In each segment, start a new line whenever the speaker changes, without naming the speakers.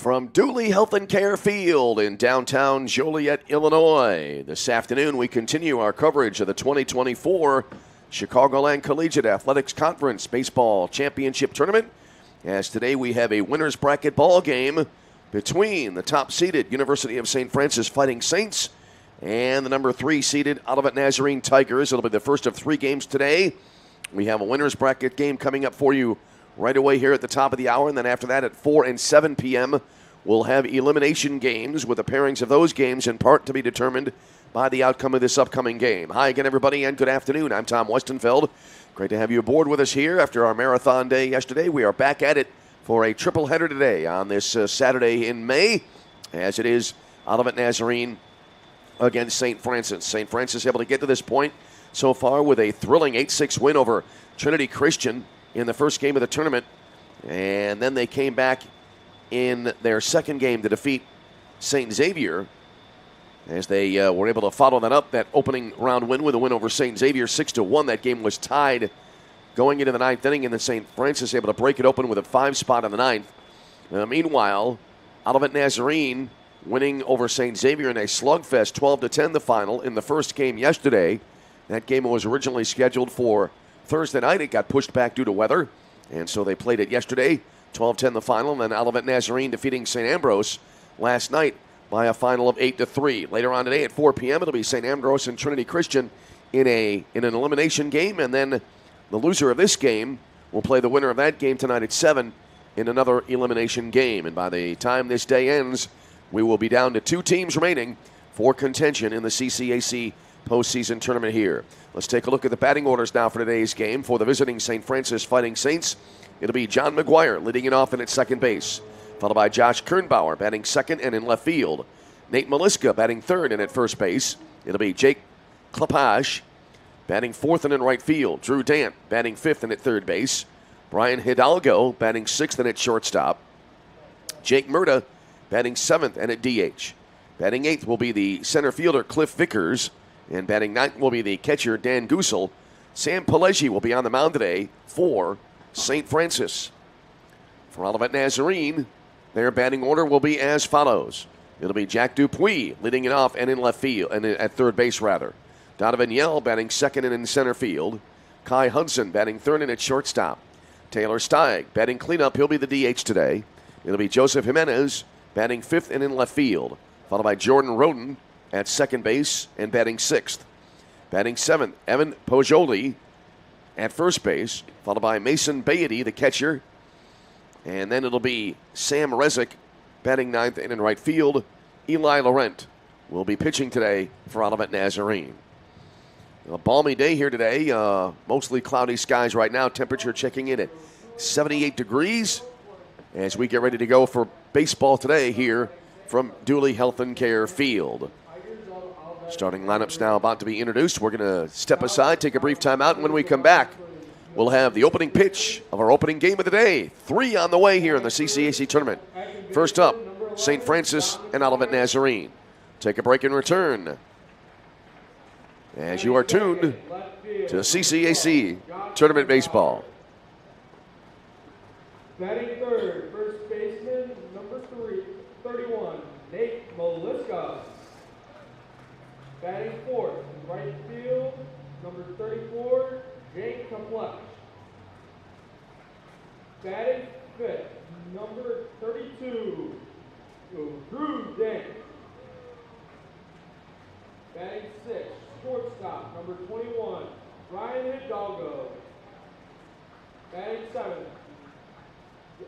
From Dooley Health and Care Field in downtown Joliet, Illinois. This afternoon, we continue our coverage of the 2024 Chicagoland Collegiate Athletics Conference Baseball Championship Tournament. As today we have a winner's bracket ball game between the top-seeded University of St. Francis Fighting Saints and the number 3-seeded Olivet Nazarene Tigers. It'll be the first of 3 games today. We have a winner's bracket game coming up for you right away here at the top of the hour, and then after that at 4 and 7 p.m., we'll have elimination games with the pairings of those games in part to be determined by the outcome of this upcoming game. Hi again, everybody, and good afternoon. I'm Tom Westenfeld. Great to have you aboard with us here after our marathon day yesterday. We are back at it for a triple header today on this Saturday in May, as it is Olivet Nazarene against St. Francis. St. Francis able to get to this point so far with a thrilling 8-6 win over Trinity Christian in the first game of the tournament, and then they came back in their second game to defeat St. Xavier as they were able to follow that up, that opening round win with a win over St. Xavier 6-1. That game was tied going into the ninth inning, and then St. Francis able to break it open with a 5 spot in the ninth. Meanwhile, Olivet Nazarene winning over St. Xavier in a slugfest 12-10 the final in the first game yesterday. That game was originally scheduled for Thursday night. It got pushed back due to weather, and so they played it yesterday, 12-10 the final, and then Olivet Nazarene defeating St. Ambrose last night by a final of 8-3. Later on today at 4 p.m., it'll be St. Ambrose and Trinity Christian in an elimination game, and then the loser of this game will play the winner of that game tonight at 7 in another elimination game. And by the time this day ends, we will be down to 2 teams remaining for contention in the CCAC postseason tournament here. Let's take a look at the batting orders now for today's game. For the visiting St. Francis Fighting Saints, it'll be John McGuire leading it off in at second base, followed by Josh Kernbauer batting second and in left field. Nate Maliska batting third and at first base. It'll be Jake Klepage batting fourth and in right field. Drew Dant batting fifth and at third base. Brian Hidalgo batting sixth and at shortstop. Jake Murda batting seventh and at DH. Batting eighth will be the center fielder Cliff Vickers. And batting ninth will be the catcher, Dan Goosel. Sam Pileggi will be on the mound today for St. Francis. For Olivet Nazarene, their batting order will be as follows. It'll be Jack Dupuis leading it off and in left field, and at third base rather. Donovan Yell batting second and in center field. Kai Hudson batting third and at shortstop. Taylor Steig batting cleanup. He'll be the DH today. It'll be Joseph Jimenez batting fifth and in left field, followed by Jordan Roden at second base and batting sixth. Batting seventh, Evan Pojoli at first base, followed by Mason Beatty, the catcher. And then it'll be Sam Rezick batting ninth and in right field. Eli Laurent will be pitching today for Olivet Nazarene. A balmy day here today. Mostly cloudy skies right now. Temperature checking in at 78 degrees as we get ready to go for baseball today here from Dooley Health and Care Field. Starting lineups now about to be introduced. We're going to step aside, take a brief timeout, and when we come back, we'll have the opening pitch of our opening game of the day. 3 on the way here in the CCAC tournament. First up, St. Francis and Olivet Nazarene. Take a break and return as you are tuned to CCAC Tournament Baseball.
Batting third, first baseman, number 31, Nate Maliska. Batting fourth, right field, number 34, Jake Klepage. Batting fifth, number 32, Drew Dant. Batting sixth, shortstop, number 21, Brian Hidalgo. Batting seventh,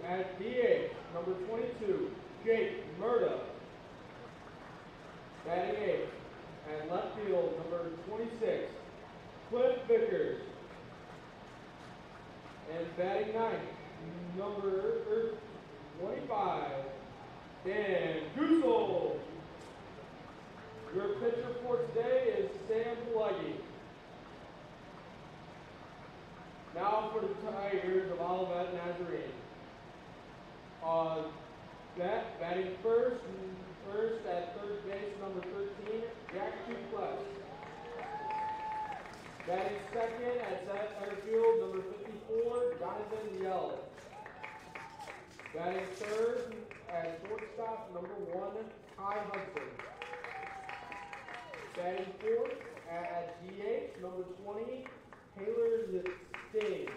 at DH, number 22, Jake Murda. Batting eighth, at left field, number 26, Cliff Vickers. And batting ninth, number 25, Dan Goosel. Your pitcher for today is Sam Pileggi. Now for the Tigers of Olivet Nazarene. Batting first at third base, number 13, Jack Dupuis. Batting second at center field, number 54, Donovan Yell. Batting third at shortstop, number 1, Kai Hudson. Batting fourth at DH, number 20, Taylor Sting.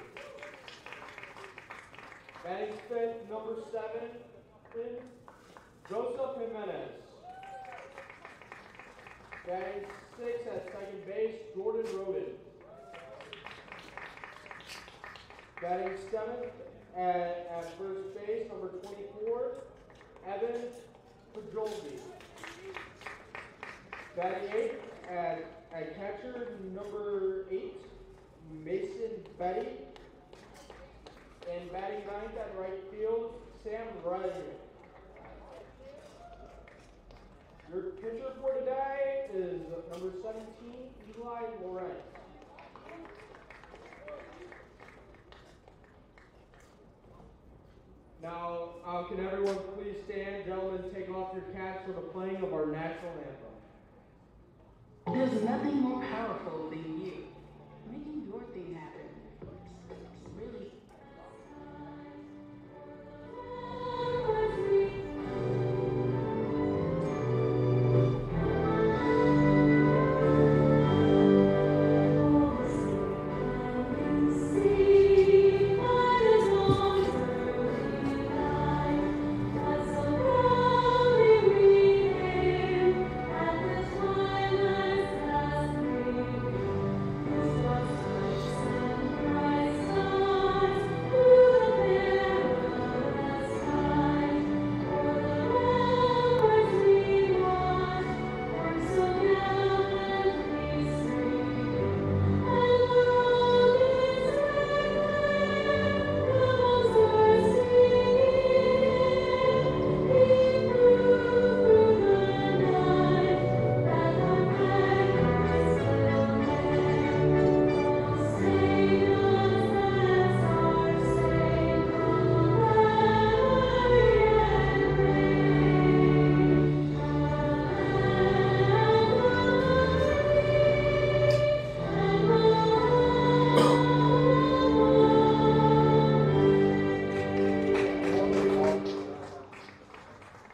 Batting fifth, number 7, Joseph Jimenez. Batting sixth at second base, Jordan Roden. Batting seventh at first base, number 24, Evan Pajoldi. Batting eighth at catcher, number 8, Mason Betty. And batting ninth at right field, Sam Ryan. Your pitcher for today is number 17, Eli Laurent. Now, can everyone please stand? Gentlemen, take off your caps for the playing of our national anthem.
There's nothing more powerful than you making your thing happen. Really.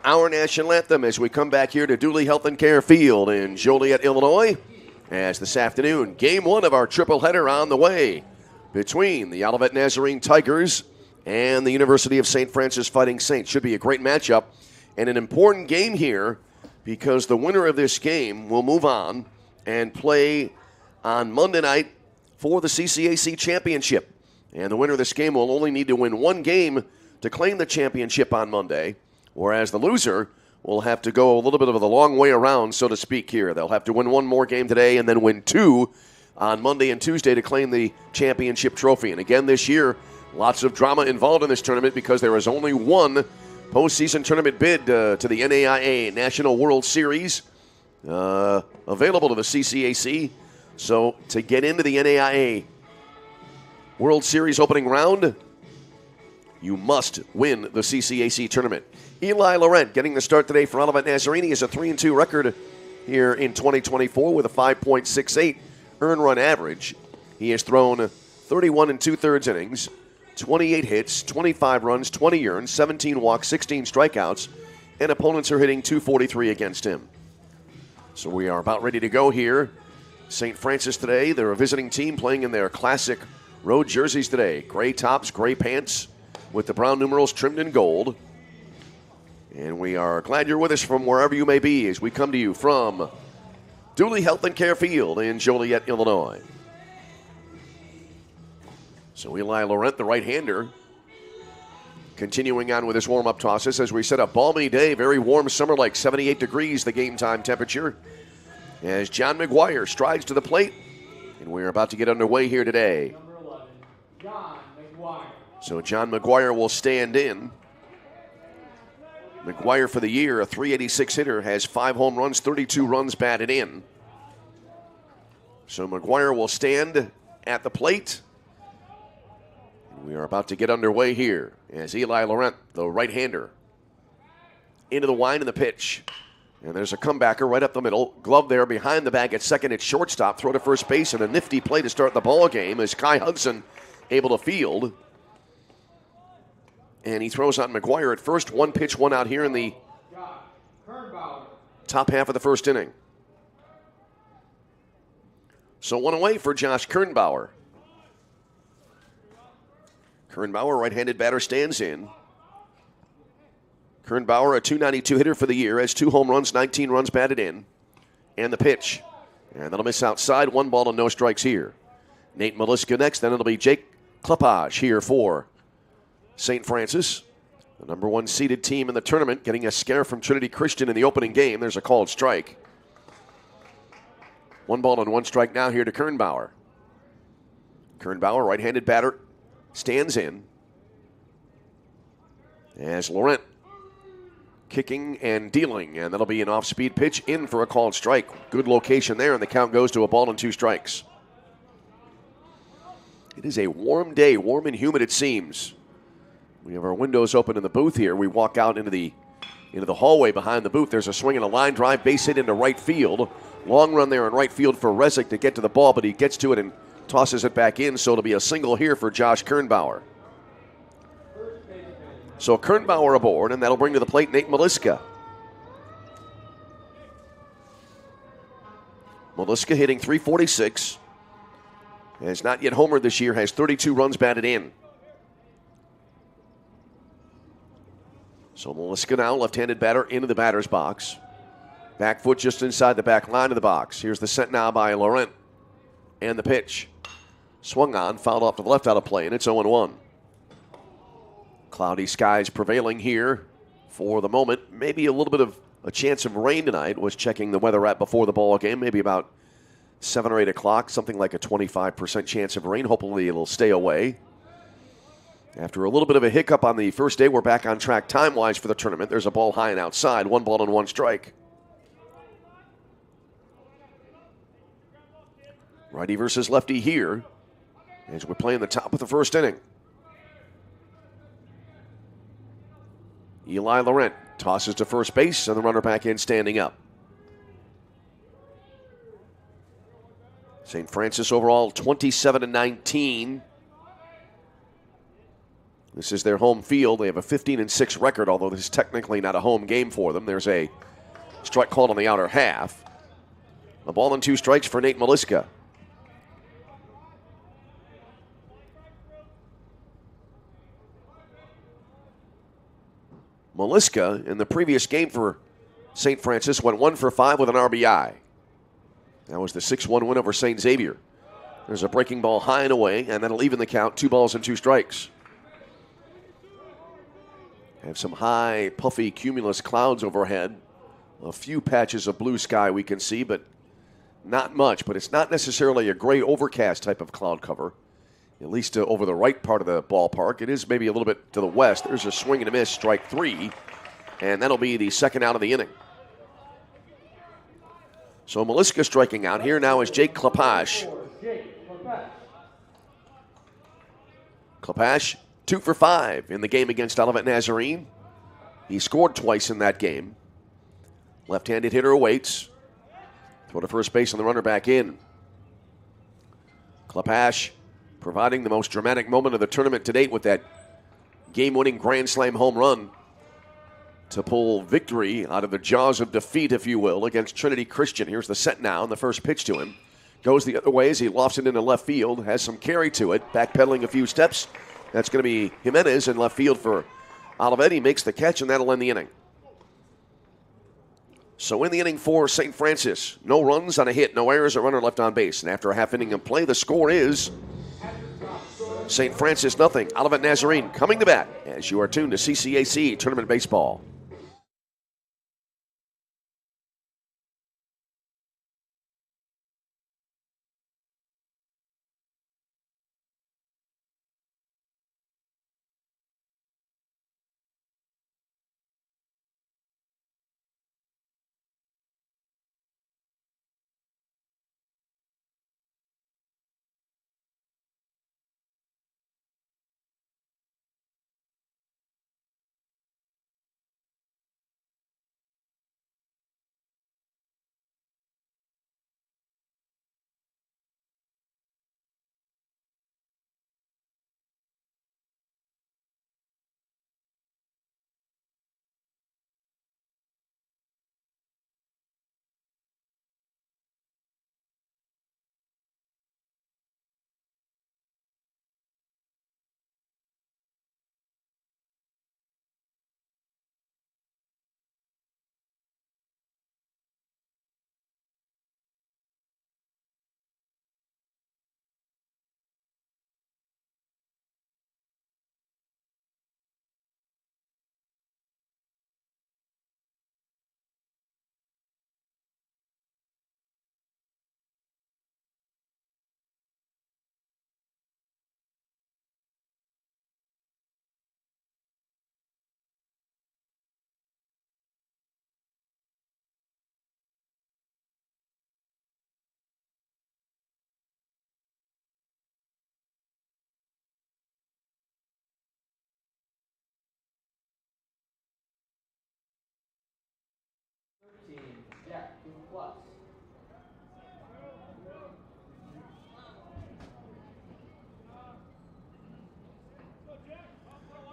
Our national anthem as we come back here to Dooley Health and Care Field in Joliet, Illinois, as this afternoon, game one of our triple header on the way between the Olivet Nazarene Tigers and the University of St. Francis Fighting Saints. Should be a great matchup and an important game here because the winner of this game will move on and play on Monday night for the CCAC championship. And the winner of this game will only need to win one game to claim the championship on Monday, whereas the loser will have to go a little bit of the long way around, so to speak, here. They'll have to win one more game today and then win two on Monday and Tuesday to claim the championship trophy. And again, this year, lots of drama involved in this tournament because there is only one postseason tournament bid to the NAIA National World Series available to the CCAC. So to get into the NAIA World Series opening round, you must win the CCAC tournament. Eli Laurent getting the start today for Olivet Nazarene. He has a 3-2 record here in 2024 with a 5.68 earned run average. He has thrown 31 2/3 innings, 28 hits, 25 runs, 20 earned, 17 walks, 16 strikeouts, and opponents are hitting .243 against him. So we are about ready to go here. St. Francis today, they're a visiting team playing in their classic road jerseys today. Gray tops, gray pants with the brown numerals trimmed in gold. And we are glad you're with us from wherever you may be as we come to you from Dooley Health and Care Field in Joliet, Illinois. So Eli Laurent, the right-hander, continuing on with his warm-up tosses. As we said, a balmy day, very warm summer, like 78 degrees, the game-time temperature. As John McGuire strides to the plate, and we're about to get underway here today.
Number 11, John McGuire.
So John McGuire will stand in. McGuire for the year, a .386 hitter, has 5 home runs, 32 runs batted in. So McGuire will stand at the plate. We are about to get underway here as Eli Laurent, the right-hander, into the wind and the pitch. And there's a comebacker right up the middle. Glove there behind the bag at second. It's shortstop. Throw to first base and a nifty play to start the ball game as Kai Hudson able to field. And he throws out McGuire at first. One pitch, one out here in the top half of the first inning. So one away for Josh Kernbauer. Kernbauer, right-handed batter, stands in. Kernbauer, a .292 hitter for the year, has 2 home runs, 19 runs batted in. And the pitch. And that'll miss outside. 1 ball and no strikes here. Nate Maliska next. Then it'll be Jake Klepage here for St. Francis. The number 1 seeded team in the tournament, getting a scare from Trinity Christian in the opening game. There's a called strike. 1 ball and 1 strike now here to Kernbauer. Kernbauer, right-handed batter, stands in. As Laurent kicking and dealing, and that'll be an off-speed pitch in for a called strike. Good location there, and the count goes to 1 ball and 2 strikes. It is a warm day, warm and humid it seems. We have our windows open in the booth here. We walk out into the hallway behind the booth. There's a swing and a line drive, base hit into right field. Long run there in right field for Rezick to get to the ball, but he gets to it and tosses it back in, so it'll be a single here for Josh Kernbauer. So Kernbauer aboard, and that'll bring to the plate Nate Maliska. Maliska hitting .346. Has not yet homered this year, has 32 runs batted in. So Maliska now, left-handed batter, into the batter's box. Back foot just inside the back line of the box. Here's the set now by Laurent. And the pitch. Swung on, fouled off to the left out of play, and it's 0-1. Cloudy skies prevailing here for the moment. Maybe a little bit of a chance of rain tonight. Was checking the weather app before the ball game. Maybe about 7 or 8 o'clock. Something like a 25% chance of rain. Hopefully it'll stay away. After a little bit of a hiccup on the first day, we're back on track time-wise for the tournament. There's a ball high and outside. 1 ball and 1 strike. Righty versus lefty here as we're playing the top of the first inning. Eli Laurent tosses to first base, and the runner back in standing up. St. Francis overall 27-19. This is their home field. They have a 15-6 record, although this is technically not a home game for them. There's a strike called on the outer half. A ball and 2 strikes for Nate Maliska. Maliska, in the previous game for St. Francis, went 1 for 5 with an RBI. That was the 6-1 win over St. Xavier. There's a breaking ball high and away, and that'll even the count. 2 balls and 2 strikes. Have some high, puffy cumulus clouds overhead. A few patches of blue sky we can see, but not much. But it's not necessarily a gray overcast type of cloud cover, at least over the right part of the ballpark. It is maybe a little bit to the west. There's a swing and a miss, strike 3, and that'll be the second out of the inning. So Maliska striking out. Here now is Jake Klepage. Klepage, 2 for 5 in the game against Olivet Nazarene. He scored twice in that game. Left-handed hitter awaits. Throw to first base and the runner back in. Klepage providing the most dramatic moment of the tournament to date with that game-winning grand slam home run to pull victory out of the jaws of defeat, if you will, against Trinity Christian. Here's the set now, and the first pitch to him. Goes the other way as he lofts it into left field, has some carry to it, backpedaling a few steps. That's going to be Jimenez in left field for Olivet. He makes the catch, and that'll end the inning. So in the inning for St. Francis, no runs on a hit, no errors, a runner left on base. And after a half inning of play, the score is St. Francis nothing. Olivet Nazarene coming to bat as you are tuned to CCAC Tournament Baseball.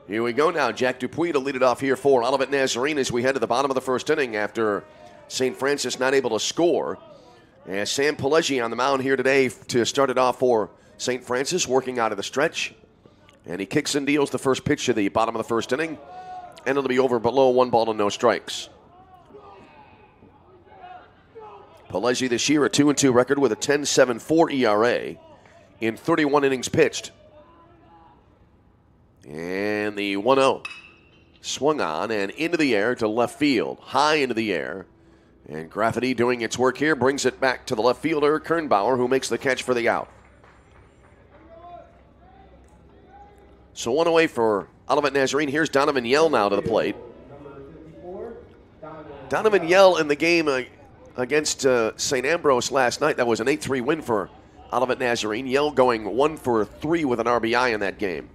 Here we go now. Jack Dupuis to lead it off here for Olivet Nazarene as we head to the bottom of the first inning after St. Francis not able to score. And Sam Pileggi on the mound here today to start it off for St. Francis, working out of the stretch. And he kicks and deals the first pitch to the bottom of the first inning. And it'll be over below 1 ball and no strikes. Pileggi this year a 2-2 record with a 10.74 ERA in 31 innings pitched. And the 1-0 swung on and into the air to left field, high into the air. And Graffiti doing its work here, brings it back to the left fielder, Kernbauer, who makes the catch for the out. So one away for Olivet Nazarene. Here's Donovan Yell now to the plate. Donovan Yell in the game against St. Ambrose last night. That was an 8-3 win for Olivet Nazarene. Yell going 1 for 3 with an RBI in that game.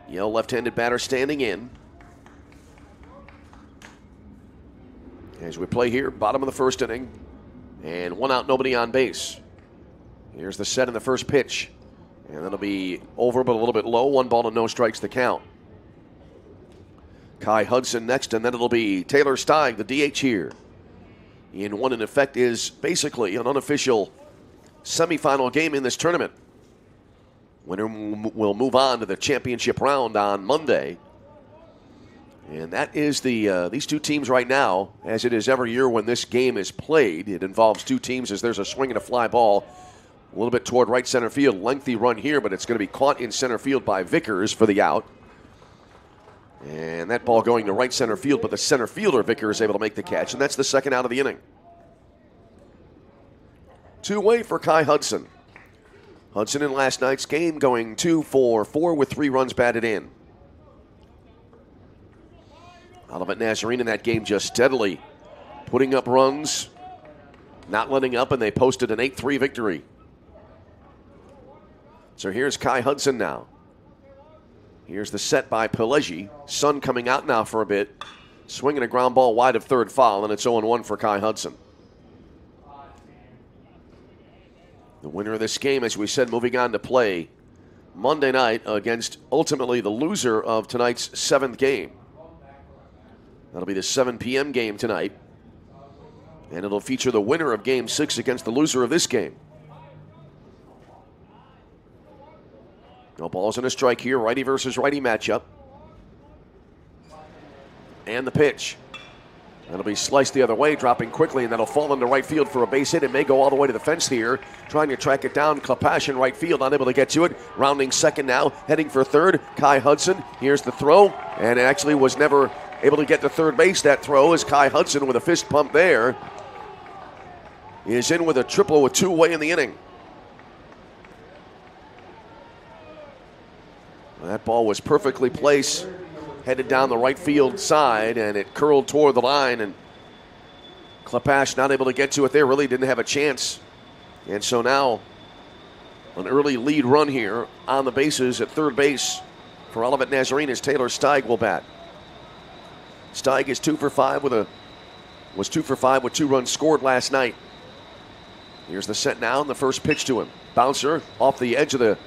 Yell, left-handed batter, standing in. As we play here, bottom of the first inning. And 1 out, nobody on base. Here's the set in the first pitch. And that'll be over, but a little bit low. 1 ball and no strikes the count. Kai Hudson next, and then it'll be Taylor Steig, the DH here. In what in effect is basically an unofficial semifinal game in this tournament. Winner will move on to the championship round on Monday. And that is these two teams right now, as it is every year when this game is played. It involves two teams as there's a swing and a fly ball a little bit toward right center field. Lengthy run here, but it's going to be caught in center field by Vickers for the out. And that ball going to right center field, but the center fielder, Vickers, is able to make the catch. And that's the second out of the inning. 2 away for Kai Hudson. Hudson in last night's game going 2 for 4 with 3 runs batted in. Olivet Nazarene in that game just steadily putting up runs, not letting up, and they posted an 8-3 victory. So here's Kai Hudson now. Here's the set by Pileggi. Sun coming out now for a bit. Swinging a ground ball wide of third foul, and it's 0-1 for Kai Hudson. The winner of this game, as we said, moving on to play Monday night against ultimately the loser of tonight's 7th game. That'll be the 7 p.m. game tonight. And it'll feature the winner of Game 6 against the loser of this game. No balls and a strike here. Righty versus righty matchup. And the pitch. That'll be sliced the other way, dropping quickly, and that'll fall into right field for a base hit. It may go all the way to the fence here. Trying to track it down. Klapash in right field, unable to get to it. Rounding second now, heading for third. Kai Hudson. Here's the throw, and it actually was never able to get to third base. That throw is Kai Hudson with a fist pump there. He is in with a triple with 2 away in the inning. That ball was perfectly placed. Headed down the right field side, and it curled toward the line, and Klapash not able to get to it there. Really didn't have a chance. And so now an early lead run here on the bases at third base for Olivet Nazarene as Taylor Steig will bat. Steig is 2 for 5 was 2 for 5 with 2 runs scored last night. Here's the set now, and the first pitch to him. Bouncer off the edge of the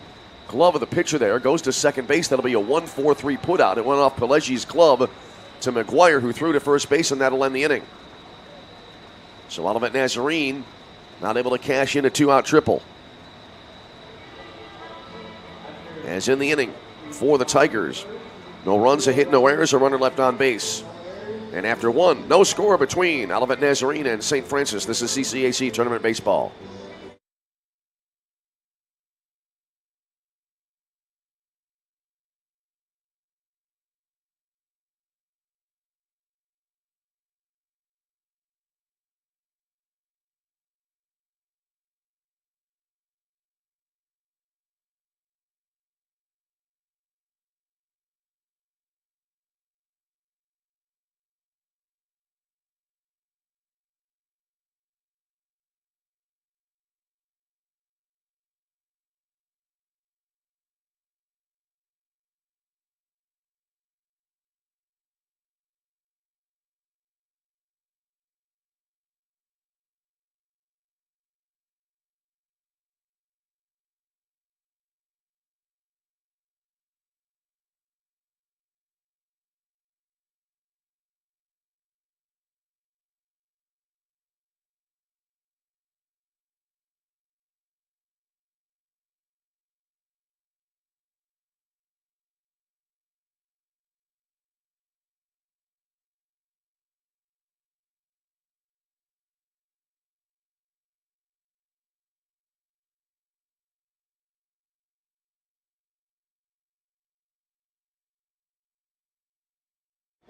glove of the pitcher there, goes to second base. That'll be a 1-4-3 put out. It went off Pileggi's glove to McGuire, who threw to first base, and that'll end the inning. So Olivet Nazarene not able to cash in a 2-out triple. As in the inning for the Tigers, no runs, a hit, no errors, a runner left on base. And after 1, no score between Olivet Nazarene and St. Francis. This is CCAC Tournament Baseball.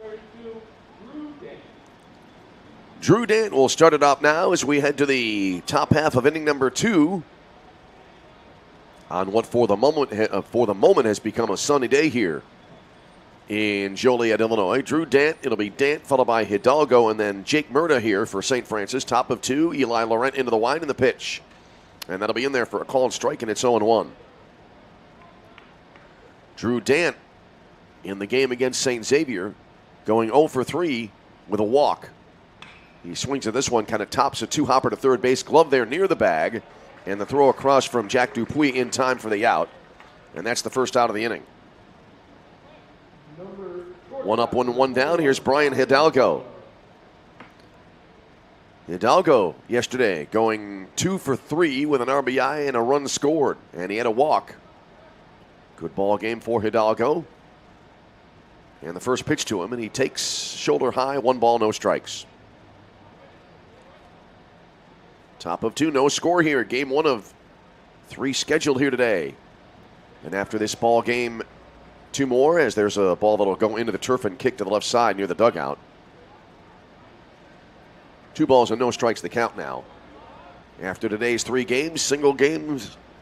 32, Drew Dent.
Drew Dent will start it off now as we head to the top half of inning number 2 on what for the moment has become a sunny day here in Joliet, Illinois. Drew Dent, it'll be Dent followed by Hidalgo and then Jake Murda here for St. Francis. Top of 2, Eli Laurent into the wide in the pitch. And that'll be in there for a called strike, and it's 0-1. Drew Dent in the game against St. Xavier going 0 for 3 with a walk. He swings at this one, kind of tops a two-hopper to third base. Glove there near the bag. And the throw across from Jack Dupuis in time for the out. And that's the first out of the inning. 1 up, 1 down. Here's Brian Hidalgo. Hidalgo yesterday going 2 for 3 with an RBI and a run scored. And he had a walk. Good ball game for Hidalgo. And the first pitch to him, and he takes shoulder high, 1 ball, no strikes. Top of 2, no score here. Game 1 of 3 scheduled here today. And after this ball game, 2 more as there's a ball that'll go into the turf and kick to the left side near the dugout. 2 balls and no strikes the count now. After today's 3 games,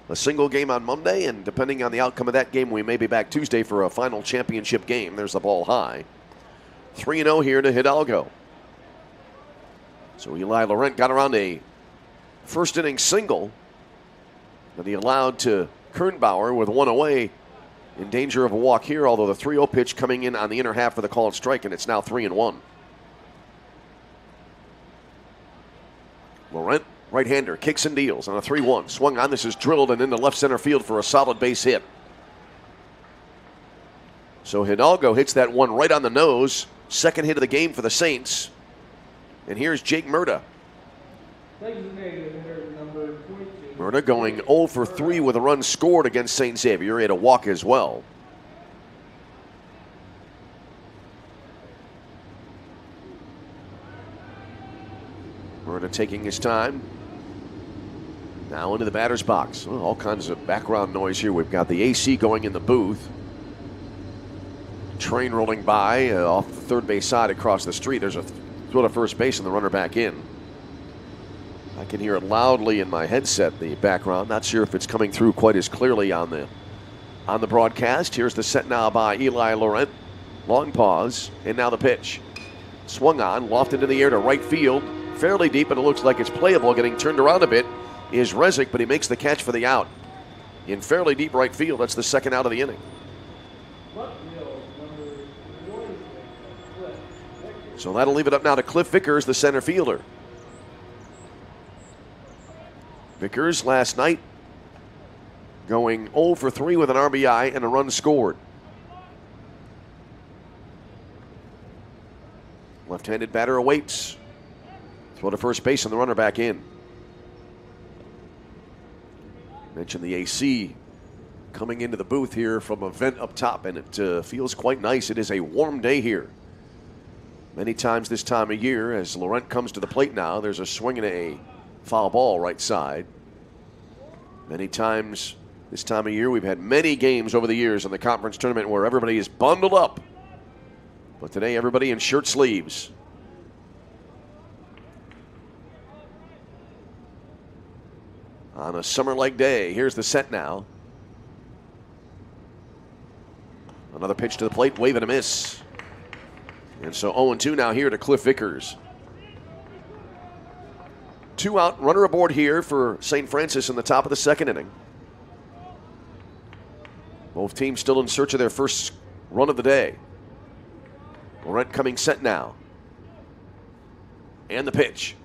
a single game on Monday, and depending on the outcome of that game, we may be back Tuesday for a final championship game. There's the ball high. 3-0 here to Hidalgo. So Eli Laurent got around a first inning single that he allowed to Kernbauer with 1 away, in danger of a walk here, although the 3-0 pitch coming in on the inner half for the called strike, and it's now 3-1. Laurent, right-hander, kicks and deals on a 3-1. Swung on, this is drilled and into left center field for a solid base hit. So Hidalgo hits that one right on the nose. Second hit of the game for the Saints. And here's Jake Murda. Murda going 0 for 3 with a run scored against St. Xavier. He had a walk as well. Murda taking his time. Now into the batter's box. Oh, all kinds of background noise here. We've got the AC going in the booth. Train rolling by off the third base side across the street. There's a throw to first base and the runner back in. I can hear it loudly in my headset, the background. Not sure if it's coming through quite as clearly on the broadcast. Here's the set now by Eli Laurent. Long pause, and now the pitch. Swung on, lofted into the air to right field. Fairly deep, but it looks like it's playable. Getting turned around a bit is Rezick, but he makes the catch for the out. In fairly deep right field, that's the second out of the inning. So that'll leave it up now to Cliff Vickers, the center fielder. Vickers last night going 0 for 3 with an RBI and a run scored. Left-handed batter awaits. Throw to first base and the runner back in. Mentioned the AC coming into the booth here from a vent up top, and it feels quite nice. It is a warm day here. Many times this time of year, as Laurent comes to the plate now, there's a swing and a foul ball right side. Many times this time of year, we've had many games over the years in the conference tournament where everybody is bundled up. But today, everybody in shirt sleeves. On a summer-like day, here's the set now. Another pitch to the plate, wave and a miss. And so 0-2 now here to Cliff Vickers. 2 out, runner aboard here for St. Francis in the top of the second inning. Both teams still in search of their first run of the day. Laurent coming set now. And the pitch.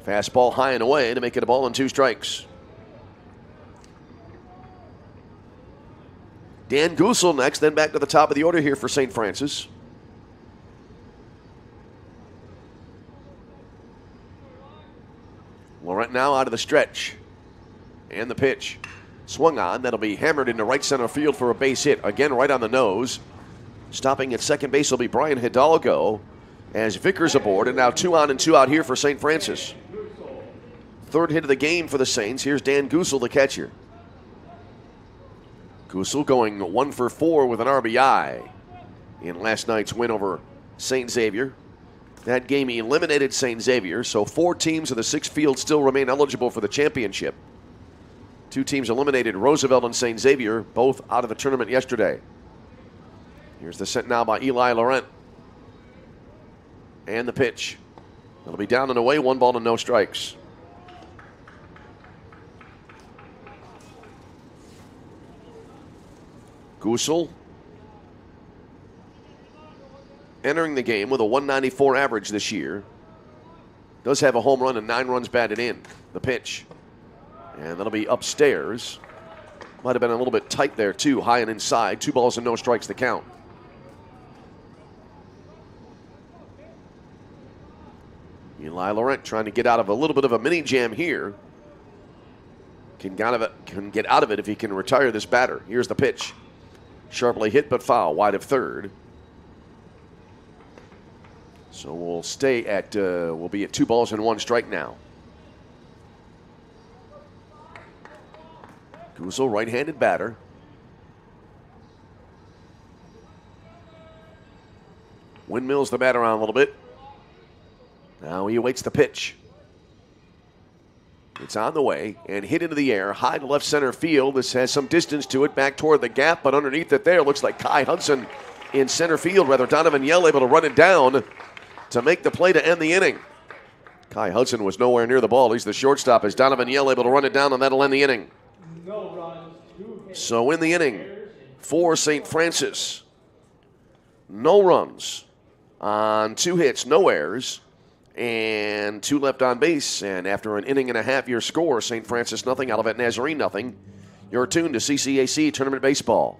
Fastball high and away to make it a ball and 2 strikes. Dan Gusel next, then back to the top of the order here for St. Francis. Laurent now out of the stretch. And the pitch. Swung on. That'll be hammered into right center field for a base hit. Again, right on the nose. Stopping at second base will be Brian Hidalgo as Vickers aboard. And now 2 on and 2 out here for St. Francis. Third hit of the game for the Saints. Here's Dan Gusel, the catcher. Gusel going 1 for 4 with an RBI in last night's win over St. Xavier. That game eliminated St. Xavier, so 4 teams of the 6 fields still remain eligible for the championship. 2 teams eliminated, Roosevelt and St. Xavier, both out of the tournament yesterday. Here's the set now by Eli Laurent. And the pitch. It'll be down and away, 1 ball and no strikes. Gusel entering the game with a 194 average this year. Does have a home run and 9 runs batted in. The pitch. And that'll be upstairs. Might have been a little bit tight there, too. High and inside. 2 balls and no strikes to count. Eli Laurent trying to get out of a little bit of a mini jam here. Can get out of it if he can retire this batter. Here's the pitch. Sharply hit but foul, wide of third. So we'll stay at, we'll be at 2 balls and 1 strike now. Gusel, right-handed batter. Windmills the bat around a little bit. Now he awaits the pitch. It's on the way and hit into the air, high to left center field. This has some distance to it, back toward the gap, but underneath it there looks like Kai Hudson in center field. Rather, Donovan Yell able to run it down to make the play to end the inning. Kai Hudson was nowhere near the ball. He's the shortstop as Donovan Yell able to run it down, and that'll end the inning.
No runs, 2 hits.
So in the inning for St. Francis, no runs on 2 hits, no errors, and 2 left on base. And after an inning and a half, your score, St. Francis nothing, Olivet Nazarene nothing. You're tuned to CCAC Tournament Baseball.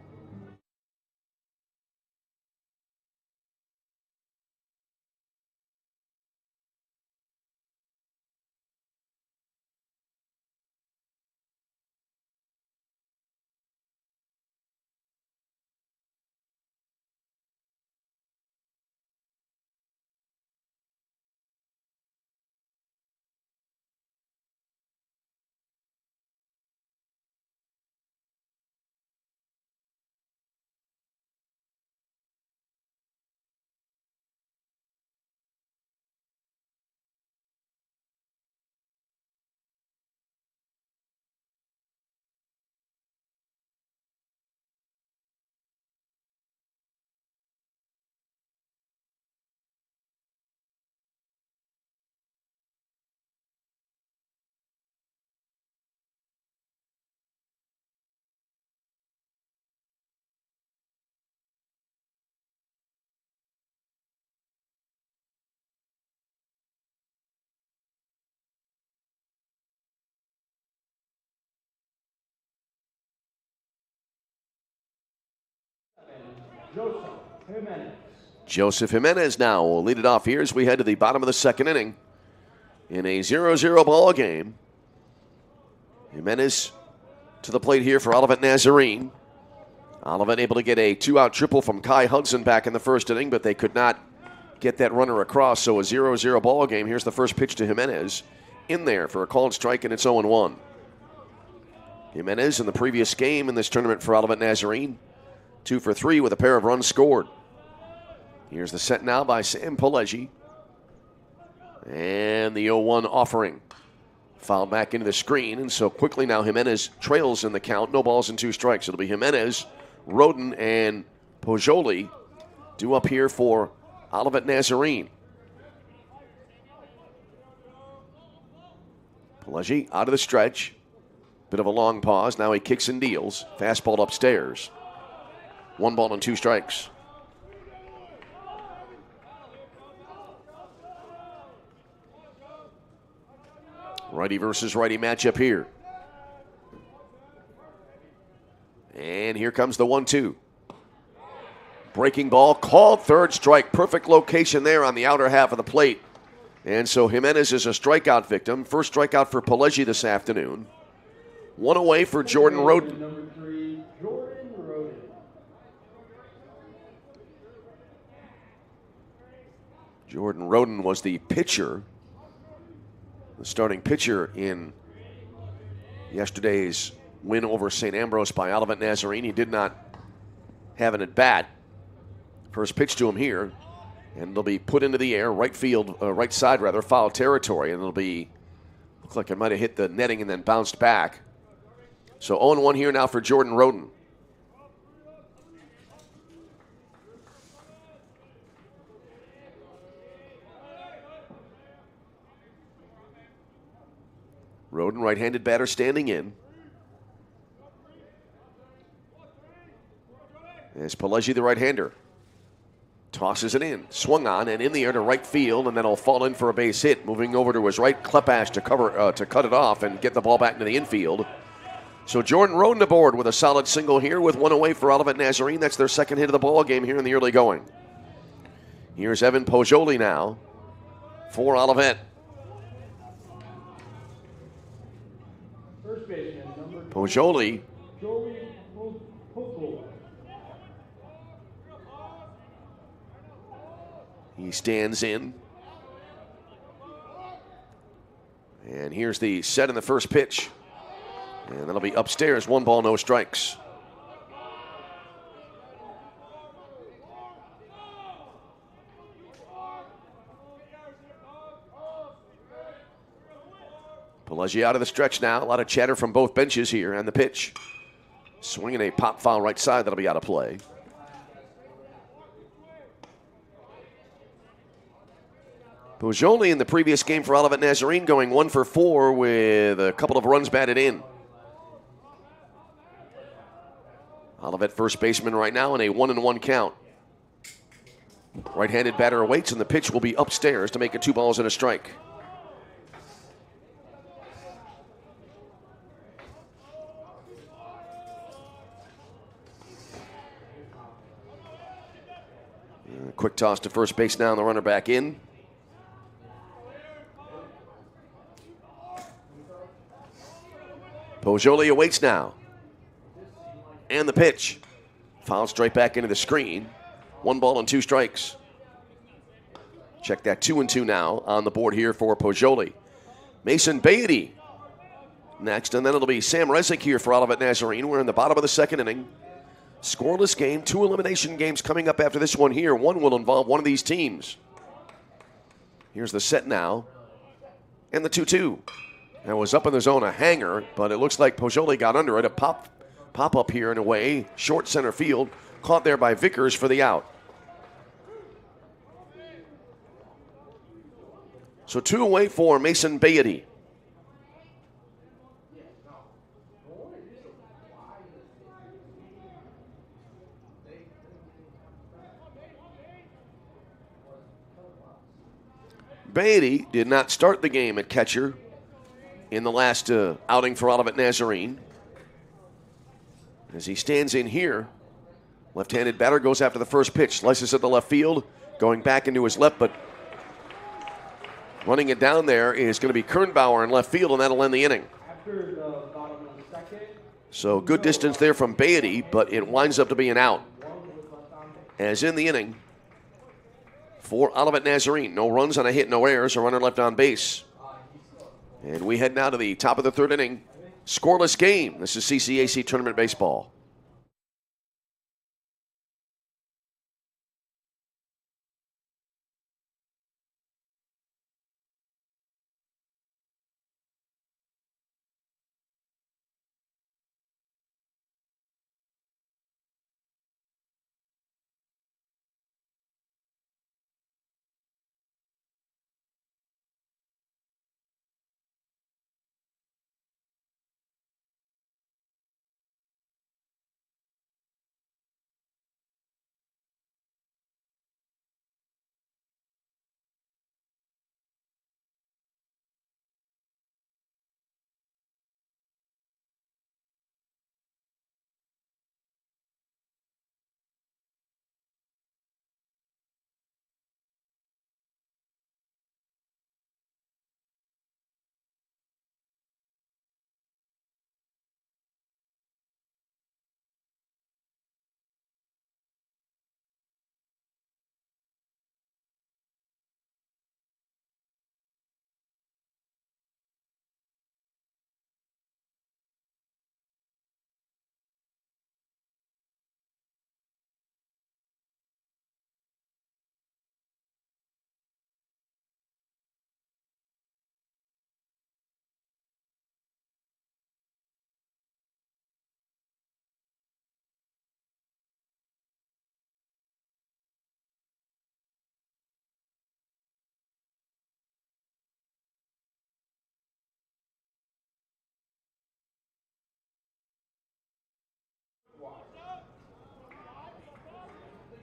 Joseph Jimenez now will lead it off here as we head to the bottom of the 2nd inning in a 0-0 ball game. Jimenez to the plate here for Olivet Nazarene. Olivet able to get a 2-out triple from Kai Hudson back in the 1st inning, but they could not get that runner across, so a 0-0 ball game. Here's the first pitch to Jimenez. In there for a called strike, and it's 0-1. Jimenez in the previous game in this tournament for Olivet Nazarene, 2 for 3 with a pair of runs scored. Here's the set now by Sam Pileggi. And the 0-1 offering. Fouled back into the screen, and so quickly now Jimenez trails in the count. No balls and 2 strikes. It'll be Jimenez, Roden, and Pojoli due up here for Olivet Nazarene. Pileggi out of the stretch. Bit of a long pause. Now he kicks and deals. Fastball upstairs. 1 ball and 2 strikes. Righty versus righty matchup here. And here comes the 1-2. Breaking ball, called, 3rd strike. Perfect location there on the outer half of the plate. And so Jimenez is a strikeout victim. First strikeout for Pileggi this afternoon. 1 away for Jordan Roden.
Number 3, Jordan Roden.
Jordan Roden was the pitcher, the starting pitcher in yesterday's win over St. Ambrose by Olivet Nazarene. He did not have an at-bat. First pitch to him here. And it'll be put into the air, right side, foul territory. And it'll be, look like it might have hit the netting and then bounced back. So 0-1 here now for Jordan Roden. Roden, right-handed batter, standing in. As Pelleggi, the right-hander, tosses it in, swung on, and in the air to right field, and then it'll fall in for a base hit. Moving over to his right, Klepash to cut it off and get the ball back into the infield. So Jordan Roden aboard with a solid single here with one away for Olivet Nazarene. That's their second hit of the ball game here in the early going. Here's Evan Poggioli now for Olivet.
First baseman, number
Poggioli.
Joey Popo.
He stands in. And here's the set in the first pitch. And that'll be upstairs, 1 ball, no strikes. Pelleggi out of the stretch now. A lot of chatter from both benches here, and the pitch. Swinging a pop foul right side, that'll be out of play. Poggioli in the previous game for Olivet Nazarene going 1 for 4 with a couple of runs batted in. Olivet first baseman right now in a 1-1 count. Right-handed batter awaits, and the pitch will be upstairs to make it 2 balls and a strike. Quick toss to first base now, and the runner back in. Poggioli awaits now. And the pitch. Foul straight back into the screen. 1 ball and 2 strikes. Check that 2-2 now on the board here for Poggioli. Mason Beatty next, and then it'll be Sam Resnick here for Olivet Nazarene. We're in the bottom of the second inning. Scoreless game, 2 elimination games coming up after this one here. One will involve one of these teams. Here's the set now. And the 2-2. That was up in the zone, a hanger, but it looks like Poggioli got under it. A pop up here in a way, short center field. Caught there by Vickers for the out. So 2 away for Mason Beatty. Beatty did not start the game at catcher in the last outing for Olivet Nazarene. As he stands in here, left-handed batter goes after the first pitch. Slices at the left field, going back into his left, but running it down there is going to be Kernbauer in left field, and that'll end the inning.
After the bottom of the second.
So good distance there from Beatty, but it winds up to be an out. As in the inning for Olivet Nazarene. No runs on a hit, no errors, a runner left on base. And we head now to the top of the third inning. Scoreless game. This is CCAC Tournament Baseball.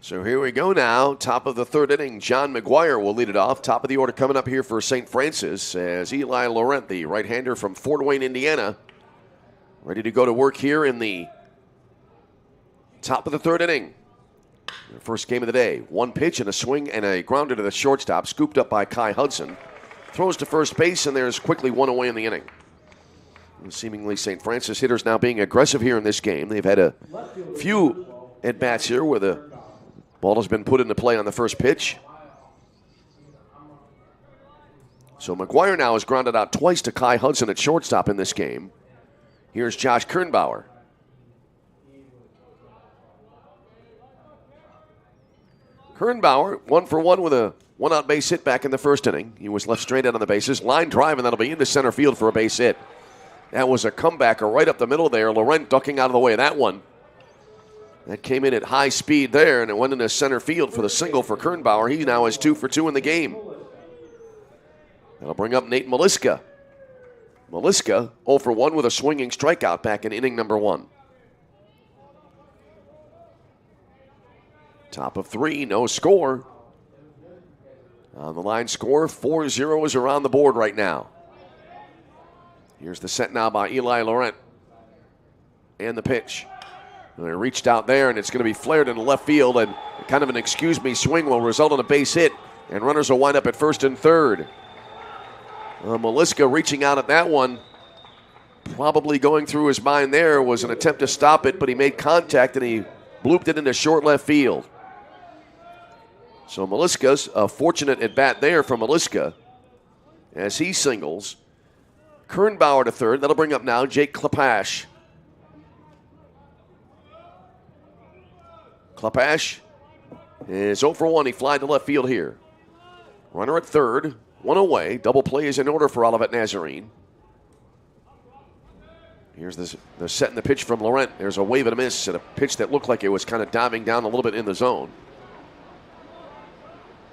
So here we go now. Top of the third inning. John McGuire will lead it off. Top of the order coming up here for St. Francis as Eli Laurent, the right-hander from Fort Wayne, Indiana, ready to go to work here in the top of the third inning. The first game of the day. One pitch and a swing and a grounder to the shortstop, scooped up by Kai Hudson. Throws to first base, and there's quickly one away in the inning. And seemingly St. Francis hitters now being aggressive here in this game. They've had a few at-bats here where the ball has been put into play on the first pitch. So McGuire now has grounded out twice to Kai Hudson at shortstop in this game. Here's Josh Kernbauer. Kernbauer, 1-for-1 with a one-out base hit back in the first inning. He was left straight out on the bases. Line drive, and that'll be into center field for a base hit. That was a comebacker right up the middle there. Laurent ducking out of the way of that one. That came in at high speed there, and it went into center field for the single for Kernbauer. He now has 2 for 2 in the game. That'll bring up Nate Maliska. Maliska 0-for-1 with a swinging strikeout back in inning number 1. Top of 3, no score. On the line score, 4-0 is around the board right now. Here's the set now by Eli Laurent. And the pitch. And they reached out there, and it's going to be flared into left field, and kind of an excuse-me swing will result in a base hit, and runners will wind up at first and third. Maliska reaching out at that one. Probably going through his mind there was an attempt to stop it, but he made contact, and he blooped it into short left field. So Maliska's a fortunate at-bat there for Maliska as he singles. Kernbauer to third. That'll bring up now Jake Klepash. Klepash is 0-for-1. He flied to left field here. Runner at third. One away. Double play is in order for Olivet Nazarene. Here's the set and the pitch from Laurent. There's a wave and a miss at a pitch that looked like it was kind of diving down a little bit in the zone.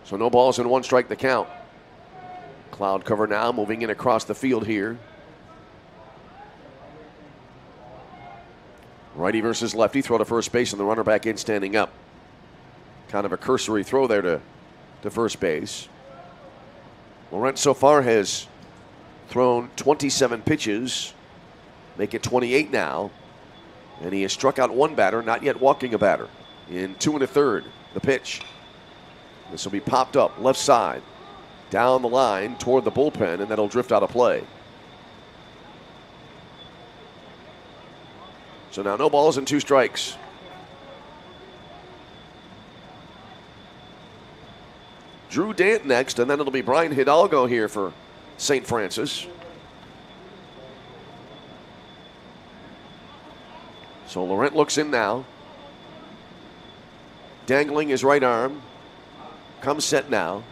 So no balls and 1 strike the count. Cloud cover now moving in across the field here. Righty versus lefty. Throw to first base and the runner back in standing up. Kind of a cursory throw there to first base. Laurent so far has thrown 27 pitches. Make it 28 now. And he has struck out 1 batter, not yet walking a batter. In 2 1/3, the pitch. This will be popped up left side. Down the line toward the bullpen, and that'll drift out of play. So now no balls and 2 strikes. Drew Dant next, and then it'll be Brian Hidalgo here for St. Francis. So Laurent looks in now. Dangling his right arm. Comes set now.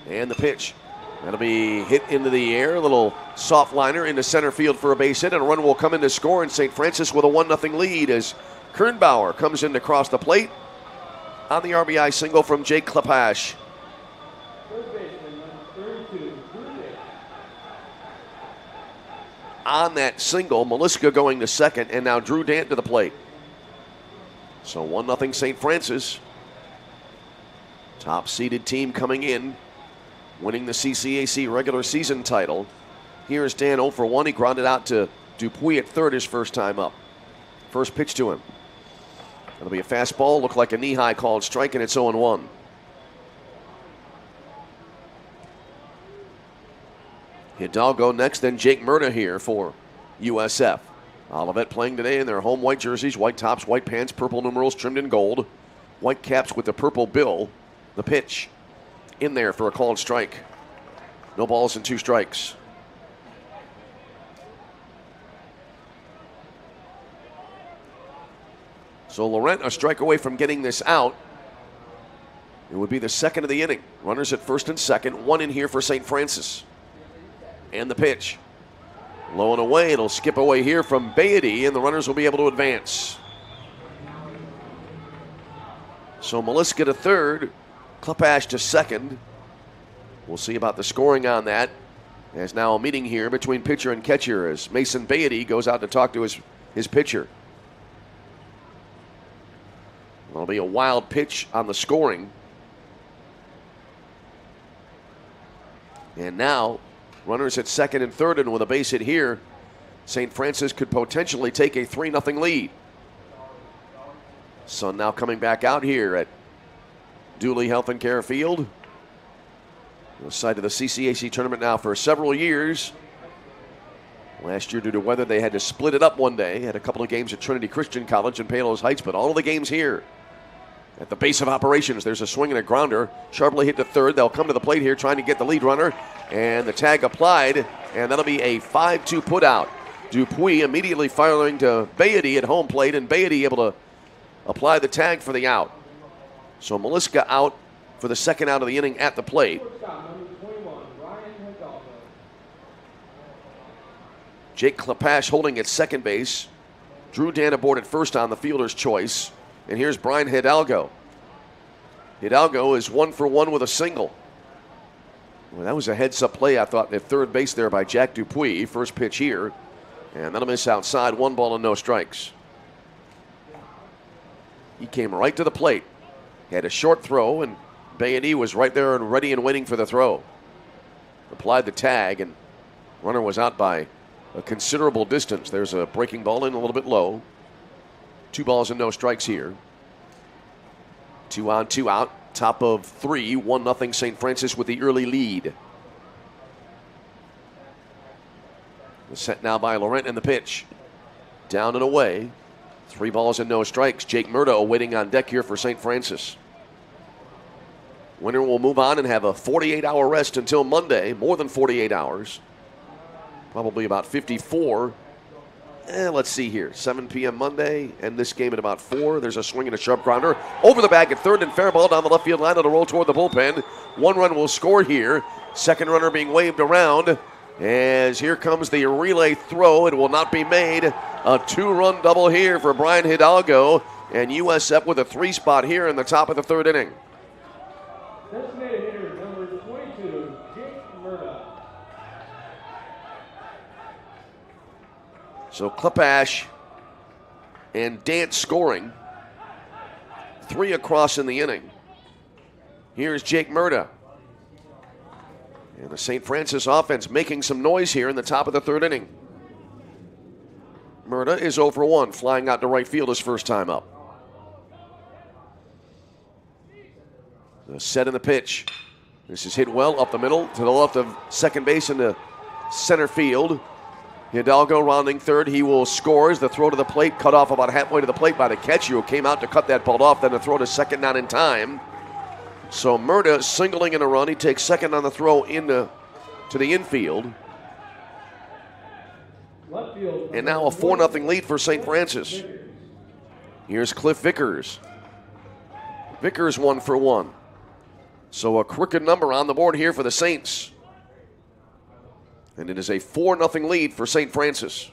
And the pitch. That'll be hit into the air. A little soft liner into center field for a base hit. And a run will come in to score. And St. Francis with a 1-0 lead as Kernbauer comes in to cross the plate on the RBI single from Jake Klepash.
Third baseman, number 32, Drew Dant.
On that single, Maliska going to second. And now Drew Dant to the plate. So 1-0 St. Francis. Top seeded team coming in, winning the CCAC regular season title. Here's Dan 0-for-1. He grounded out to Dupuis at third his first time up. First pitch to him. It'll be a fastball, look like a knee-high called strike, and it's 0-1. Hidalgo next, then Jake Murda here for USF. Olivet playing today in their home white jerseys, white tops, white pants, purple numerals trimmed in gold. White caps with the purple bill. The pitch in there for a called strike. No balls and 2 strikes. So Laurent a strike away from getting this out. It would be the second of the inning. Runners at first and second. 1 in here for St. Francis. And the pitch. Low and away. It'll skip away here from Beatty, and the runners will be able to advance. So Maliska to third. Klepash to second. We'll see about the scoring on that. There's now a meeting here between pitcher and catcher as Mason Beatty goes out to talk to his pitcher. That'll be a wild pitch on the scoring. And now, runners at second and third, and with a base hit here, St. Francis could potentially take a 3-0 lead. Sun now coming back out here at Dooley Health and Care Field. The site of the CCAC tournament now for several years. Last year, due to weather, they had to split it up one day. Had a couple of games at Trinity Christian College in Palos Heights, but all of the games here. At the base of operations, there's a swing and a grounder. Sharply hit to third. They'll come to the plate here trying to get the lead runner. And the tag applied, and that'll be a 5-2 put out. Dupuis immediately firing to Beatty at home plate, and Beatty able to apply the tag for the out. So Meliska out for the second out of the inning at the plate. Jake Klepash holding at second base. Drew Dan aboard at first on the fielder's choice. And here's Brian Hidalgo. Hidalgo is 1 for 1 with a single. Well, that was a heads-up play, I thought, at third base there by Jack Dupuis. First pitch here. And that'll miss outside. 1 ball and no strikes. He came right to the plate. Had a short throw, and Beatty was right there and ready and waiting for the throw. Applied the tag, and runner was out by a considerable distance. There's a breaking ball in a little bit low. 2 balls and no strikes here. 2 on, 2 out. Top of 3. 1-0 St. Francis with the early lead. The set now by Laurent and the pitch. Down and away. 3 balls and no strikes. Jake Murdo waiting on deck here for St. Francis. Winner will move on and have a 48-hour rest until Monday. More than 48 hours. Probably about 54. Let's see here. 7 p.m. Monday, and this game at about 4. There's a swing and a sharp grounder. Over the bag at third, and fair ball down the left field line. It'll roll toward the bullpen. 1 run will score here. Second runner being waved around. As here comes the relay throw. It will not be made. A 2-run double here for Brian Hidalgo. And USF with a 3 spot here in the top of the 3rd inning.
Designated hitter number 22, Jake Murdoch.
So Klepash and Dance scoring. 3 across in the inning. Here's Jake Murda. And the St. Francis offense making some noise here in the top of the 3rd inning. Murda is 0 for 1, flying out to right field his first time up. The set and the pitch. This is hit well up the middle to the left of second base into center field. Hidalgo rounding third. He will score as the throw to the plate, cut off about halfway to the plate by the catcher who came out to cut that ball off. Then the throw to second, not in time. So Murda singling in a run. He takes second on the throw to the infield. And now a 4-0 lead for St. Francis. Here's Cliff Vickers. Vickers 1 for 1. So a crooked number on the board here for the Saints. And it is a 4-0 lead for St. Francis.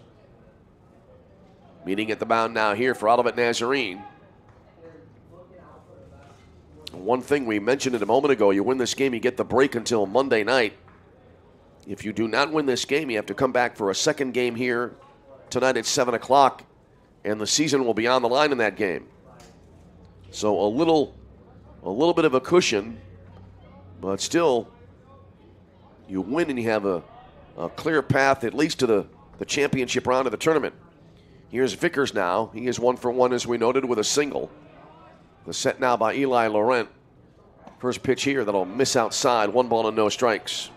Meeting at the mound now here for Olivet Nazarene. One thing we mentioned it a moment ago, you win this game, you get the break until Monday night. If you do not win this game, you have to come back for a second game here tonight at 7 o'clock, and the season will be on the line in that game. So a little bit of a cushion, but still, you win and you have a clear path at least to the championship round of the tournament. Here's Vickers now. He is 1 for 1, as we noted, with a single. The set now by Eli Laurent. First pitch here that'll miss outside. 1 ball and no strikes.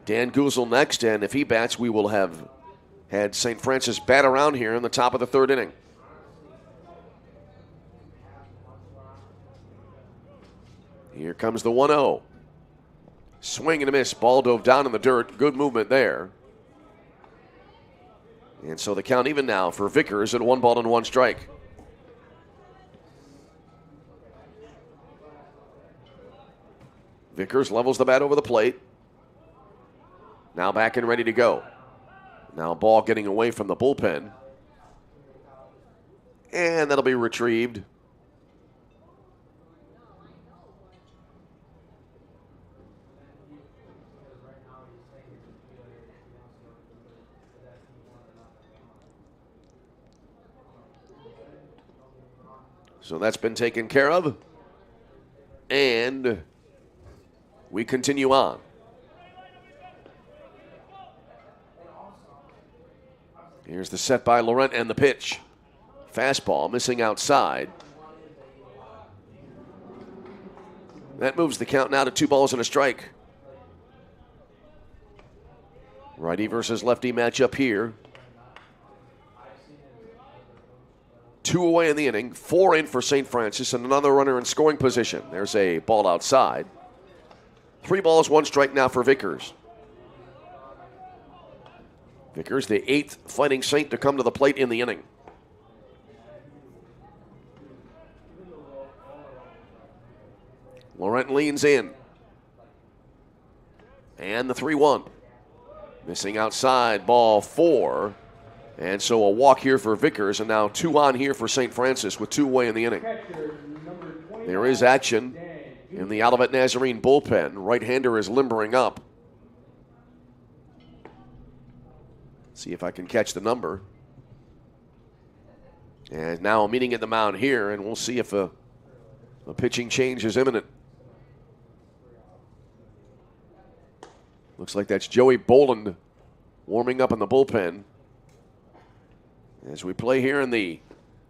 Dan Guzl next, and if he bats, we will have had St. Francis bat around here in the top of the 3rd inning. Here comes the 1-0. Swing and a miss. Ball dove down in the dirt. Good movement there. And so the count even now for Vickers at 1 ball and 1 strike. Vickers levels the bat over the plate. Now back and ready to go. Now ball getting away from the bullpen. And that'll be retrieved. So that's been taken care of. And we continue on. Here's the set by Laurent and the pitch. Fastball missing outside. That moves the count now to 2 balls and a strike. Righty versus lefty matchup here. 2 away in the inning, 4 in for St. Francis, and another runner in scoring position. There's a ball outside. 3 balls, 1 strike now for Vickers. Vickers, the 8th Fighting Saint to come to the plate in the inning. Laurent leans in. And the 3-1. Missing outside, ball 4. And so a walk here for Vickers, and now 2 on here for St. Francis with 2 away in the inning. There is action in the Olivet Nazarene bullpen. Right-hander is limbering up. See if I can catch the number. And now a meeting at the mound here, and we'll see if a pitching change is imminent. Looks like that's Joey Boland warming up in the bullpen. As we play here in the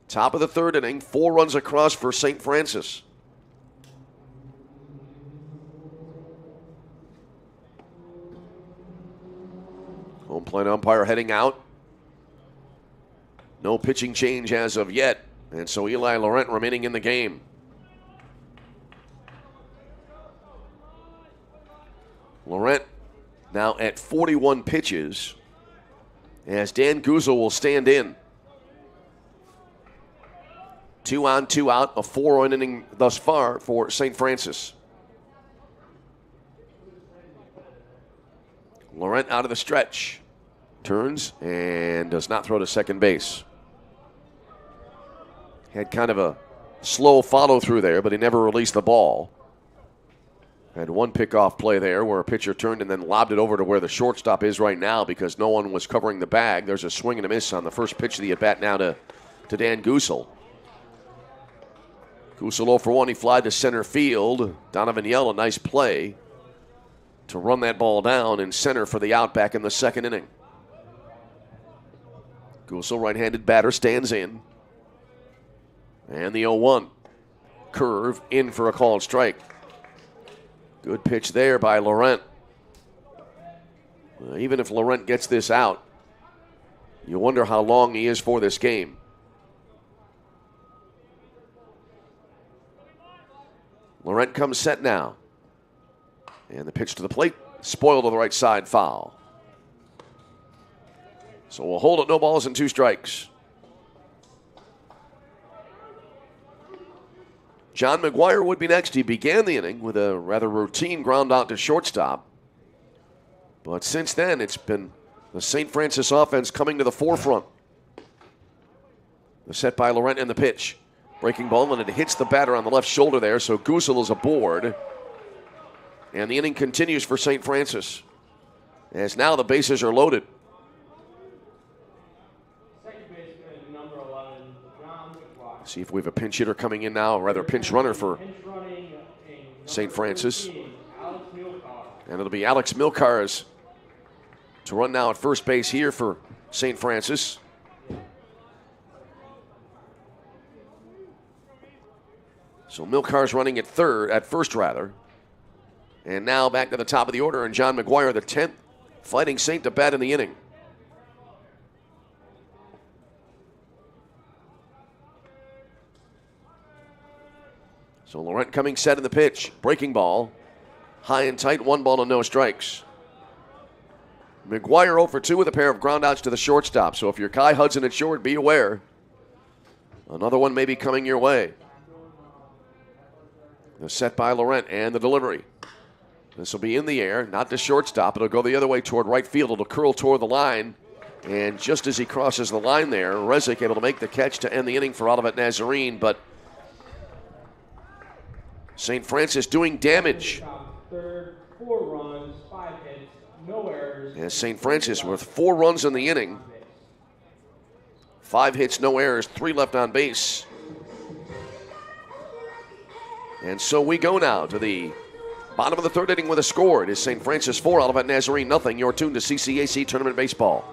top of the 3rd inning, 4 runs across for St. Francis. Home plate umpire heading out. No pitching change as of yet, and so Eli Laurent remaining in the game. Laurent now at 41 pitches as Dan Guzzo will stand in. 2 on, 2 out, a 4-run inning thus far for St. Francis. Laurent out of the stretch. Turns and does not throw to second base. Had kind of a slow follow through there, but he never released the ball. Had 1 pickoff play there where a pitcher turned and then lobbed it over to where the shortstop is right now because no one was covering the bag. There's a swing and a miss on the first pitch of the at-bat now to Dan Guzzo. Guzzo 0 for 1. He flied to center field. Donovan Yell, a nice play to run that ball down in center for the out back in the 2nd inning. Guzzo, right-handed batter, stands in. And the 0-1. Curve in for a called strike. Good pitch there by Laurent. Even if Laurent gets this out, you wonder how long he is for this game. Laurent comes set now. And the pitch to the plate, spoiled to the right side, foul. So we'll hold it, no balls and 2 strikes. John McGuire would be next. He began the inning with a rather routine ground out to shortstop. But since then, it's been the St. Francis offense coming to the forefront. The set by Laurent and the pitch. Breaking ball, and it hits the batter on the left shoulder there, so Guzzo is aboard. And the inning continues for St. Francis, as now the bases are loaded. See if we have a pinch hitter coming in now, or rather a pinch runner for St. Francis. And it'll be Alex Milcars to run now at first base here for St. Francis. So Milcars running at first. And now back to the top of the order, and John McGuire, the 10th Fighting Saint to bat in the inning. So Laurent coming set in the pitch. Breaking ball. High and tight, 1 ball and no strikes. McGuire 0 for 2 with a pair of groundouts to the shortstop. So if you're Kai Hudson at short, be aware. Another one may be coming your way. The set by Laurent and the delivery. This will be in the air, not to shortstop. It'll go the other way toward right field. It'll curl toward the line. And just as he crosses the line there, Rezik able to make the catch to end the inning for Olivet Nazarene. But St. Francis doing damage.
Third, 4 runs, 5 hits, no errors.
As St. Francis with 4 runs in the inning. 5 hits, no errors, 3 left on base. And so we go now to the bottom of the third inning with a score. It is St. Francis 4, Olivet Nazarene nothing. You're tuned to CCAC Tournament Baseball.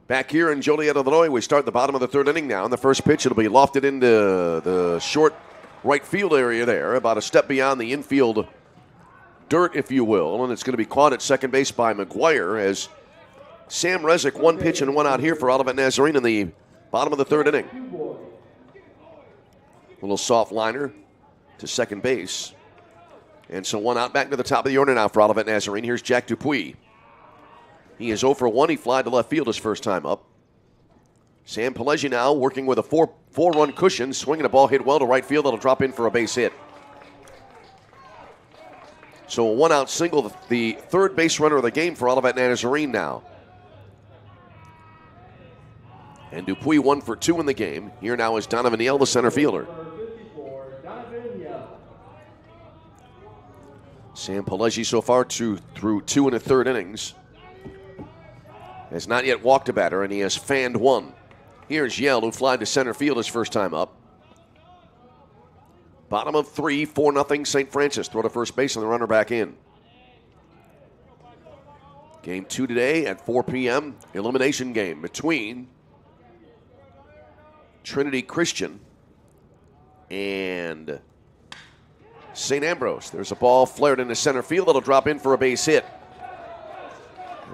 Back here in Joliet, Illinois, we start the bottom of the third inning now. In the first pitch, it'll be lofted into the short right field area there, about a step beyond the infield dirt, if you will. And it's going to be caught at second base by McGuire as Sam Rezick, one pitch and one out here for Olivet Nazarene in the bottom of the third inning. A little soft liner to second base. And so one out, back to the top of the order now for Olivet Nazarene. Here's Jack Dupuis. He is 0 for 1. He flied to left field his first time up. Sam Pelleggi now working with a four-run cushion, swinging a ball hit well to right field. That'll drop in for a base hit. So a one-out single, the third base runner of the game for Olivet Nazarene now. And Dupuis 1 for 2 in the game. Here now is Donovan Yell, the center fielder. Sam Pelleggi so far through 2 1/3 innings. Has not yet walked a batter, and he has fanned 1. Here's Yell, who flied to center field his first time up. Bottom of 3, 4-0 St. Francis. Throw to first base and the runner back in. Game 2 today at 4 p.m. Elimination game between Trinity Christian and St. Ambrose. There's a ball flared into center field. That'll drop in for a base hit.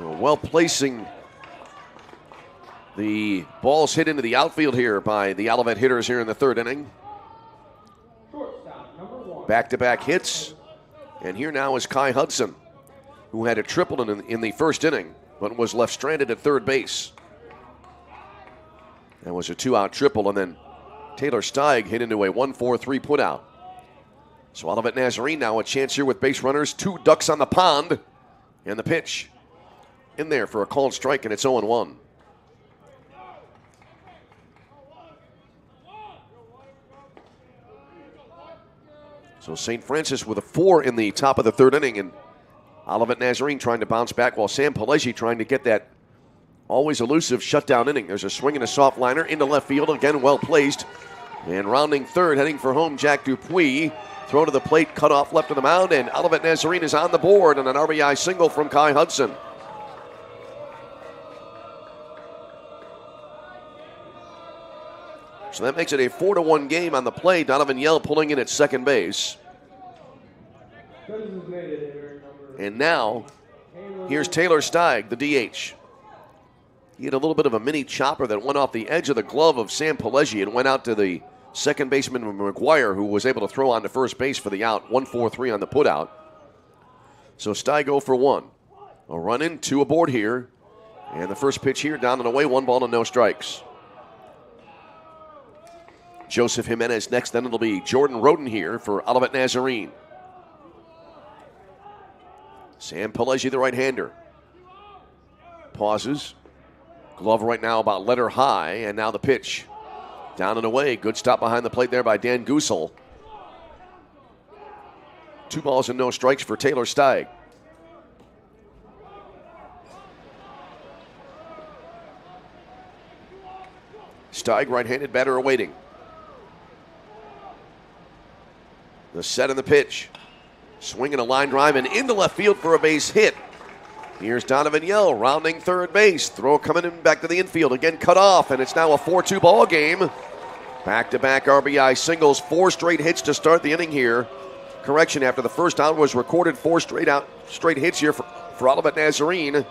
Well placing the ball's hit into the outfield here by the Olivet hitters here in the third inning. Back-to-back hits. And here now is Kai Hudson, who had a triple in the first inning, but was left stranded at third base. That was a 2-out triple, and then Taylor Steig hit into a 1-4-3 putout. So Olivet Nazarene now a chance here with base runners. 2 ducks on the pond. And the pitch in there for a called strike, and it's 0-1. So St. Francis with a 4 in the top of the third inning, and Olivet Nazarene trying to bounce back while Sam Pelleggi trying to get that always elusive shutdown inning. There's a swing and a soft liner into left field, again well placed. And rounding third, heading for home, Jack Dupuis. Throw to the plate, cut off left of the mound, and Olivet Nazarene is on the board on an RBI single from Kai Hudson. So that makes it a 4-1 game on the play. Donovan Yell pulling in at second base. And now, here's Taylor Steig, the DH. He had a little bit of a mini chopper that went off the edge of the glove of Sam Pelleggi and went out to the second baseman McGuire, who was able to throw on to first base for the out. 1-4-3 on the putout. So Steig 0 for 1. A run in, 2 aboard here. And the first pitch here down and away, 1 ball and no strikes. Joseph Jimenez next, then it'll be Jordan Roden here for Olivet Nazarene. Sam Pelleggi, the right-hander. Pauses. Glove right now about letter high, and now the pitch. Down and away. Good stop behind the plate there by Dan Gusel. 2 balls and no strikes for Taylor Steig. Steig, right-handed batter awaiting. The set and the pitch. Swinging a line drive and into left field for a base hit. Here's Donovan Yell rounding third base. Throw coming in back to the infield. Again cut off, and it's now a 4-2 ball game. Back-to-back RBI singles. 4 straight hits to start the inning here. Correction, after the first out was recorded, 4 straight hits here for Olivet Nazarene.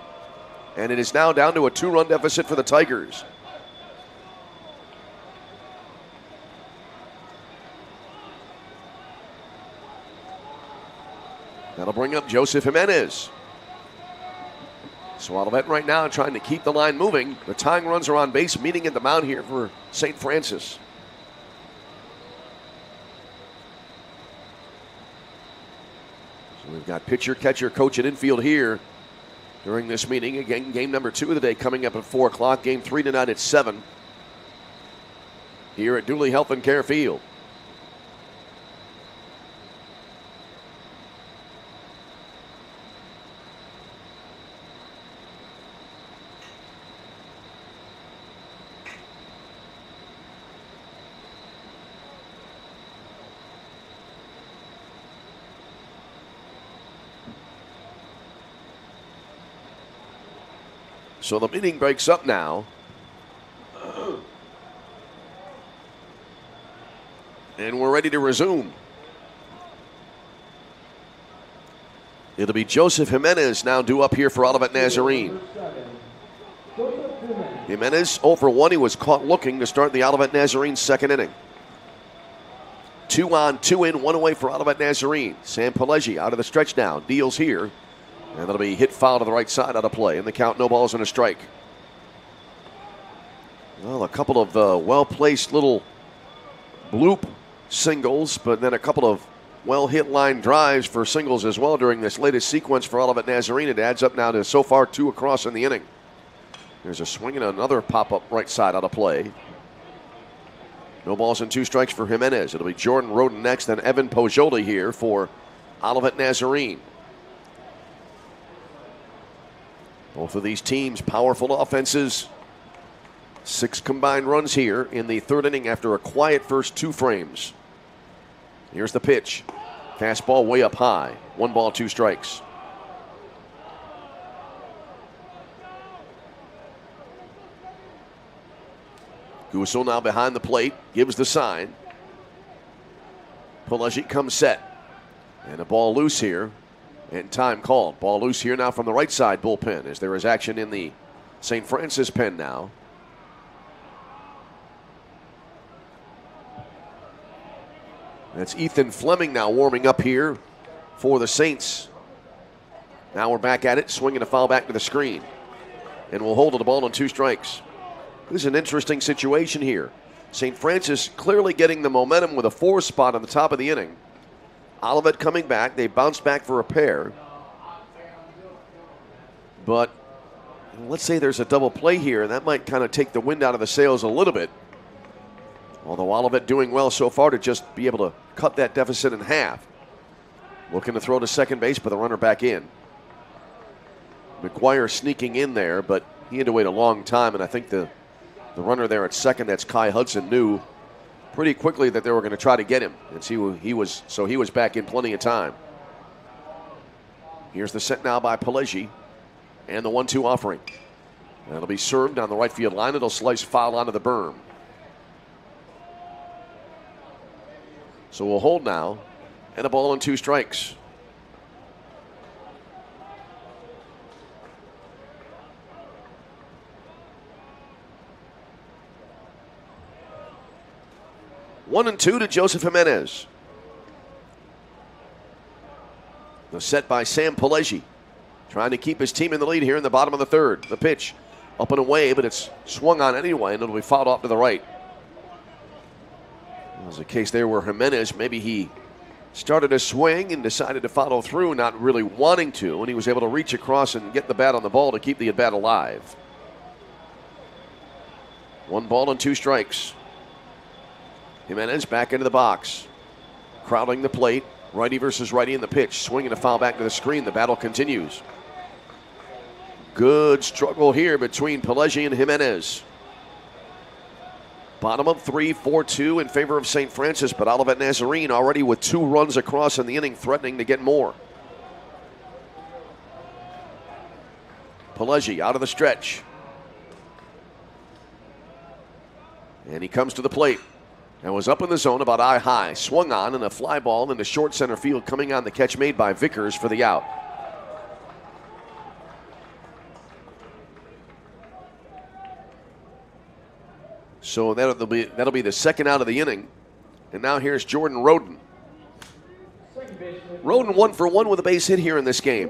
And it is now down to a 2-run deficit for the Tigers. That'll bring up Joseph Jimenez. So Olivet right now trying to keep the line moving. The tying runs are on base, meeting at the mound here for St. Francis. So we've got pitcher, catcher, coach, and infield here during this meeting. Again, game number 2 of the day coming up at 4 o'clock. Game 3 tonight at 7 here at Dooley Health and Care Field. So the meeting breaks up now. And we're ready to resume. It'll be Joseph Jimenez now due up here for Olivet Nazarene. Jimenez 0 for 1. He was caught looking to start the Olivet Nazarene second inning. 2 on, 2 in, 1 away for Olivet Nazarene. Sam Pileggi out of the stretch now. Deals here. And that'll be hit foul to the right side out of play. And the count, no balls and a strike. Well, a couple of well-placed little bloop singles, but then a couple of well-hit line drives for singles as well during this latest sequence for Olivet Nazarene. It adds up now to so far 2 across in the inning. There's a swing and another pop-up right side out of play. No balls and 2 strikes for Jimenez. It'll be Jordan Roden next, then Evan Poggioli here for Olivet Nazarene. Both of these teams, powerful offenses. 6 combined runs here in the third inning after a quiet first 2 frames. Here's the pitch. Fastball way up high. 1 ball, 2 strikes. Gusel now behind the plate, gives the sign. Pileggi comes set. And a ball loose here. And time called. Ball loose here now from the right side bullpen as there is action in the St. Francis pen now. That's Ethan Fleming now warming up here for the Saints. Now we're back at it, swinging a foul back to the screen. And we'll hold the ball on 2 strikes. This is an interesting situation here. St. Francis clearly getting the momentum with a 4 spot on the top of the inning. Olivet coming back. They bounced back for a pair. But let's say there's a double play here, and that might kind of take the wind out of the sails a little bit. Although Olivet doing well so far to just be able to cut that deficit in half. Looking to throw to second base, but the runner back in. McGuire sneaking in there, but he had to wait a long time, and I think the runner there at second, that's Kai Hudson, knew pretty quickly that they were going to try to get him. And see, he was back in plenty of time. Here's the set now by Pileggi. And the 1-2 offering. That'll be served down the right field line. It'll slice foul onto the berm. So we'll hold now. And a ball and 2 strikes. One and 2 to Joseph Jimenez. The set by Sam Pileggi. Trying to keep his team in the lead here in the bottom of the third. The pitch up and away, but it's swung on anyway, and it'll be fouled off to the right. There's a case there where Jimenez, maybe he started a swing and decided to follow through, not really wanting to, and he was able to reach across and get the bat on the ball to keep the at-bat alive. 1 ball and 2 strikes. Jimenez back into the box. Crowding the plate. Righty versus righty in the pitch. Swinging a foul back to the screen. The battle continues. Good struggle here between Pileggi and Jimenez. Bottom of 3, 4-2 in favor of St. Francis, but Olivet Nazarene already with 2 runs across in the inning, threatening to get more. Pileggi out of the stretch. And he comes to the plate. And was up in the zone about eye high. Swung on and a fly ball into short center field, coming on the catch made by Vickers for the out. So that'll be the second out of the inning. And now here's Jordan Roden. Roden 1 for 1 with a base hit here in this game.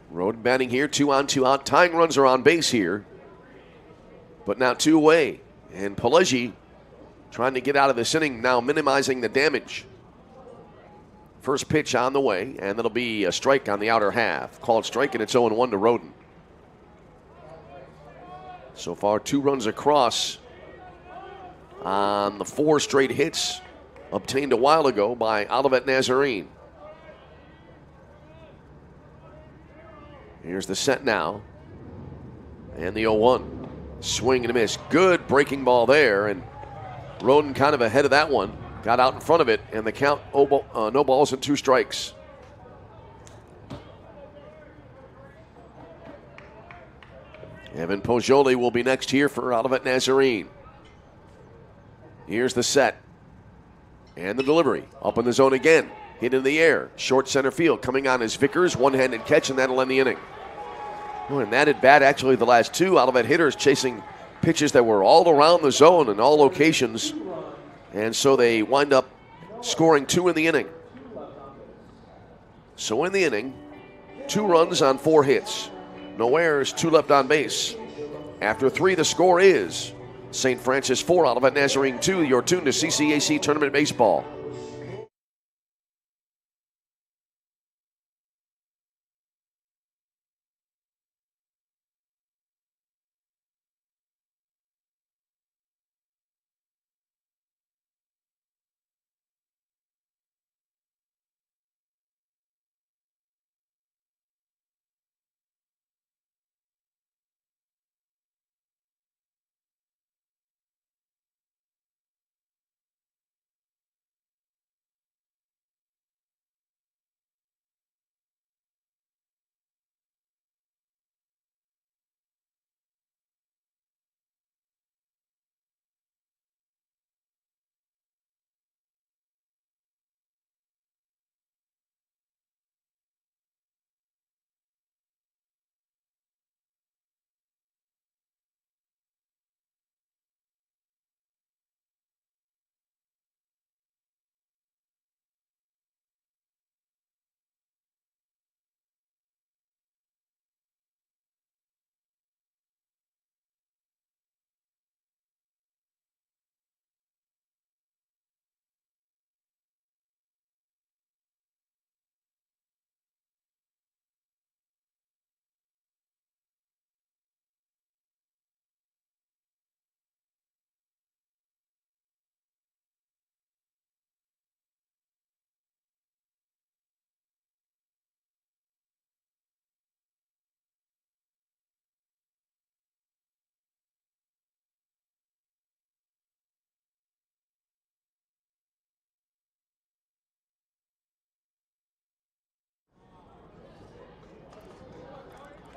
Roden batting here, 2 on, 2 out. Tying runs are on base here, but now 2 away. And Pileggi trying to get out of this inning, now minimizing the damage. First pitch on the way, and that'll be a strike on the outer half. Called strike, and it's 0-1 to Roden. So far, 2 runs across on the 4 straight hits obtained a while ago by Olivet Nazarene. Here's the set now. And the 0-1. Swing and a miss. Good breaking ball there. And Roden kind of ahead of that one. Got out in front of it. And the count, no balls and 2 strikes. Evan Poggioli will be next here for Olivet Nazarene. Here's the set. And the delivery. Up in the zone again. Hit in the air. Short center field. Coming on is Vickers. One-handed catch, and that'll end the inning. Oh, and that at bat, actually, the last 2 Olivet hitters chasing pitches that were all around the zone in all locations. And so they wind up scoring 2 in the inning. So in the inning, 2 runs on 4 hits. No errors, 2 left on base. After 3, the score is St. Francis 4, Olivet Nazarene 2. You're tuned to CCAC Tournament Baseball.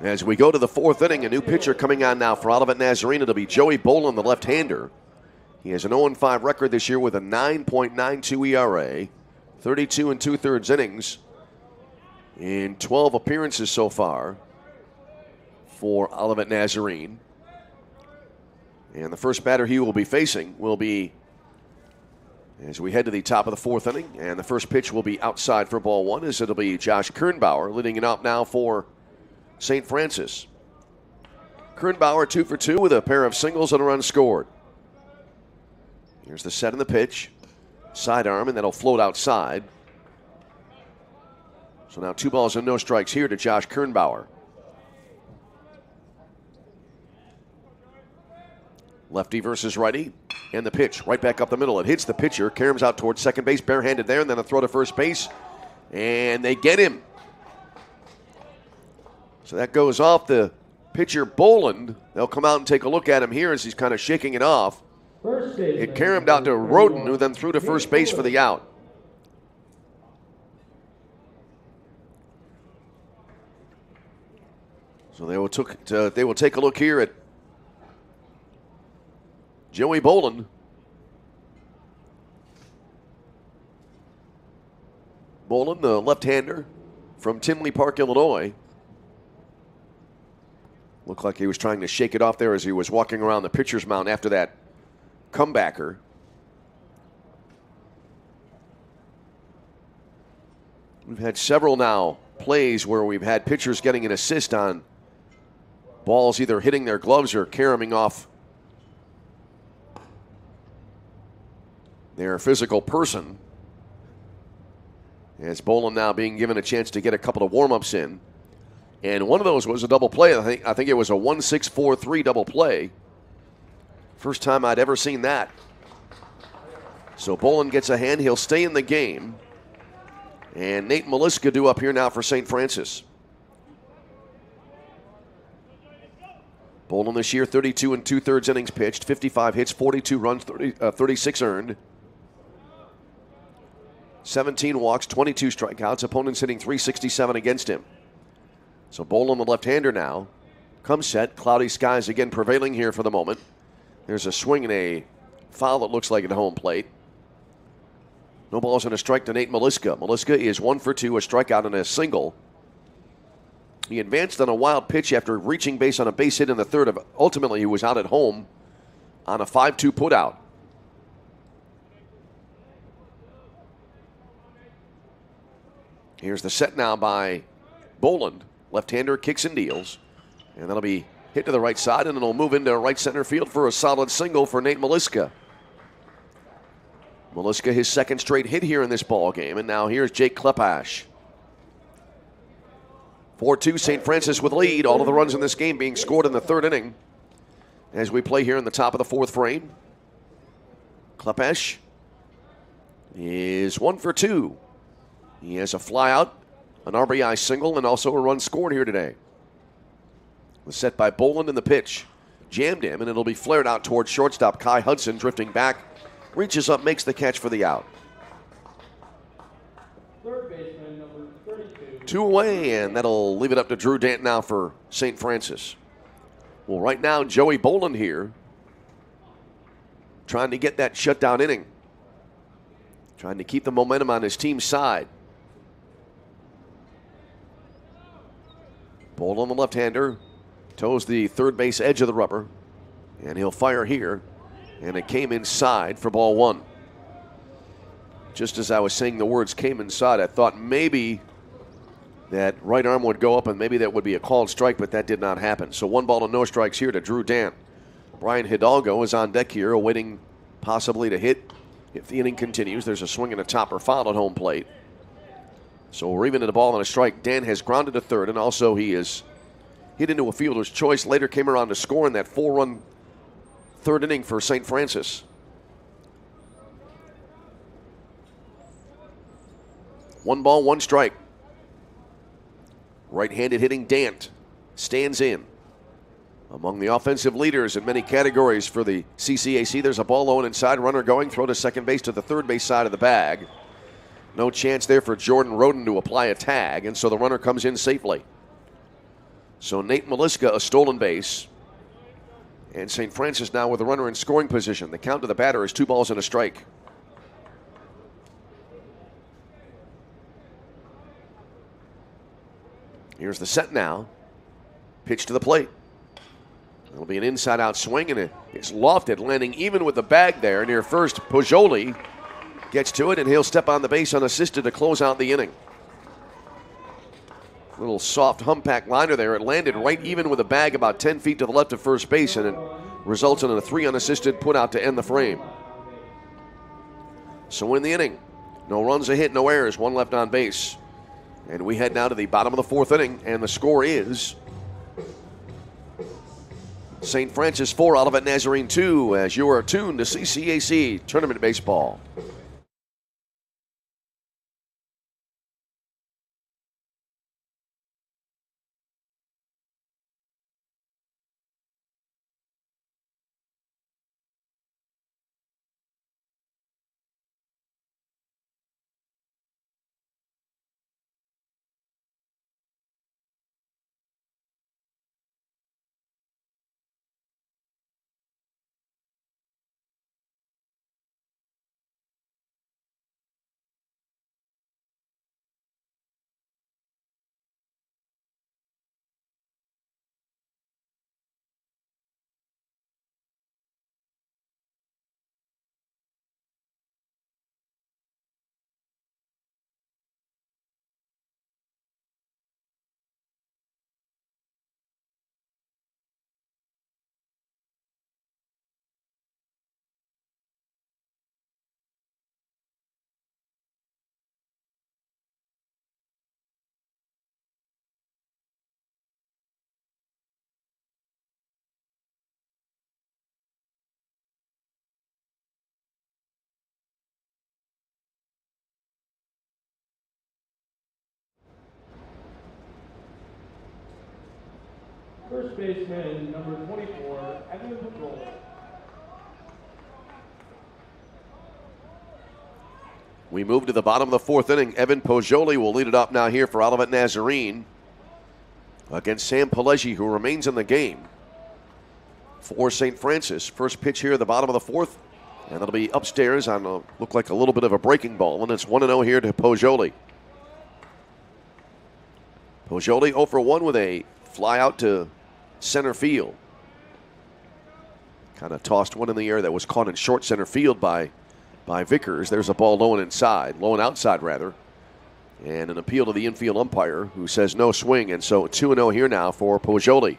As we go to the 4th inning, a new pitcher coming on now for Olivet Nazarene. It'll be Joey Bolin, the left-hander. He has an 0-5 record this year with a 9.92 ERA, 32 2/3 innings in 12 appearances so far for Olivet Nazarene. And the first batter he will be facing will be, as we head to the top of the 4th inning, and the first pitch will be outside for ball 1, as it'll be Josh Kernbauer leading it up now for St. Francis. Kernbauer 2 for 2 with a pair of singles and a run scored. Here's the set and the pitch. Sidearm, and that'll float outside. So now 2 balls and no strikes here to Josh Kernbauer. Lefty versus righty. And the pitch right back up the middle. It hits the pitcher. Karam's out towards second base, barehanded there, and then a throw to first base. And they get him. So that goes off the pitcher Boland. They'll come out and take a look at him here as he's kind of shaking it off. It caromed out to Roden, who then threw to first base for the out. So they will take a look here at Joey Boland. Boland, the left-hander from Tinley Park, Illinois. Looked like he was trying to shake it off there as he was walking around the pitcher's mound after that comebacker. We've had several now plays where we've had pitchers getting an assist on balls either hitting their gloves or caroming off their physical person. As Boland now being given a chance to get a couple of warm-ups in. And one of those was a double play. I think it was a 1-6-4-3 double play. First time I'd ever seen that. So Boland gets a hand. He'll stay in the game. And Nate Maliska due up here now for St. Francis. Boland this year, 32 2/3 innings pitched, 55 hits, 42 runs, 36 earned. 17 walks, 22 strikeouts. Opponents hitting .367 against him. So Boland, the left-hander now, comes set. Cloudy skies again prevailing here for the moment. There's a swing and a foul, it looks like, at home plate. No balls and a strike to Nate Maliska. Maliska is 1 for 2, a strikeout and a single. He advanced on a wild pitch after reaching base on a base hit in the third. Ultimately, he was out at home on a 5-2 putout. Here's the set now by Boland. Left-hander kicks and deals. And that'll be hit to the right side, and it'll move into right center field for a solid single for Nate Maliska. Maliska, his second straight hit here in this ball game. And now here's Jake Klepash. 4-2 St. Francis with lead. All of the runs in this game being scored in the third inning. As we play here in the top of the fourth frame. Klepash is 1 for 2. He has a flyout, an RBI single, and also a run scored here today. Was set by Boland in the pitch. Jammed him, and it'll be flared out towards shortstop. Kai Hudson drifting back. Reaches up, makes the catch for the out.
Third baseman, number 32.
2 away, and that'll leave it up to Drew Dant now for St. Francis. Well, right now, Joey Boland here trying to get that shutdown inning. Trying to keep the momentum on his team's side. Boland, the left-hander, toes the third base edge of the rubber, and he'll fire here, and it came inside for ball 1. Just as I was saying the words came inside, I thought maybe that right arm would go up and maybe that would be a called strike, but that did not happen. So 1 ball and no strikes here to Drew Dant. Brian Hidalgo is on deck here, awaiting possibly to hit. If the inning continues, there's a swing and a topper foul at home plate. So we're even at a ball and a strike. Dan has grounded to third, and also he is hit into a fielder's choice. Later came around to score in that 4-run third inning for St. Francis. 1 ball, 1 strike. Right-handed hitting Dant stands in. Among the offensive leaders in many categories for the CCAC, there's a ball low and inside, runner going, throw to second base to the third base side of the bag. No chance there for Jordan Roden to apply a tag, and so the runner comes in safely. So Nate Maliska, a stolen base. And St. Francis now with a runner in scoring position. The count to the batter is 2 balls and a strike. Here's the set now. Pitch to the plate. It'll be an inside-out swing, and it's lofted, landing even with the bag there near first. Pujoli gets to it, and he'll step on the base unassisted to close out the inning. Little soft humpack liner there. It landed right even with the bag about 10 feet to the left of first base, and it results in a 3 unassisted put out to end the frame. So in the inning, no runs, a hit, no errors, 1 left on base. And we head now to the bottom of the fourth inning, and the score is St. Francis 4, Olivet Nazarene 2, as you are tuned to CCAC Tournament Baseball.
First baseman, number 24, Evan Patrol.
We move to the bottom of the fourth inning. Evan Poggioli will lead it up now here for Olivet Nazarene against Sam Pileggi, who remains in the game for St. Francis. First pitch here at the bottom of the fourth, and that'll be upstairs on look like a little bit of a breaking ball, and it's 1-0 here to Poggioli. Poggioli 0 for 1 with a fly out to center field. Kind of tossed one in the air that was caught in short center field by Vickers. There's a ball low and outside rather. And an appeal to the infield umpire who says no swing. And so 2-0 here now for Poggioli.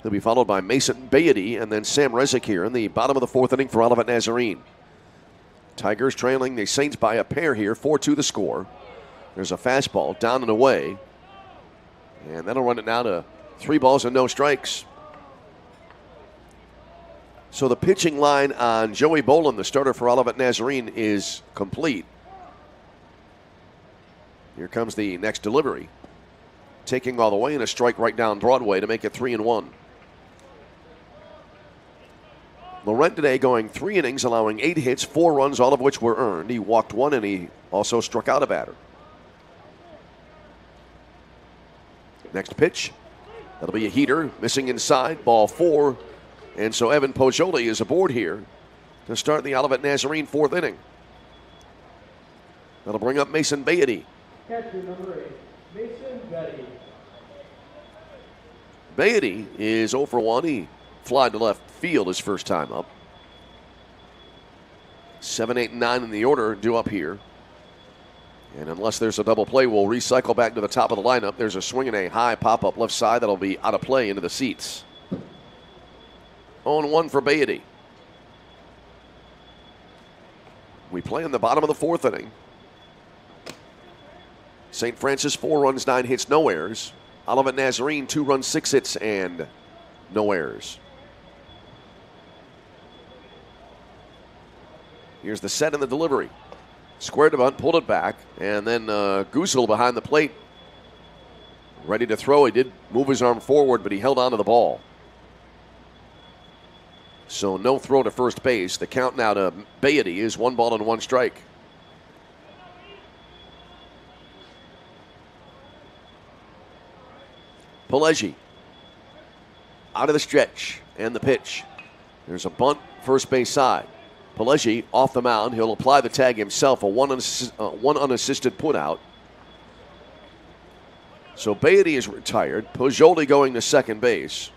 He'll be followed by Mason Beatty and then Sam Rezick here in the bottom of the fourth inning for Olivet Nazarene. Tigers trailing the Saints by a pair here, 4-2 the score. There's a fastball down and away. And that'll run it now to 3 balls and no strikes. So the pitching line on Joey Boland, the starter for Olivet Nazarene, is complete. Here comes the next delivery. Taking all the way and a strike right down Broadway to make it 3-1. Laurent today going 3 innings, allowing 8 hits, 4 runs, all of which were earned. He walked 1 and he also struck out a batter. Next pitch. That'll be a heater, missing inside, ball 4. And so Evan Poggioli is aboard here to start the Olivet Nazarene fourth inning. That'll bring up Mason Beatty.
Catcher number 8, Mason Beatty.
Beatty is 0 for 1. He flied to left field his first time up. 7, 8, and 9 in the order due up here. And unless there's a double play, we'll recycle back to the top of the lineup. There's a swing and a high pop-up left side that'll be out of play into the seats. 0-1 for Beatty. We play in the bottom of the fourth inning. St. Francis 4 runs, 9 hits, no errors. Olivet Nazarene 2 runs, 6 hits, and no errors. Here's the set and the delivery. Squared to bunt, pulled it back, and then Goosel behind the plate. Ready to throw. He did move his arm forward, but he held on to the ball. So no throw to first base. The count now to Beatty is 1 ball and 1 strike. Pileggi out of the stretch and the pitch. There's a bunt first base side. Pileggi off the mound. He'll apply the tag himself, a one unassisted put out. So Beatty is retired. Poggioli going to second base.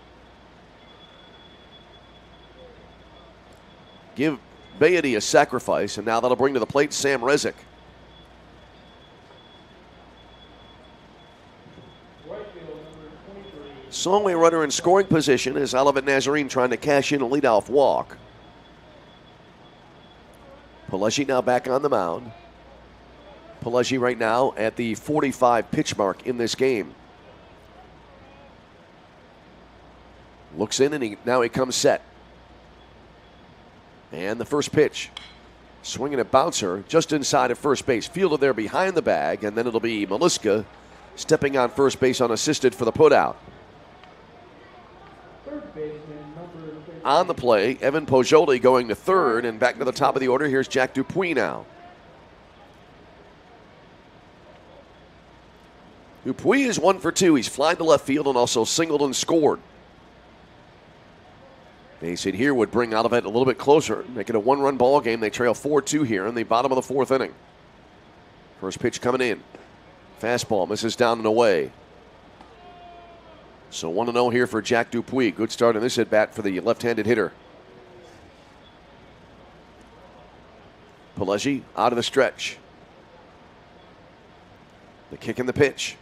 Give Beatty a sacrifice, and now that'll bring to the plate Sam Rezick. Songway runner in scoring position as Olivet Nazarene trying to cash in a leadoff walk. Pileggi now back on the mound. Pileggi right now at the 45 pitch mark in this game. Looks in and now he comes set. And the first pitch. Swinging a bouncer just inside of first base. Fielded there behind the bag, and then it'll be Maliska stepping on first base unassisted for the putout. On the play, Evan Poggioli going to third, and back to the top of the order. Here's Jack Dupuis now. Dupuis is 1 for 2. He's flying to left field and also singled and scored. Base hit here would bring Olivet a little bit closer, make it a 1-run ball game. They trail 4-2 here in the bottom of the fourth inning. First pitch coming in. Fastball misses down and away. So 1-0 here for Jack Dupuis. Good start in this at-bat for the left-handed hitter. Pileggi out of the stretch. The kick and the pitch.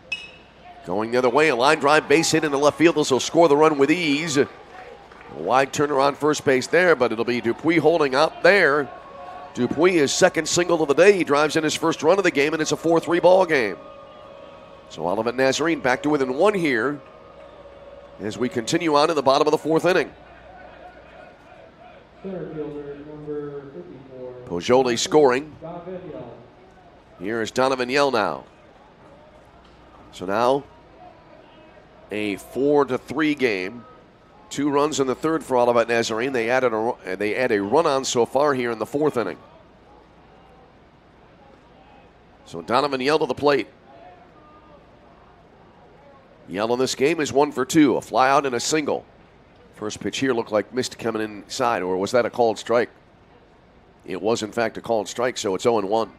Going the other way, a line drive base hit into left field. This will score the run with ease. A wide turner on first base there, but it'll be Dupuis holding up there. Dupuis is second single of the day. He drives in his first run of the game, and it's a 4-3 ball game. So Olivet Nazarene back to within 1 here as we continue on in the bottom of the fourth inning.
Center fielder number 54.
Poggioli scoring.
Donovan Yell.
Here is Donovan Yell now. So now a 4-3 game. 2 runs in the third for Olivet Nazarene. They add a run on so far here in the 4th inning. So Donovan Yell to the plate. Yell in this game is 1 for 2, a fly out and a single. First pitch here looked like missed coming inside, or was that a called strike? It was, in fact, a called strike, so it's 0-1.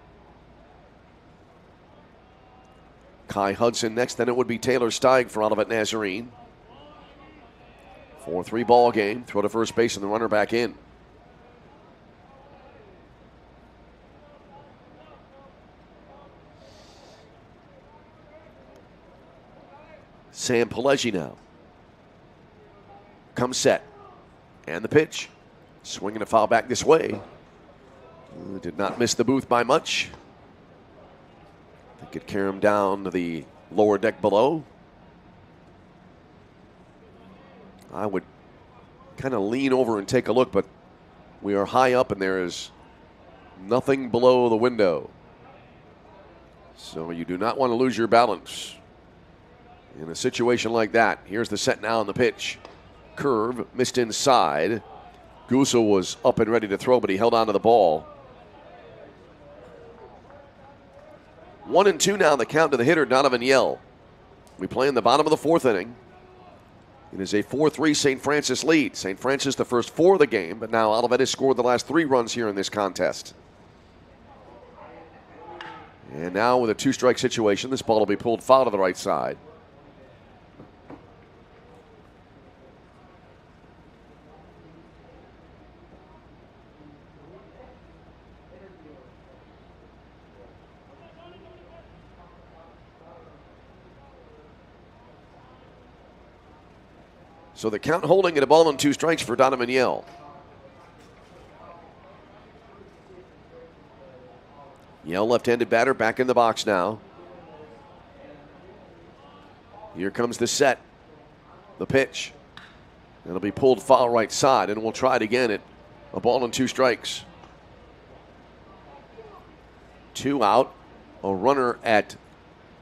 Kai Hudson next, then it would be Taylor Steig for Olivet Nazarene. 4-3 ball game. Throw to first base and the runner back in. Sam Pileggi now. Comes set. And the pitch. Swinging a foul back this way. Did not miss the booth by much. I think it carried him down to the lower deck below. I would kind of lean over and take a look, but we are high up and there is nothing below the window. So you do not want to lose your balance in a situation like that. Here's the set now on the pitch. Curve, missed inside. Guso was up and ready to throw, but he held on to the ball. 1-2 now, the count to the hitter, Donovan Yell. We play in the bottom of the 4th inning. It is a 4-3 St. Francis lead. St. Francis the first 4 of the game, but now Olivet has scored the last 3 runs here in this contest. And now with a 2-strike situation, this ball will be pulled foul to the right side. So the count holding at a ball and 2 strikes for Donovan Yell. Yell, left-handed batter, back in the box now. Here comes the set. The pitch. It'll be pulled foul right side, and we'll try it again at a ball and 2 strikes. 2 out. A runner at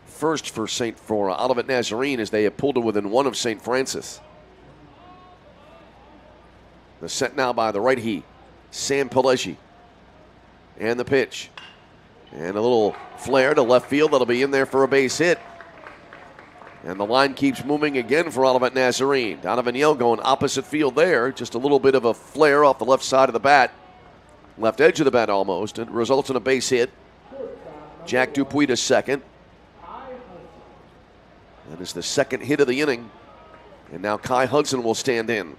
first for Olivet Nazarene as they have pulled it within 1 of St. Francis. The set now by the righty, Sam Pileggi. And the pitch. And a little flare to left field that'll be in there for a base hit. And the line keeps moving again for Olivet Nazarene. Donovan Yell going opposite field there. Just a little bit of a flare off the left side of the bat. Left edge of the bat almost. It results in a base hit. Jack Dupuy to second. That is the second hit of the inning. And now Kai Hudson will stand in.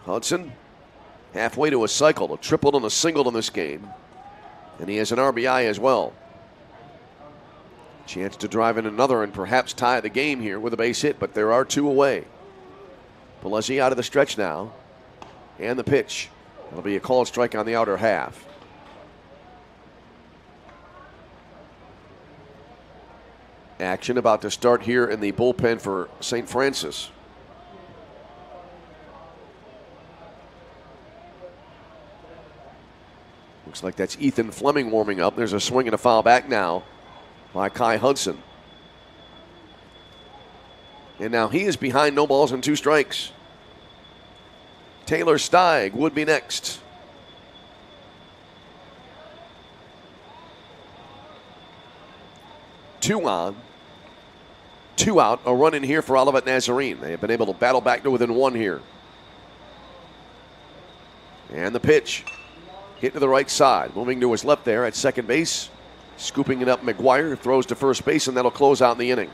Hudson, halfway to a cycle, a triple and a single in this game. And he has an RBI as well. Chance to drive in another and perhaps tie the game here with a base hit, but there are 2 away. Pileggi out of the stretch now. And the pitch. It'll be a called strike on the outer half. Action about to start here in the bullpen for St. Francis. Looks like that's Ethan Fleming warming up. There's a swing and a foul back now by Kai Hudson. And now he is behind, no balls and 2 strikes. Taylor Steig would be next. Two on, 2 out, a run in here for Olivet Nazarene. They have been able to battle back to within 1 here. And the pitch. Hit to the right side. Moving to his left there at second base. Scooping it up, McGuire throws to first base, and that'll close out the inning.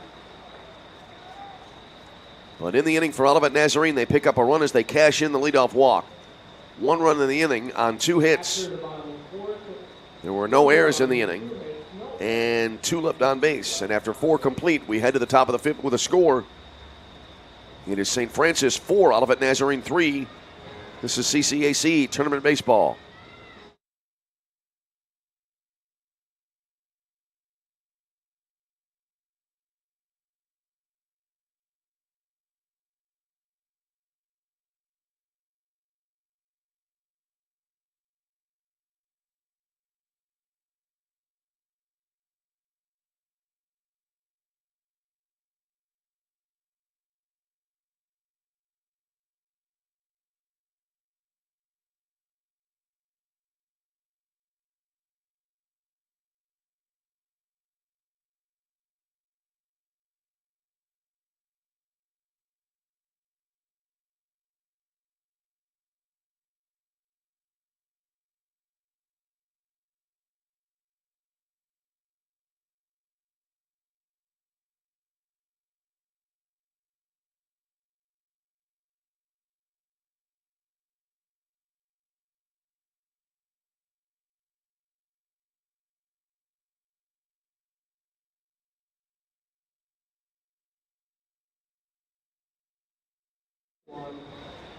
But in the inning for Olivet Nazarene, they pick up a run as they cash in the leadoff walk. 1 run in the inning on 2 hits. There were no errors in the inning, and 2 left on base. And after 4 complete, we head to the top of the 5th with a score. It is St. Francis 4, Olivet Nazarene 3. This is CCAC Tournament Baseball.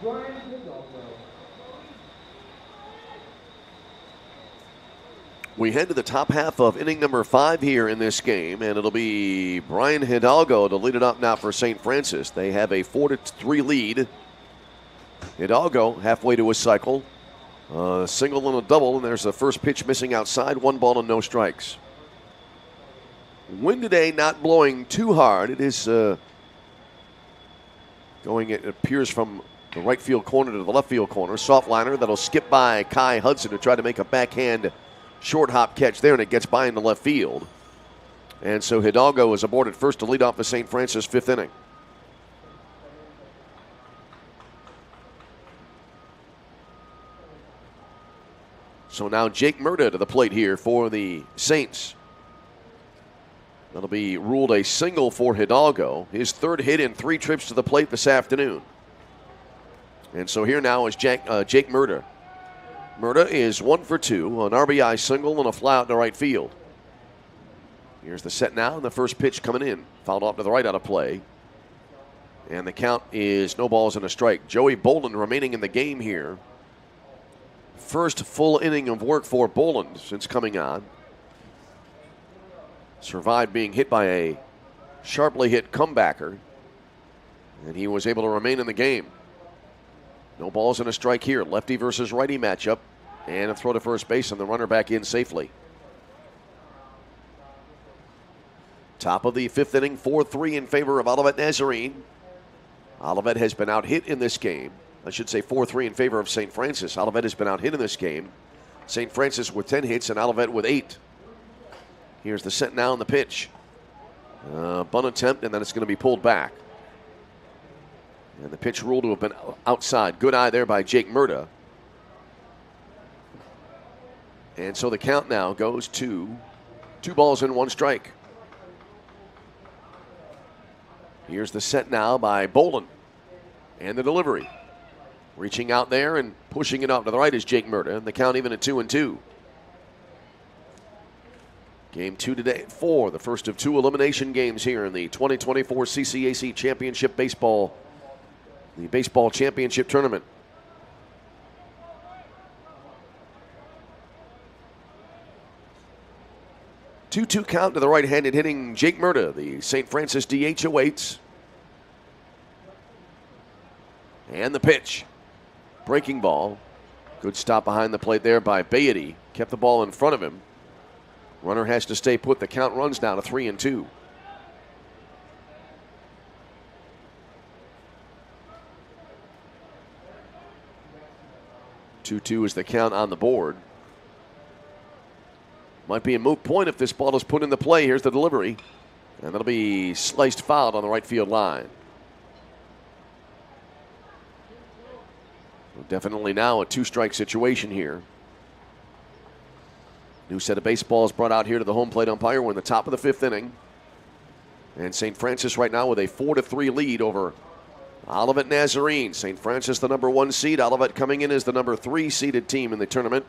Brian Hidalgo.
We head to the top half of inning number 5 here in this game, and it'll be Brian Hidalgo to lead it up now for St. Francis. They have a 4-3 lead. Hidalgo halfway to his cycle. Single and a double, and there's the first pitch missing outside. 1 ball and no strikes. Wind today not blowing too hard. It is going, it appears, from the right field corner to the left field corner. Soft liner that'll skip by Kai Hudson to try to make a backhand short hop catch there, and it gets by into left field. And so Hidalgo is aboard at first to lead off the St. Francis 5th inning. So now Jake Murda to the plate here for the Saints. That'll be ruled a single for Hidalgo. His 3rd hit in 3 trips to the plate this afternoon. And so here now is Jake Murda. Murda is 1 for 2, an RBI single and a fly out to right field. Here's the set now, and the first pitch coming in. Fouled off to the right out of play. And the count is no balls and a strike. Joey Boland remaining in the game here. First full inning of work for Boland since coming on. Survived being hit by a sharply hit comebacker, and he was able to remain in the game. No balls and a strike here. Lefty versus righty matchup, and a throw to first base and the runner back in safely. Top of the 5th inning, 4-3 in favor of Olivet Nazarene. Olivet has been out hit in this game. I should say 4-3 in favor of St. Francis. Olivet has been out hit in this game. St. Francis with 10 hits and Olivet with 8. Here's the set now and the pitch. Bunt attempt, and then it's going to be pulled back. And the pitch ruled to have been outside. Good eye there by Jake Murda. And so the count now goes to 2 balls and 1 strike. Here's the set now by Boland. And the delivery. Reaching out there and pushing it out to the right is Jake Murda. And the count even at 2-2. Game 2 today at 4. The first of 2 elimination games here in the 2024 CCAC Championship Baseball. The Baseball Championship Tournament. Two count to the right-handed hitting Jake Murda. The St. Francis DH awaits. And the pitch. Breaking ball. Good stop behind the plate there by Beatty. Kept the ball in front of him. Runner has to stay put. The count runs down to 3-2. 2-2 is the count on the board. Might be a moot point if this ball is put into play. Here's the delivery. And that'll be sliced fouled on the right field line. Well, definitely now a 2-strike situation here. New set of baseballs brought out here to the home plate umpire. We're in the top of the 5th inning. And St. Francis right now with a 4-3 lead over Olivet Nazarene. St. Francis the number 1 seed. Olivet coming in as the number 3 seeded team in the tournament.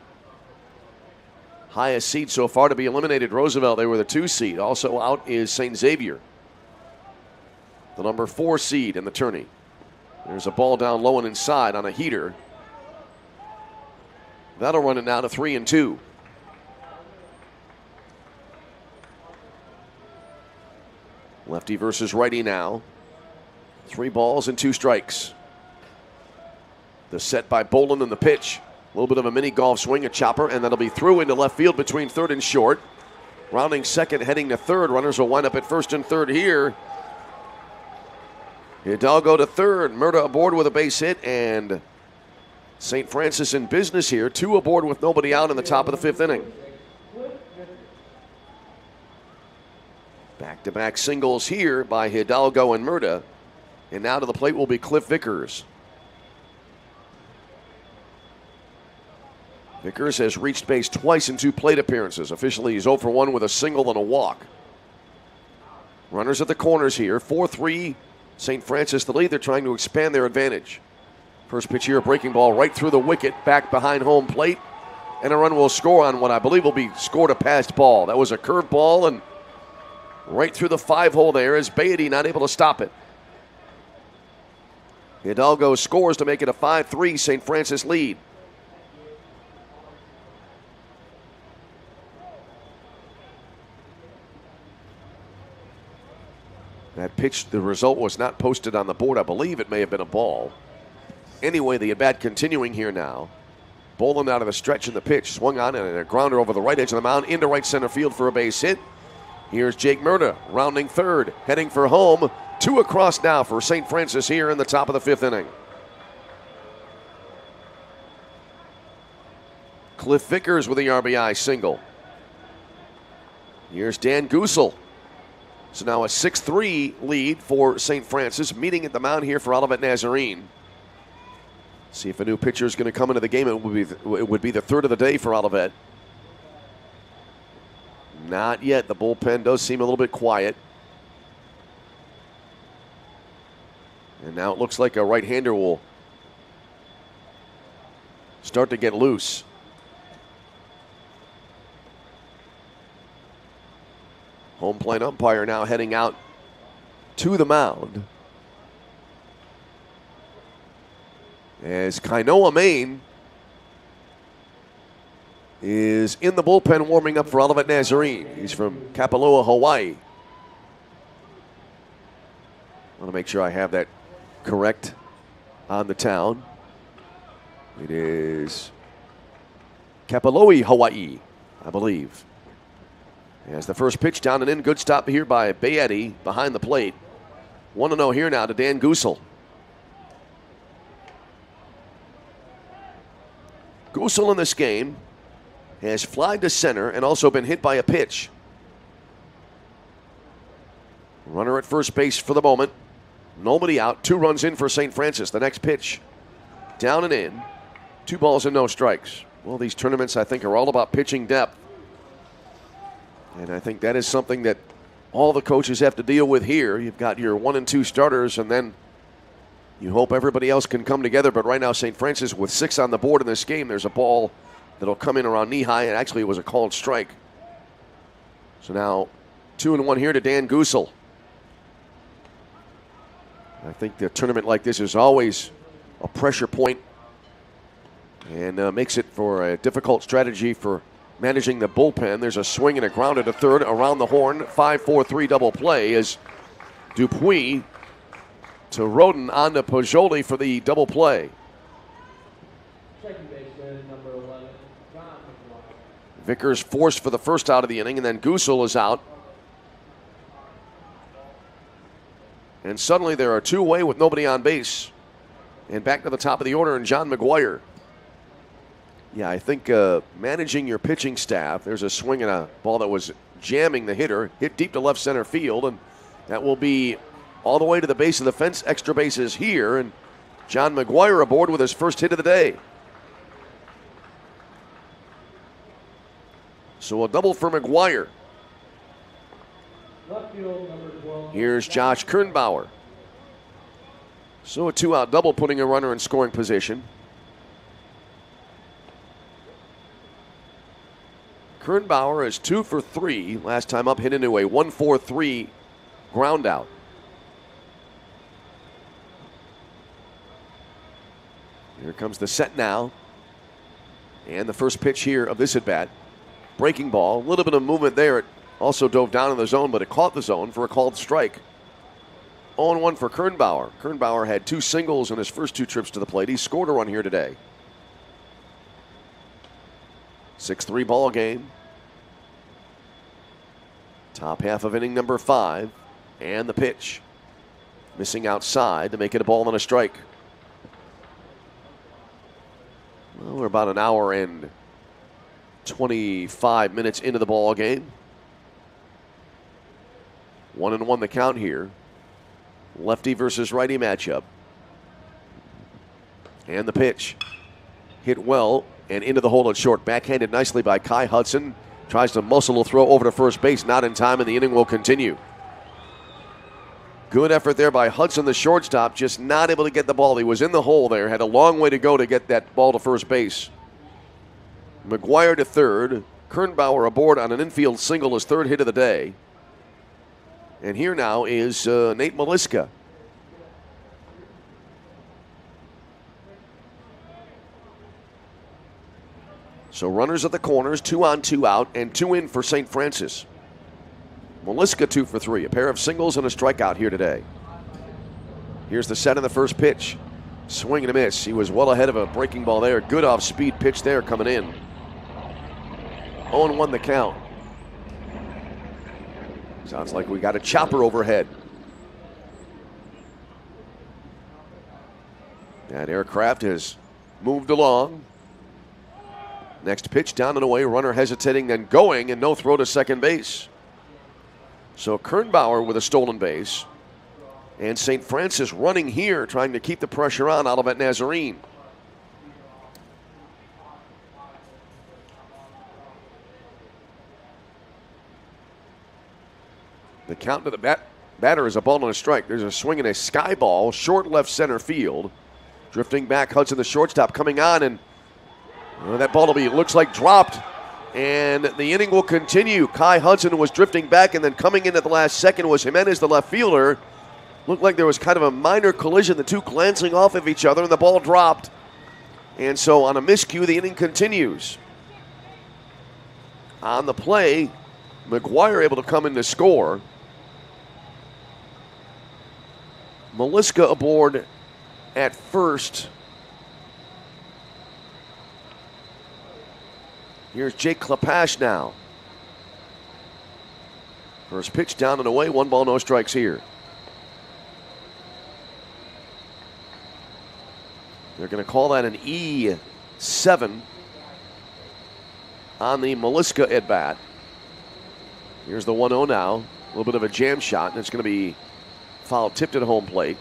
Highest seed so far to be eliminated, Roosevelt. They were the 2 seed. Also out is St. Xavier, the number 4 seed in the tourney. There's a ball down low and inside on a heater. That'll run it now to 3-2. Lefty versus righty now. 3 balls and 2 strikes. The set by Boland and the pitch. A little bit of a mini golf swing, a chopper, and that'll be through into left field between third and short. Rounding second, heading to third. Runners will wind up at first and third here. Hidalgo to third. Murda aboard with a base hit, and St. Francis in business here. 2 aboard with nobody out in the top of the 5th inning. Back-to-back singles here by Hidalgo and Murda. And now to the plate will be Cliff Vickers. Vickers has reached base twice in 2 plate appearances. Officially, he's 0 for 1 with a single and a walk. Runners at the corners here. 4-3, St. Francis the lead. They're trying to expand their advantage. First pitch here, a breaking ball right through the wicket, back behind home plate. And a run will score on what I believe will be scored a passed ball. That was a curved ball, and right through the 5-hole there is Beatty not able to stop it. Hidalgo scores to make it a 5-3 St. Francis lead. That pitch, the result was not posted on the board. I believe it may have been a ball. Anyway, the at-bat continuing here now. Boland out of the stretch in the pitch. Swung on and a grounder over the right edge of the mound into right center field for a base hit. Here's Jake Murda rounding third, heading for home. 2 across now for St. Francis here in the top of the 5th inning. Cliff Vickers with the RBI single. Here's Dan Goosel. So now a 6-3 lead for St. Francis, meeting at the mound here for Olivet Nazarene. See if a new pitcher is going to come into the game. It would be the third of the day for Olivet. Not yet. The bullpen does seem a little bit quiet. And now it looks like a right-hander will start to get loose. Home plate umpire now heading out to the mound. As Kainoa Main is in the bullpen warming up for Olivet Nazarene. He's from Kapalua, Hawaii. I want to make sure I have that correct on the town. It is Kapaloi, Hawaii, I believe. As the first pitch down and in, good stop here by Beatty behind the plate. 1-0 here now to Dan Goosel. Goosel in this game has flied to center and also been hit by a pitch. Runner at first base for the moment. Nobody out. 2 runs in for St. Francis. The next pitch down and in. 2 balls and no strikes. Well, these tournaments, I think, are all about pitching depth. And I think that is something that all the coaches have to deal with here. You've got your 1 and 2 starters, and then you hope everybody else can come together. But right now, St. Francis with 6 on the board in this game. There's a ball that'll come in around knee high, and actually it was a called strike. So now 2-1 here to Dan Goosel. I think the tournament like this is always a pressure point and makes it for a difficult strategy for managing the bullpen. There's a swing and a ground to third around the horn. 5-4-3 double play as Dupuis to Roden on to Pajoli for the double play.
Second baseman, number 11, John McGuire.
Vickers forced for the first out of the inning, and then Goosel is out. And suddenly there are 2 away with nobody on base. And back to the top of the order, and John McGuire. Yeah, I think managing your pitching staff, there's a swing and a ball that was jamming the hitter, hit deep to left center field, and that will be all the way to the base of the fence. Extra bases here, and John McGuire aboard with his first hit of the day. So a double for McGuire.
Left field, number 12.
Here's Josh Kernbauer. So a 2-out double, putting a runner in scoring position. Kernbauer is 2 for 3. Last time up, hit into a 1-4-3 ground out. Here comes the set now. And the first pitch here of this at-bat. Breaking ball, a little bit of movement there. It also dove down in the zone, but it caught the zone for a called strike. 0-1 for Kernbauer. Kernbauer had 2 singles in his first 2 trips to the plate. He scored a run here today. 6-3 ball game. Top half of inning number 5. And the pitch. Missing outside to make it a ball and a strike. Well, we're about an hour and 25 minutes into the ball game. 1-1 the count here. Lefty versus righty matchup. And the pitch. Hit well and into the hole at short. Backhanded nicely by Kai Hudson. Tries to muscle a throw over to first base. Not in time, and the inning will continue. Good effort there by Hudson, the shortstop. Just not able to get the ball. He was in the hole there. Had a long way to go to get that ball to first base. McGuire to third. Kernbauer aboard on an infield single, his 3rd hit of the day. And here now is Nate Maliska. So runners at the corners, 2 on, 2 out, and 2 in for St. Francis. Maliska 2 for 3, a pair of singles and a strikeout here today. Here's the set of the first pitch. Swing and a miss. He was well ahead of a breaking ball there. Good off-speed pitch there coming in. 0-1 the count. Sounds like we got a chopper overhead. That aircraft has moved along. Next pitch down and away. Runner hesitating, then going, and no throw to second base. So Kernbauer with a stolen base. And St. Francis running here, trying to keep the pressure on Olivet Nazarene. The count to the batter is a ball and a strike. There's a swing and a sky ball, short left center field. Drifting back, Hudson, the shortstop, coming on, and that ball will be, looks like dropped. And the inning will continue. Kai Hudson was drifting back, and then coming in at the last second was Jimenez, the left fielder. Looked like there was kind of a minor collision, the two glancing off of each other, and the ball dropped. And so on a miscue, the inning continues. On the play, McGuire able to come in to score. Maliska aboard at first. Here's Jake Klepash now. First pitch down and away, 1 ball, no strikes here. They're going to call that an E7 on the Maliska at bat. Here's the 1-0 now. A little bit of a jam shot, and it's going to be foul tipped at home plate.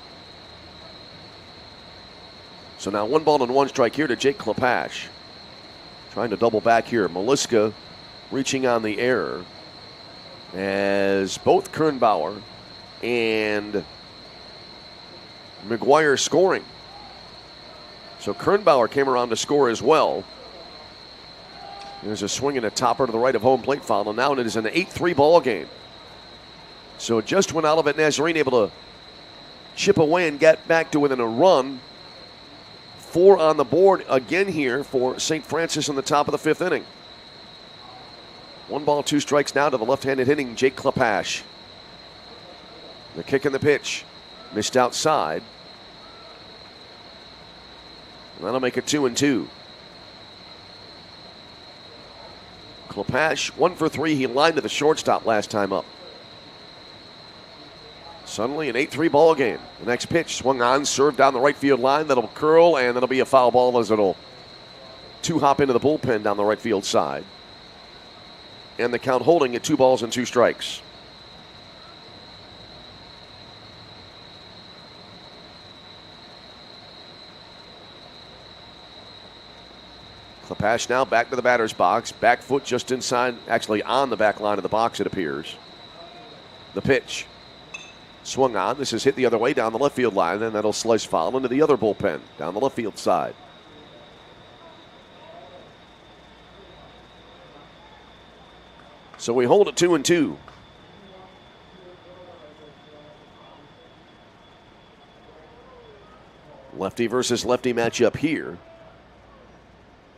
So now 1 ball and 1 strike here to Jake Klepash. Trying to double back here. Maliska reaching on the error as both Kernbauer and McGuire scoring. So Kernbauer came around to score as well. There's a swing and a topper to the right of home plate foul, and now it is an 8-3 ball game. So just when Olivet Nazarene able to chip away and get back to within a run, 4 on the board again here for St. Francis in the top of the 5th inning. 1 ball, 2 strikes now to the left-handed hitting Jake Klepash. The kick and the pitch missed outside. And that'll make it 2-2. Klepash 1 for 3. He lined to the shortstop last time up. Suddenly an 8-3 ball game. The next pitch swung on, served down the right field line. That'll curl, and that'll be a foul ball as it'll 2-hop into the bullpen down the right field side. And the count holding at 2 balls and 2 strikes. Klepash now back to the batter's box. Back foot just inside, actually on the back line of the box, it appears. The pitch. Swung on. This is hit the other way down the left field line, and that'll slice foul into the other bullpen down the left field side. So we hold it 2-2. Lefty versus lefty matchup here.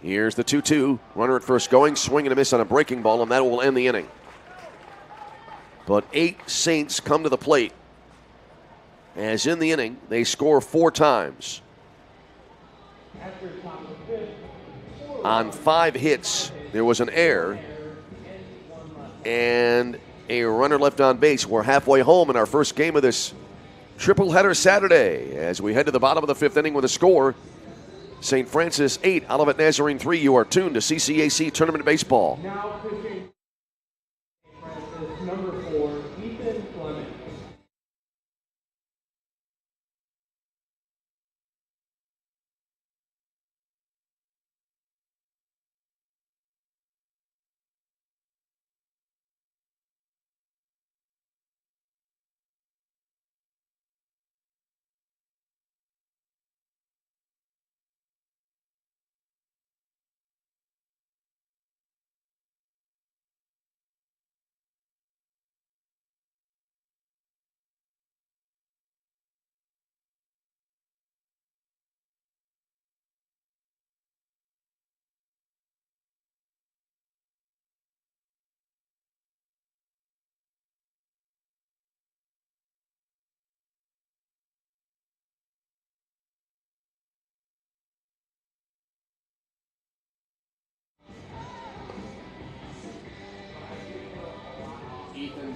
Here's the 2-2. Runner at first going, swing and a miss on a breaking ball, and that will end the inning. But 8 Saints come to the plate. As in the inning, they score 4 times. On 5 hits, there was an error and a runner left on base. We're halfway home in our first game of this triple-header Saturday as we head to the bottom of the 5th inning with a score. St. Francis 8, Olivet Nazarene 3. You are tuned to CCAC Tournament Baseball.
Now pitching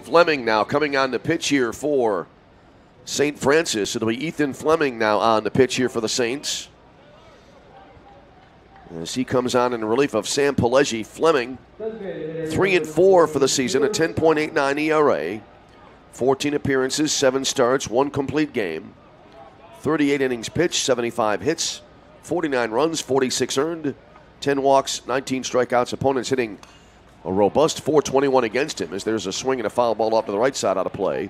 Fleming now coming on the pitch here for St. Francis. It'll be Ethan Fleming now on the pitch here for the Saints, as he comes on in relief of Sam Pileggi. Fleming, 3-4 for the season, a 10.89 ERA, 14 appearances, 7 starts, 1 complete game, 38 innings pitched, 75 hits, 49 runs, 46 earned, 10 walks, 19 strikeouts. Opponents hitting a robust .421 against him, as there's a swing and a foul ball off to the right side out of play,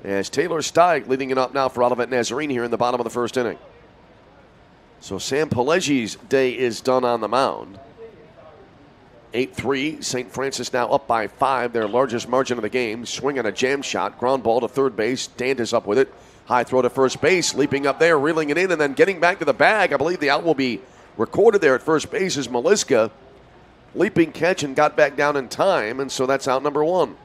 as Taylor Steig leading it up now for Olivet Nazarene here in the bottom of the first inning. So Sam Pileggi's day is done on the mound. 8-3, St. Francis now up by 5, their largest margin of the game. Swing on a jam shot, ground ball to third base. Dant is up with it. High throw to first base, leaping up there, reeling it in, and then getting back to the bag. I believe the out will be recorded there at first base as Maliska. Leaping catch and got back down in time, and so that's out number 1.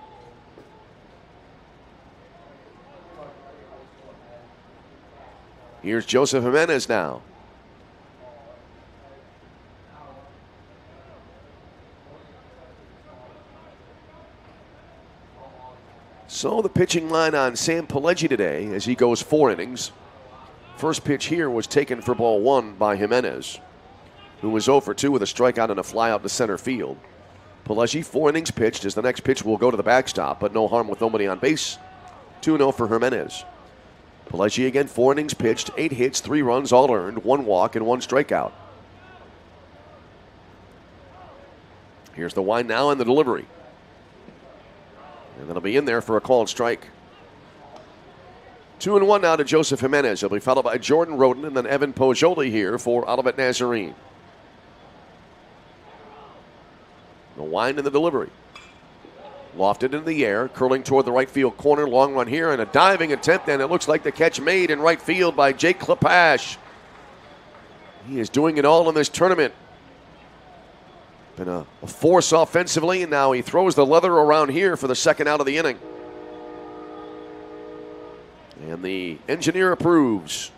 Here's Joseph Jimenez now. So the pitching line on Sam Pileggi today as he goes 4 innings. First pitch here was taken for ball 1 by Jimenez, who was 0 for 2 with a strikeout and a fly out to center field. Pileggi, 4 innings pitched, as the next pitch will go to the backstop, but no harm with nobody on base. 2-0 for Jimenez. Pileggi again, 4 innings pitched, 8 hits, 3 runs, all earned, 1 walk and 1 strikeout. Here's the wind now and the delivery. And that'll be in there for a called strike. 2-1 now to Joseph Jimenez. He'll be followed by Jordan Roden and then Evan Poggioli here for Olivet Nazarene. The wind and the delivery. Lofted into the air, curling toward the right field corner. Long run here and a diving attempt, and it looks like the catch made in right field by Jake Klepash. He is doing it all in this tournament. Been a force offensively, and now he throws the leather around here for the second out of the inning. And the engineer approves.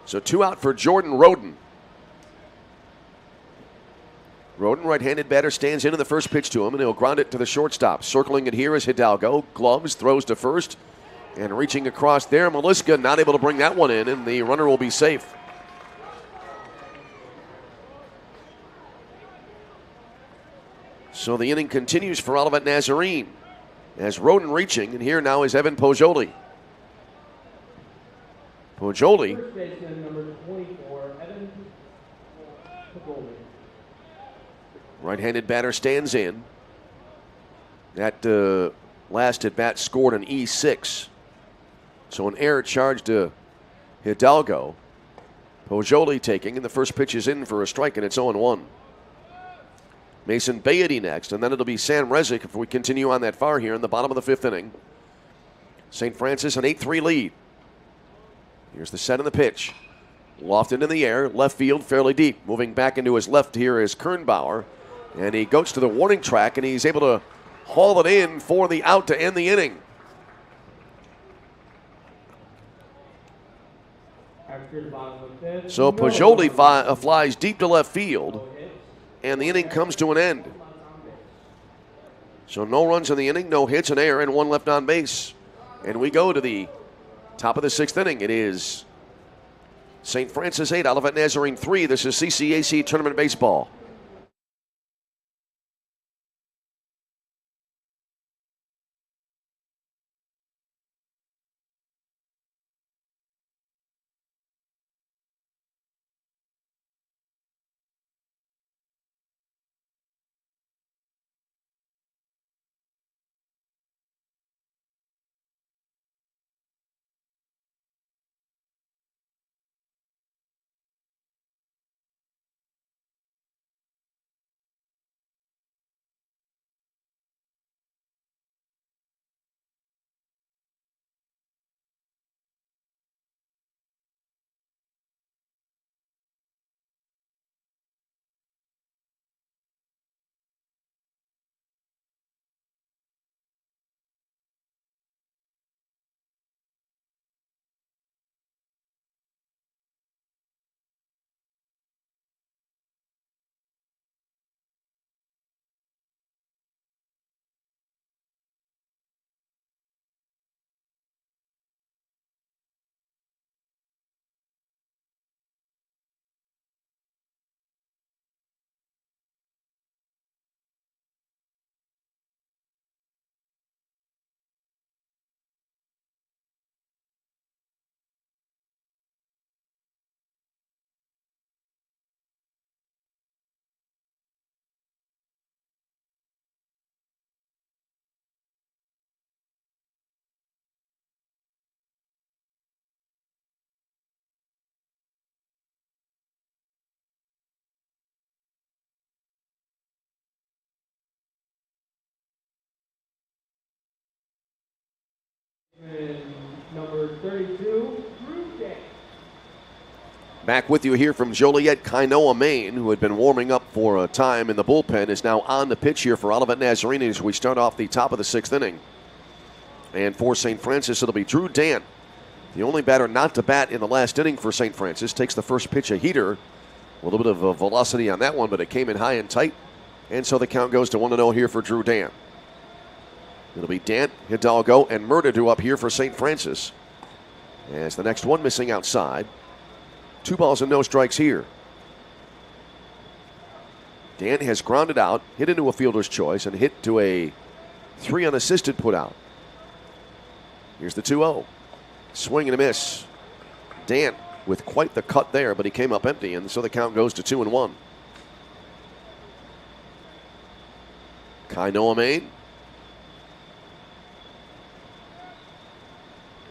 So 2 out for Jordan Roden. Roden, right-handed batter, stands in the first pitch to him, and he'll ground it to the shortstop. Circling it here is Hidalgo. Gloves, throws to first. And reaching across there, Maliska not able to bring that one in, and the runner will be safe. So the inning continues for Olivet Nazarene, as Roden reaching, and here now is Evan Poggioli. Poggioli.
First baseman number 24, Evan Poggioli.
Right-handed batter stands in. That last at bat scored an E6. So an error charged to Hidalgo. Poggioli taking, and the first pitch is in for a strike, and it's 0-1. Mason Beatty next, and then it'll be Sam Rezick if we continue on that far here in the bottom of the 5th inning. St. Francis an 8-3 lead. Here's the set and the pitch. Lofted in the air, left field fairly deep. Moving back into his left here is Kernbauer, and he goes to the warning track, and he's able to haul it in for the out to end the inning. So Poggioli flies deep to left field, and the inning comes to an end. So no runs in the inning, no hits, an error, and 1 left on base. And we go to the top of the 6th inning. It is St. Francis 8, Olivet Nazarene 3. This is CCAC Tournament Baseball.
32, Drew Dan.
Back with you here from Joliet, Kainoa, Maine, who had been warming up for a time in the bullpen, is now on the pitch here for Olivet Nazarene as we start off the top of the 6th inning. And for St. Francis, it'll be Drew Dan, the only batter not to bat in the last inning for St. Francis. Takes the first pitch, a heater. A little bit of velocity on that one, but it came in high and tight. And so the count goes to 1-0 here for Drew Dan. It'll be Dant, Hidalgo, and Murtado up here for St. Francis. As the next one missing outside. 2 balls and no strikes here. Dant has grounded out, hit into a fielder's choice, and hit to a 3 unassisted put out. Here's the 2-0. Swing and a miss. Dant with quite the cut there, but he came up empty, and so the count goes to 2-1. Kainoa, Maine.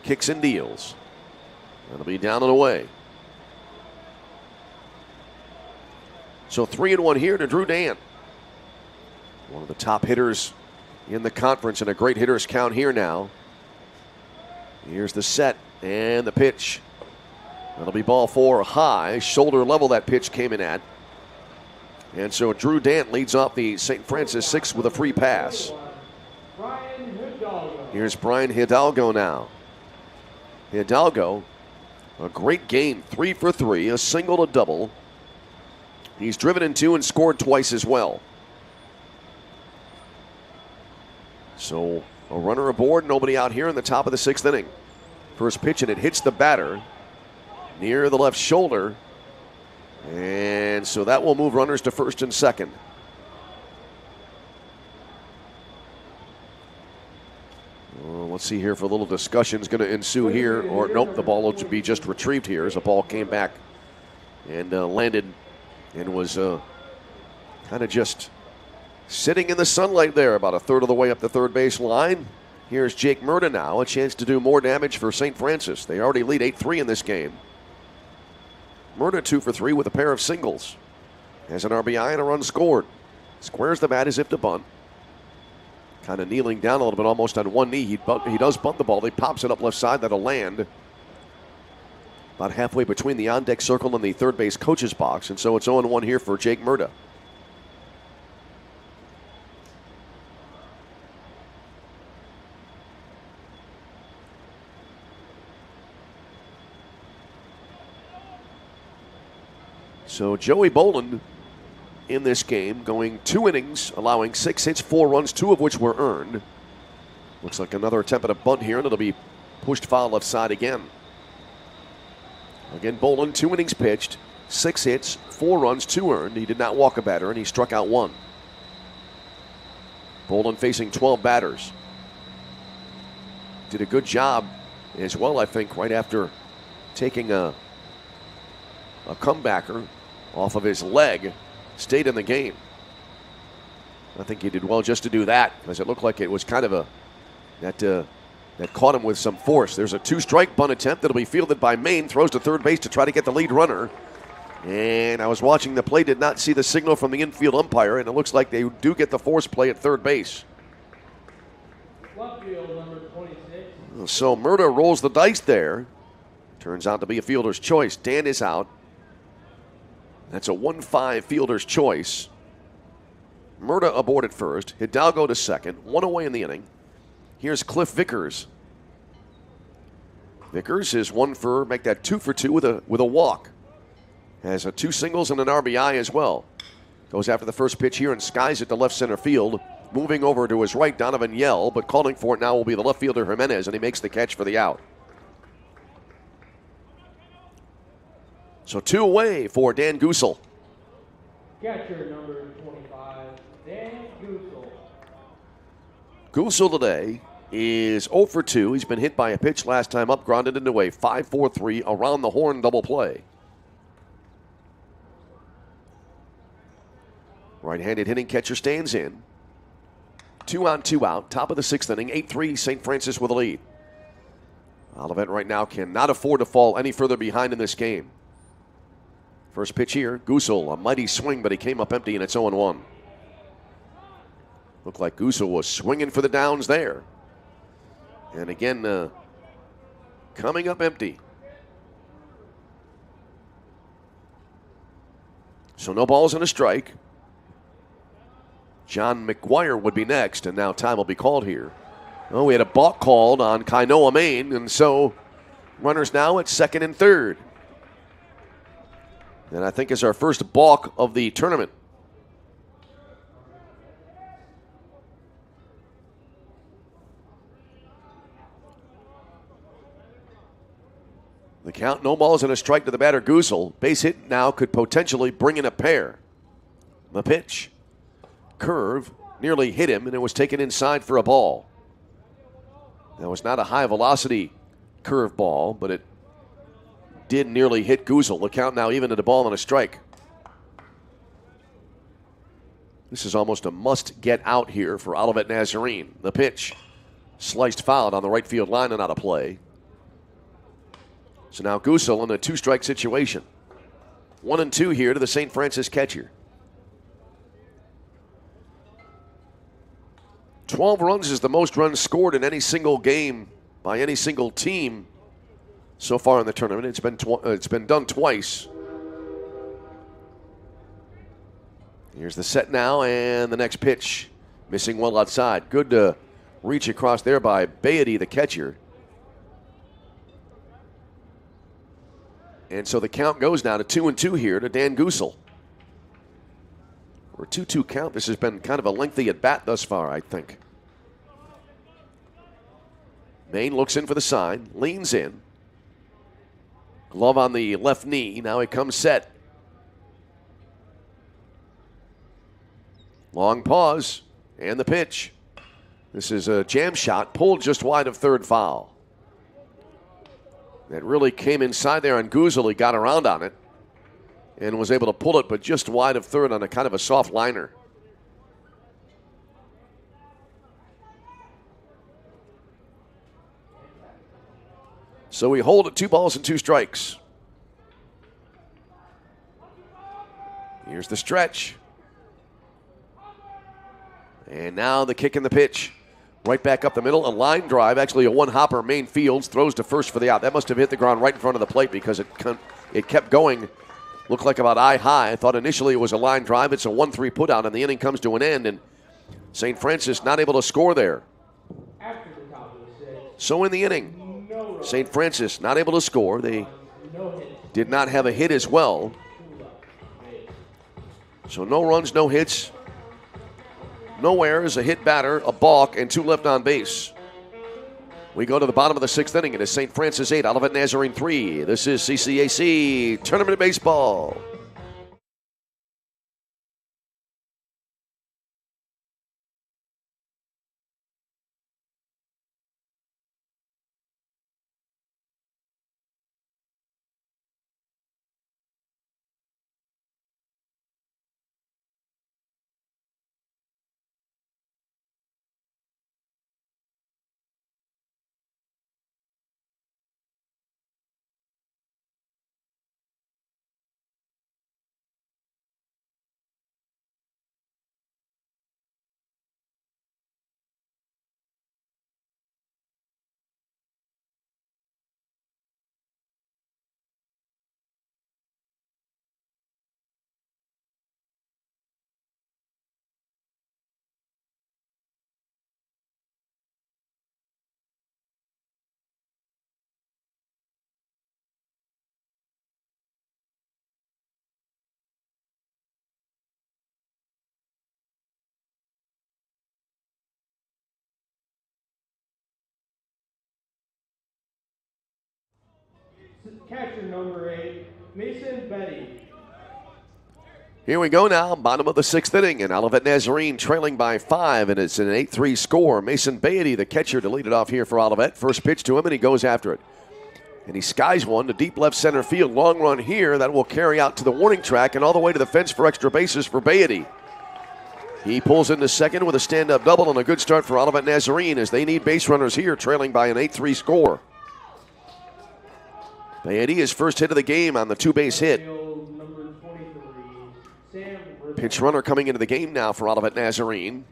Kicks and deals. That'll be down and away. So 3-1 here to Drew Dan. One of the top hitters in the conference and a great hitter's count here now. Here's the set and the pitch. That'll be ball 4 high. Shoulder level that pitch came in at. And so Drew Dant leads off the St. Francis 6 with a free pass. Here's Brian Hidalgo now. Hidalgo, a great game, 3 for 3, a single, a double. He's driven in 2 and scored twice as well. So a runner aboard, nobody out here in the top of the 6th inning. First pitch, and it hits the batter near the left shoulder. And so that will move runners to first and second. Let's see here if a little discussion is going to ensue here. Or nope, the ball will be just retrieved here as the ball came back and landed and was kind of just sitting in the sunlight there about a third of the way up the third base line. Here's Jake Murda now, a chance to do more damage for St. Francis. They already lead 8-3 in this game. Murda 2 for 3 with a pair of singles. Has an RBI and a run scored. Squares the bat as if to bunt. Kind of kneeling down a little bit, almost on one knee. He does bunt the ball. He pops it up left side. That'll land about halfway between the on-deck circle and the third base coach's box. And so it's 0-1 here for Jake Murda. So Joey Boland in this game going 2 innings, allowing 6 hits, 4 runs, 2 of which were earned. Looks like another attempt at a bunt here, and it'll be pushed foul left side again. Again, Boland, 2 innings pitched, 6 hits, 4 runs, 2 earned. He did not walk a batter, and he struck out 1. Boland facing 12 batters. Did a good job as well, I think, right after taking a comebacker off of his leg. Stayed in the game. I think he did well just to do that, because it looked like it was kind of that caught him with some force. There's a 2-strike bunt attempt that'll be fielded by Maine. Throws to third base to try to get the lead runner. And I was watching the play, did not see the signal from the infield umpire, and it looks like they do get the force play at third base.
Left field, number 26.
So Murda rolls the dice there. Turns out to be a fielder's choice. Dan is out. That's a 1-5 fielder's choice. Murda aboard at first. Hidalgo to second. 1 away in the inning. Here's Cliff Vickers. Vickers is 1 for, make that 2 for 2 with a walk. Has 2 singles and an RBI as well. Goes after the first pitch here and skies it to left center field. Moving over to his right, Donovan Yell, but calling for it now will be the left fielder Jimenez, and he makes the catch for the out. So 2 away for Dan Gusel.
Catcher number 25, Dan Gusel.
Gusel today is 0 for 2. He's been hit by a pitch last time up, grounded into a 5-4-3 around the horn double play. Right-handed hitting catcher stands in. 2 on, 2 out. Top of the 6th inning. 8-3, St. Francis with a lead. Olivet right now cannot afford to fall any further behind in this game. First pitch here, Gusel, a mighty swing, but he came up empty, and it's 0-1. Looked like Gusel was swinging for the downs there. And again, coming up empty. So no balls and a strike. John McGuire would be next, and now time will be called here. Oh, we had a balk called on Kainoa Main, and so runners now at second and third. And I think it's our first balk of the tournament. The count, no balls and a strike to the batter, Goosel. Base hit now could potentially bring in a pair. The pitch. Curve nearly hit him, and it was taken inside for a ball. That was not a high velocity curve ball, but it did nearly hit Goosel. The count now even at a ball and a strike. This is almost a must get out here for Olivet Nazarene. The pitch. Sliced foul on the right field line and out of play. So now Goosel in a 2-strike situation. 1-2 here to the St. Francis catcher. 12 runs is the most runs scored in any single game by any single team so far in the tournament. It's been done twice. Here's the set now, and the next pitch. Missing well outside. Good reach across there by Beatty, the catcher. And so the count goes now to 2-2 here to Dan Goosel. For a 2-2 count, this has been kind of a lengthy at bat thus far, I think. Main looks in for the sign, leans in. Glove on the left knee. Now he comes set. Long pause, and the pitch. This is a jam shot, pulled just wide of third foul. That really came inside there on Goosel. He got around on it and was able to pull it, but just wide of third on a kind of a soft liner. So we hold at 2 balls and 2 strikes. Here's the stretch. And now the kick and the pitch. Right back up the middle, a line drive, actually a one-hopper. Main Fields throws to first for the out. That must have hit the ground right in front of the plate because it kept going. Looked like about eye high. I thought initially it was a line drive. It's a 1-3 put out, and the inning comes to an end, and St. Francis not able to score there. So in the inning, St. Francis not able to score. They did not have a hit as well. So no runs, no hits. No errors, a hit batter, a balk, and 2 left on base. We go to the bottom of the 6th inning. It is St. Francis 8, Olivet Nazarene 3. This is CCAC Tournament Baseball.
Catcher number 8, Mason Betty.
Here we go now, bottom of the 6th inning, and Olivet Nazarene trailing by 5, and it's an 8-3 score. Mason Beatty, the catcher, to lead it off here for Olivet. First pitch to him, and he goes after it. And he skies one to deep left center field. Long run here that will carry out to the warning track and all the way to the fence for extra bases for Beatty. He pulls into second with a stand-up double and a good start for Olivet Nazarene as they need base runners here, trailing by an 8-3 score. Beatty, his first hit of the game on the 2-base hit. Pinch runner coming into the game now for Olivet Nazarene.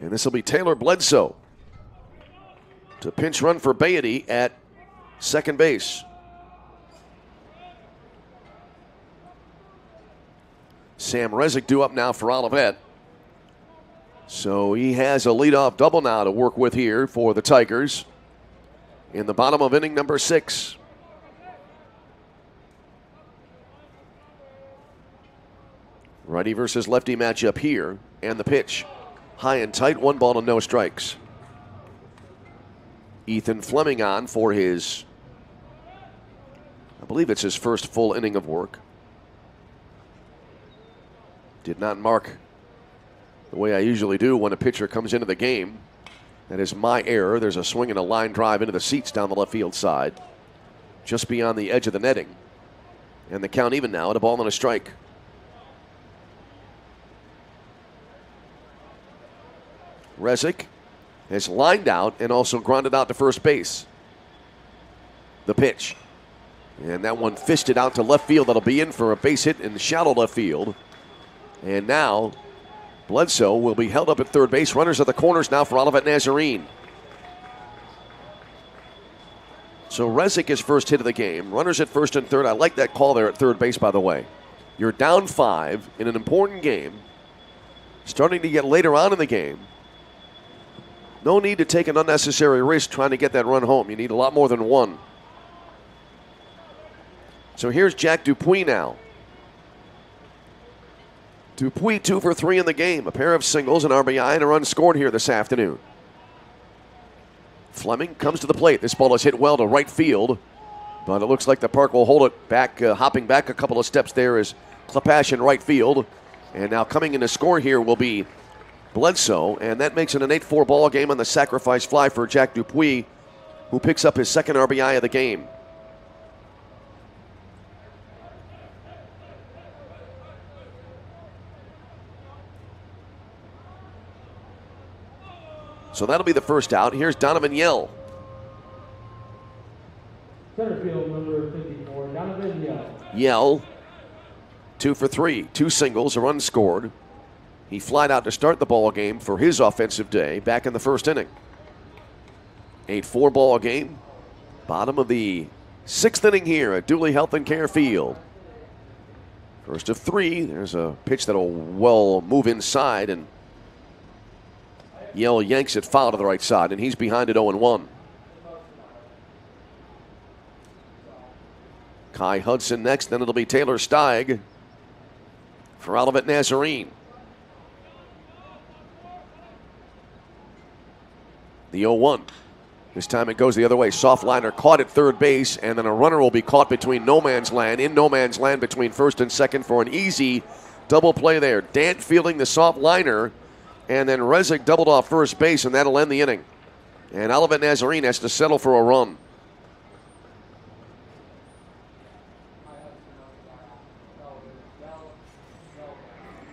And this will be Taylor Bledsoe to pinch run for Beatty at second base. Sam Rezick due up now for Olivet. So he has a leadoff double now to work with here for the Tigers in the bottom of inning number 6. Righty versus lefty matchup here, and the pitch. High and tight, 1 ball and no strikes. Ethan Fleming on for his, I believe it's his first full inning of work. Did not mark the way I usually do when a pitcher comes into the game. That is my error. There's a swing and a line drive into the seats down the left field side, just beyond the edge of the netting. And the count even now at a ball and a strike. Rezick has lined out and also grounded out to first base. The pitch. And that one fisted out to left field. That'll be in for a base hit in shallow left field. And now Bledsoe will be held up at third base. Runners at the corners now for Olivet Nazarene. So Rezick is first hit of the game. Runners at first and third. I like that call there at third base, by the way. You're down 5 in an important game. Starting to get later on in the game. No need to take an unnecessary risk trying to get that run home. You need a lot more than 1. So here's Jack Dupuis now. Dupuis 2 for 3 in the game. A pair of singles, an RBI, and a run scored here this afternoon. Fleming comes to the plate. This ball is hit well to right field, but it looks like the park will hold it back. Hopping back a couple of steps there is Klepash in right field. And now coming in to score here will be Bledsoe, and that makes it an 8-4 ball game on the sacrifice fly for Jack Dupuis, who picks up his second RBI of the game. So that'll be the first out. Here's Donovan Yell.
Center field number 54, Donovan Yell.
Yell, 2 for 3. 2 singles, a run scored. He flied out to start the ball game for his offensive day back in the first inning. 8-4 ball game. Bottom of the 6th inning here at Dooley Health and Care Field. First of 3. There's a pitch that'll well move inside, and Yell yanks it foul to the right side, and he's behind at 0-1. Kai Hudson next, then it'll be Taylor Steig for Olivet Nazarene. The 0-1. This time it goes the other way. Soft liner caught at third base, and then a runner will be caught between no man's land, in no man's land between first and second for an easy double play there. Dant fielding the soft liner, and then Rezick doubled off first base, and that'll end the inning. And Olivet Nazarene has to settle for a run.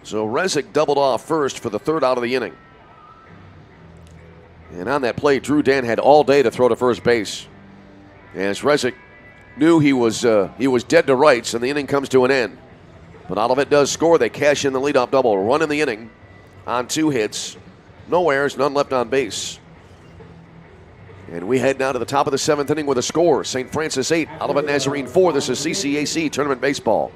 So Rezick doubled off first for the third out of the inning. And on that play, Drew Dant had all day to throw to first base. As Rezick knew he was dead to rights, and the inning comes to an end. But Olivet does score. They cash in the leadoff double. Run in the inning on 2 hits. No errors, none left on base. And we head now to the top of the 7th inning with a score. St. Francis 8, Olivet Nazarene 4. This is CCAC Tournament Baseball.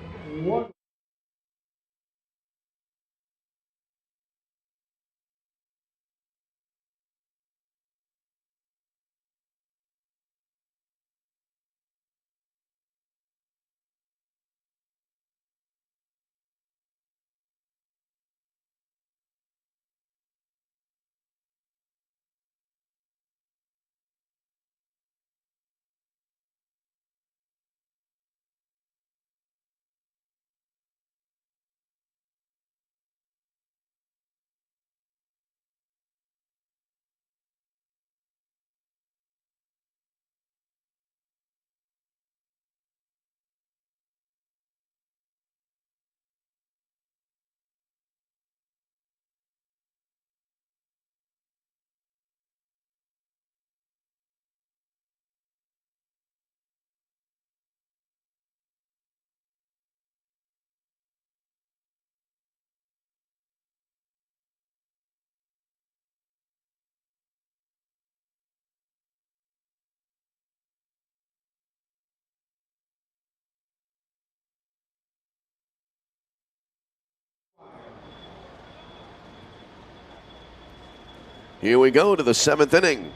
Here we go to the 7th inning.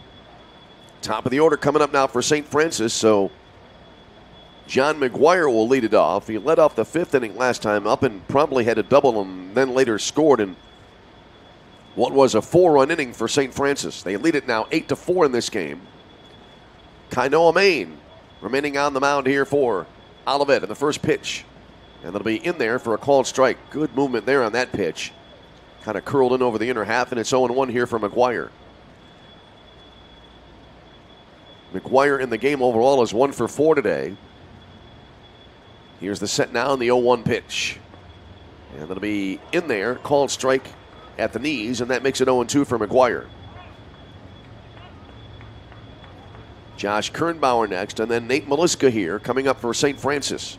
Top of the order coming up now for St. Francis. So John McGuire will lead it off. He led off the 5th inning last time up and probably had a double and then later scored in what was a 4-run inning for St. Francis. They lead it now 8-4 in this game. Kainoa Main remaining on the mound here for Olivet in the first pitch. And that'll be in there for a called strike. Good movement there on that pitch. Kind of curled in over the inner half, and it's 0-1 here for McGuire. McGuire in the game overall is 1 for 4 today. Here's the set now on the 0-1 pitch. And that'll be in there, called strike at the knees, and that makes it 0-2 for McGuire. Josh Kernbauer next, and then Nate Maliska here coming up for St. Francis.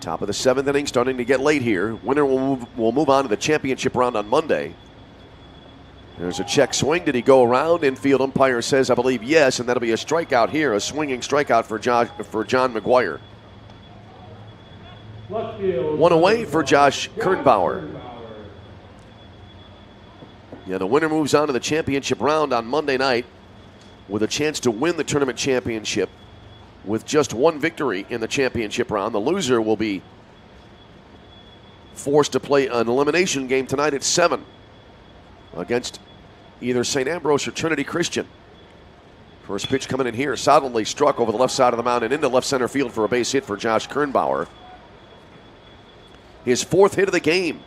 Top of the 7th inning, starting to get late here. Winner will move on to the championship round on Monday. There's a check swing. Did he go around? Infield umpire says, I believe, yes, and that'll be a strikeout here, a swinging strikeout for John McGuire. One away for Josh Kernbauer. Yeah, the winner moves on to the championship round on Monday night with a chance to win the tournament championship with just one victory in the championship round. The loser will be forced to play an elimination game tonight at 7 against either St. Ambrose or Trinity Christian. First pitch coming in here, solidly struck over the left side of the mound and into left center field for a base hit for Josh Kernbauer. His 4th hit of the game.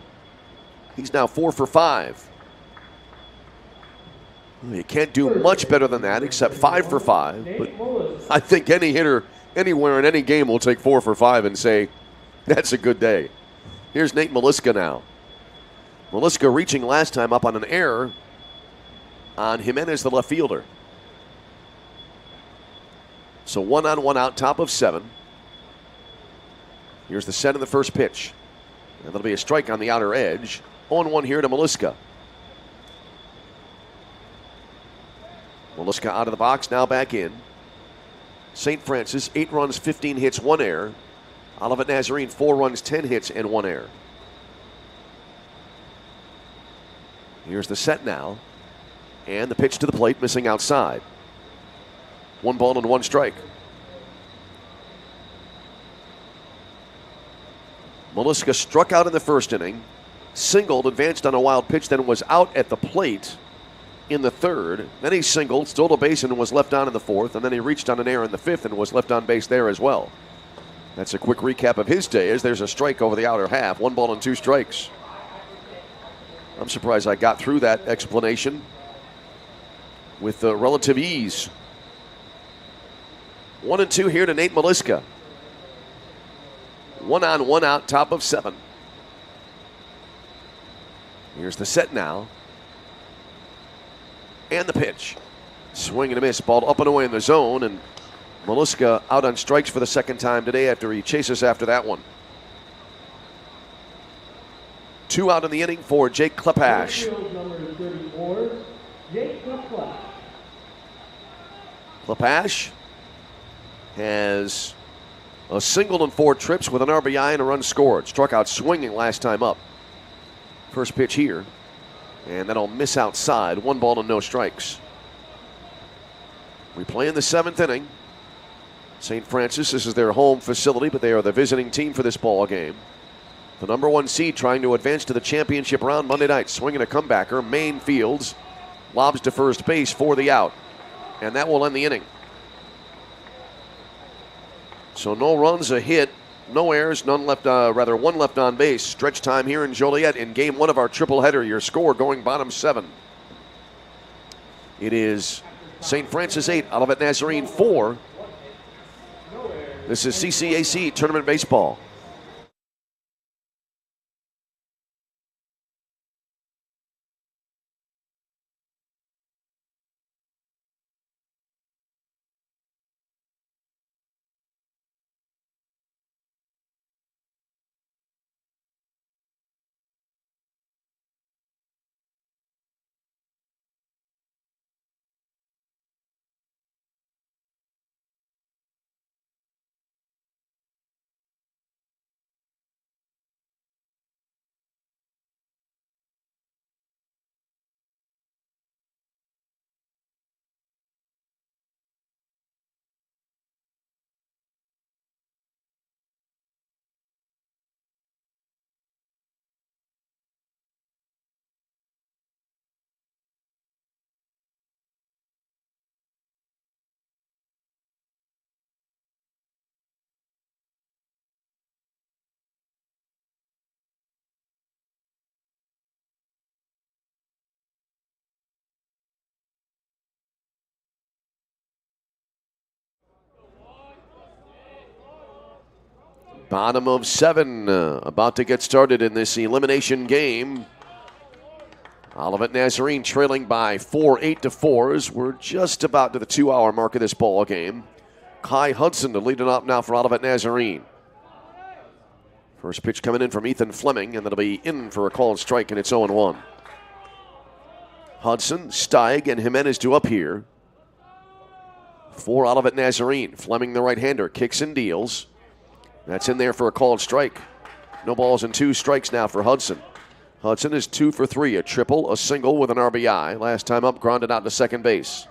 He's now 4 for 5. You can't do much better than that except 5 for 5. But I think any hitter anywhere in any game will take 4 for 5 and say, that's a good day. Here's Nate Maliska now. Maliska reaching last time up on an error on Jimenez, the left fielder. So 1 on, 1 out, top of 7. Here's the set of the first pitch. And that'll be a strike on the outer edge. 0-1 here to Maliska. Maliska out of the box, now back in. St. Francis, 8 runs, 15 hits, 1 error. Olivet Nazarene, 4 runs, 10 hits, and 1 error. Here's the set now. And the pitch to the plate, missing outside. 1 ball and 1 strike. Maliska struck out in the first inning, singled, advanced on a wild pitch, then was out at the plate in the 3rd. Then he singled, stole a base and was left on in the 4th, and then he reached on an error in the 5th and was left on base there as well. That's a quick recap of his day as there's a strike over the outer half. 1 ball and 2 strikes. I'm surprised I got through that explanation with relative ease. 1-2 here to Nate Maliska. 1 on, 1 out, top of 7. Here's the set now. And the pitch. Swing and a miss. Ball up and away in the zone. And Maliska out on strikes for the 2nd time today after he chases after that one. 2 out in the inning for Jake Klepash.
Number 34, Jake Klepash.
Klepash has a single and 4 trips with an RBI and a run scored. Struck out swinging last time up. First pitch here. And that'll miss outside. 1 ball and no strikes. We play in the 7th inning. St. Francis, this is their home facility, but they are the visiting team for this ball game. The number 1 seed trying to advance to the championship round Monday night. Swinging a comebacker. Main fields. Lobs to first base for the out. And that will end the inning. So no runs, a hit, no errors, none left. 1 left on base. Stretch time here in Joliet in game 1 of our triple-header. Your score going bottom 7. It is St. Francis 8, Olivet Nazarene 4. This is CCAC Tournament Baseball. Bottom of 7, about to get started in this elimination game. Olivet Nazarene trailing by 4, 8-4. We're just about to the 2-hour mark of this ball game. Kai Hudson to lead it up now for Olivet Nazarene. First pitch coming in from Ethan Fleming, and that'll be in for a called strike, and it's 0-1. Hudson, Steig, and Jimenez due up here for Olivet Nazarene. Fleming, the right-hander, kicks and deals. That's in there for a called strike. No balls and 2 strikes now for Hudson. Hudson is 2 for 3, a triple, a single with an RBI. Last time up, grounded out to second base.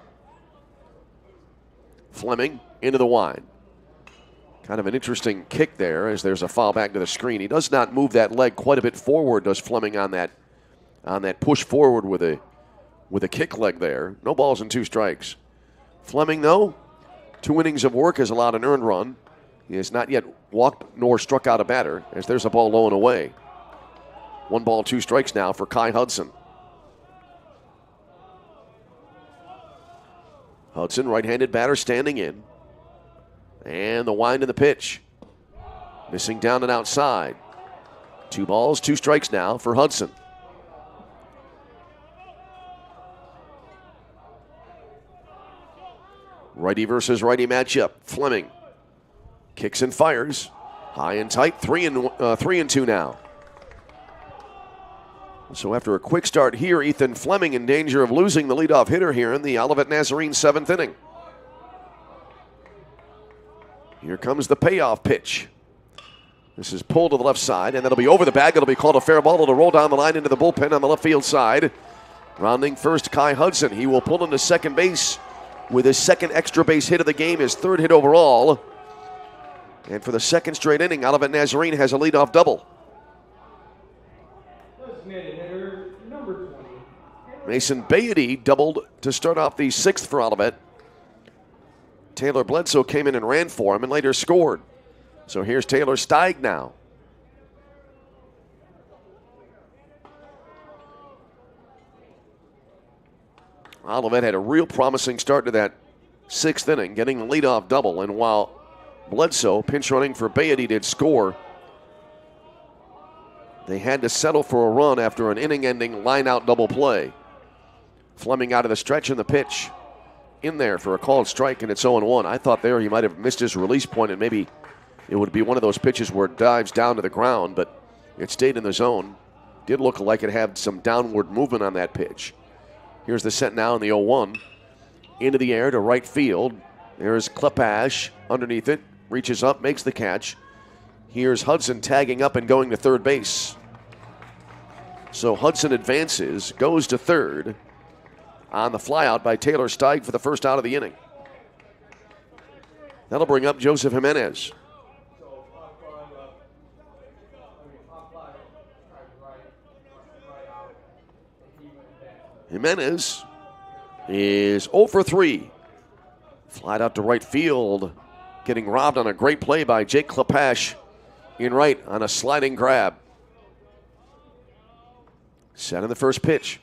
Fleming into the wide. Kind of an interesting kick there as there's a foul back to the screen. He does not move that leg quite a bit forward, does Fleming on that push forward with a kick leg there. No balls and 2 strikes. Fleming, though, 2 innings of work has allowed an earned run. He has not yet walked nor struck out a batter as there's a ball low and away. 1 ball, 2 strikes now for Kai Hudson. Hudson, right-handed batter, standing in. And the wind of the pitch. Missing down and outside. 2 balls, 2 strikes now for Hudson. Righty versus righty matchup. Fleming kicks and fires. High and tight, 3-2 now. So after a quick start here, Ethan Fleming in danger of losing the leadoff hitter here in the Olivet Nazarene 7th inning. Here comes the payoff pitch. This is pulled to the left side, and that'll be over the bag. It'll be called a fair ball. It'll roll down the line into the bullpen on the left field side. Rounding first, Kai Hudson. He will pull into second base with his 2nd extra base hit of the game, his 3rd hit overall. And for the 2nd straight inning, Olivet Nazarene has a leadoff double.
Designated hitter, number 20.
Mason Beatty doubled to start off the 6th for Olivet. Taylor Bledsoe came in and ran for him and later scored. So here's Taylor Steig now. Olivet had a real promising start to that 6th inning, getting the leadoff double. And while Bledsoe, pinch running for Beatty, did score, they had to settle for a run after an inning-ending line-out double play. Fleming out of the stretch in the pitch. In there for a called strike, and it's 0-1. I thought there he might have missed his release point, and maybe it would be one of those pitches where it dives down to the ground, but it stayed in the zone. Did look like it had some downward movement on that pitch. Here's the set now in the 0-1. Into the air to right field. There's Klepash underneath it. Reaches up, makes the catch. Here's Hudson tagging up and going to third base. So Hudson advances, goes to third on the flyout by Taylor Steig for the first out of the inning. That'll bring up Joseph Jimenez. Jimenez is 0 for 3. Flied out to right field, getting robbed on a great play by Jake Klepash in right on a sliding grab. Set in the first pitch.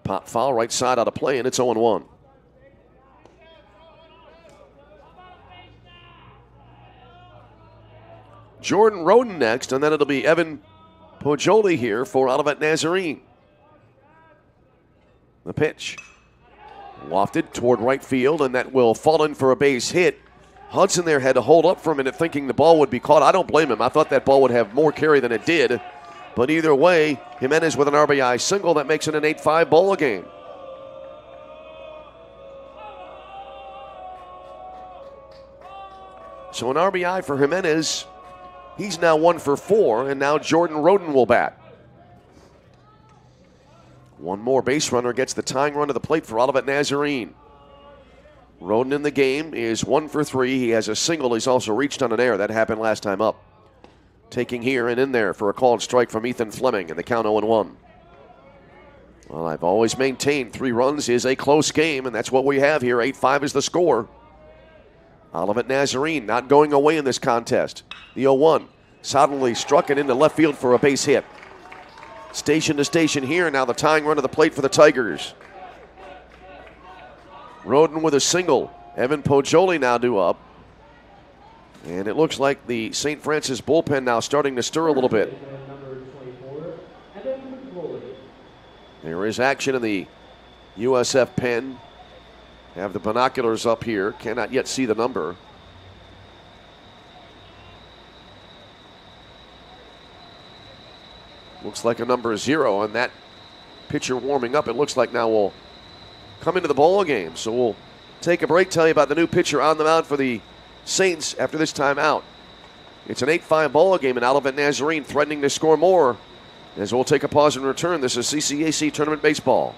Pop foul, right side out of play, and it's 0-1. Jordan Roden next, and then it'll be Evan Pojoli here for Olivet Nazarene. The pitch. Wafted toward right field, and that will fall in for a base hit. Hudson there had to hold up for a minute thinking the ball would be caught. I don't blame him. I thought that ball would have more carry than it did. But either way, Jimenez with an RBI single. That makes it an 8-5 ball game. So an RBI for Jimenez. He's now 1 for 4, and now Jordan Roden will bat. One more base runner gets the tying run to the plate for Olivet Nazarene. Roden in the game is 1 for 3. He has a single. He's also reached on an error. That happened last time up. Taking here and in there for a called strike from Ethan Fleming, and the count 0-1. Well, I've always maintained 3 runs is a close game, and that's what we have here. 8-5 is the score. Olivet Nazarene not going away in this contest. The 0-1 solidly struck it into left field for a base hit. Station to station here. Now the tying run to the plate for the Tigers. Roden with a single. Evan Pojoli now due up. And it looks like the St. Francis bullpen now starting to stir a little bit.
Number 24, Evan.
There is action in the USF pen. Have the binoculars up here. Cannot yet see the number. Looks like a number 0, and that pitcher warming up, it looks like now will come into the ball game. So we'll take a break, tell you about the new pitcher on the mound for the Saints after this time out. It's an 8-5 ball game, and Olivet Nazarene threatening to score more. As we'll take a pause and return, this is CCAC Tournament Baseball.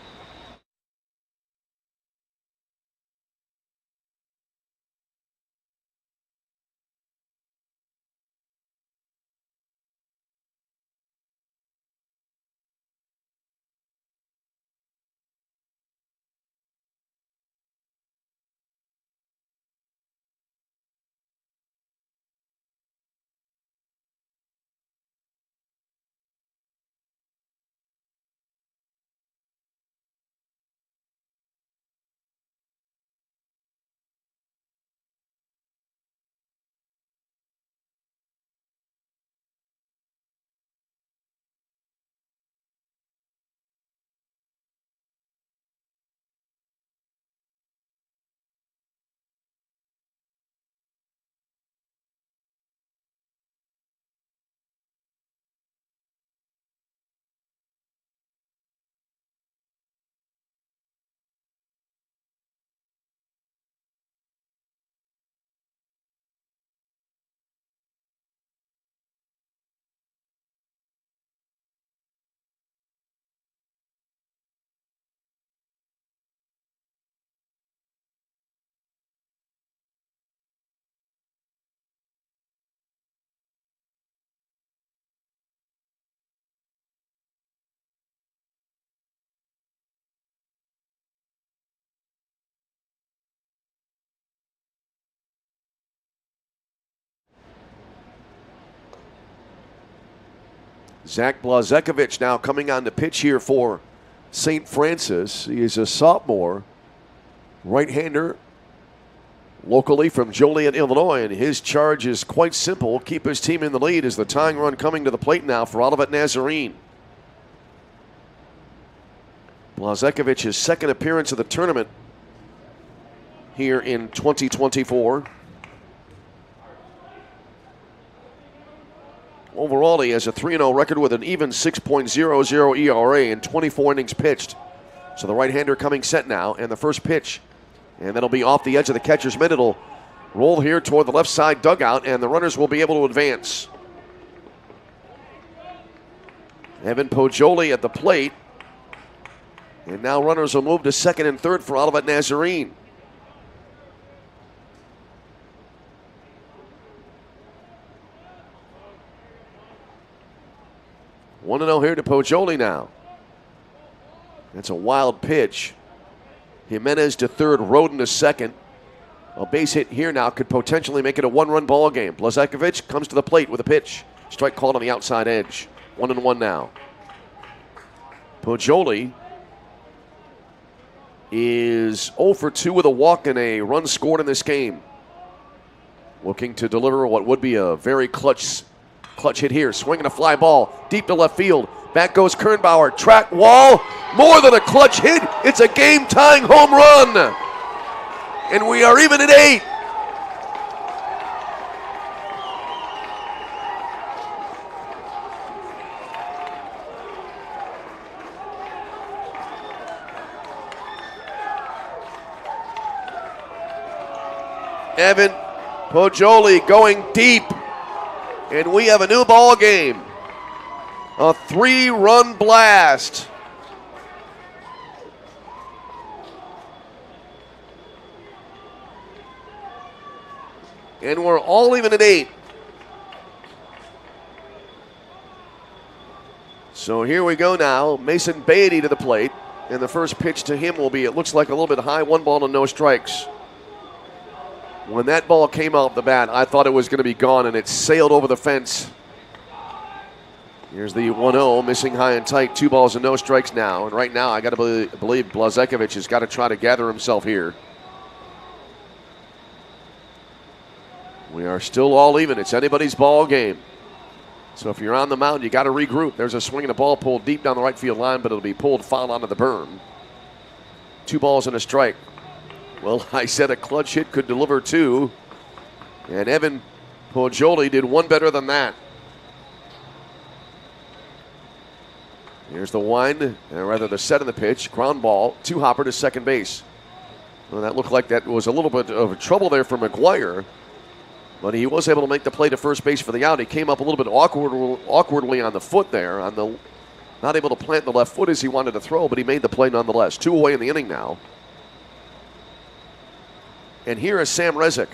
Zach Blazekovich now coming on the pitch here for St. Francis. He is a sophomore, right-hander, locally from Joliet, Illinois, and his charge is quite simple. Keep his team in the lead as the tying run coming to the plate now for Olivet Nazarene. Blazekovich's second appearance of the tournament here in 2024. Overall, he has a 3-0 record with an even 6.00 ERA in 24 innings pitched. So the right-hander coming set now, and the first pitch. And that'll be off the edge of the catcher's mitt. It'll roll here toward the left side dugout, and the runners will be able to advance. Evan Poggioli at the plate. And now runners will move to second and third for Olivet Nazarene. 1-0 here to Poggioli now. That's a wild pitch. Jimenez to third, Roden to second. A base hit here now could potentially make it a one-run ball game. Blazekovich comes to the plate with a pitch. Strike called on the outside edge. 1-1 now. Poggioli is 0 for 2 with a walk and a run scored in this game. Looking to deliver what would be a very clutch hit here. Swinging a fly ball deep to left field. Back goes Kernbauer. Track wall. More than a clutch hit. It's a game-tying home run. And we are even at 8. Evan Poggioli going deep. And we have a new ball game. A 3-run blast. And we're all even at 8. So here we go now. Mason Beatty to the plate. And the first pitch to him will be, it looks like a little bit high, 1 ball and no strikes. When that ball came off the bat, I thought it was going to be gone, and it sailed over the fence. Here's the 1-0, missing high and tight, 2 balls and no strikes now. And right now, I got to believe Blazekovich has got to try to gather himself here. We are still all even. It's anybody's ball game. So if you're on the mound, you got to regroup. There's a swing and a ball pulled deep down the right field line, but it'll be pulled foul onto the berm. 2 balls and a strike. Well, I said a clutch hit could deliver 2, and Evan Poggioli did 1 better than that. Here's the wind, or rather the set of the pitch. Ground ball, 2-hopper to second base. Well, that looked like that was a little bit of trouble there for McGuire, but he was able to make the play to first base for the out. He came up a little bit awkwardly on the foot there, not able to plant the left foot as he wanted to throw, but he made the play nonetheless. 2 away in the inning now. And here is Sam Rezick.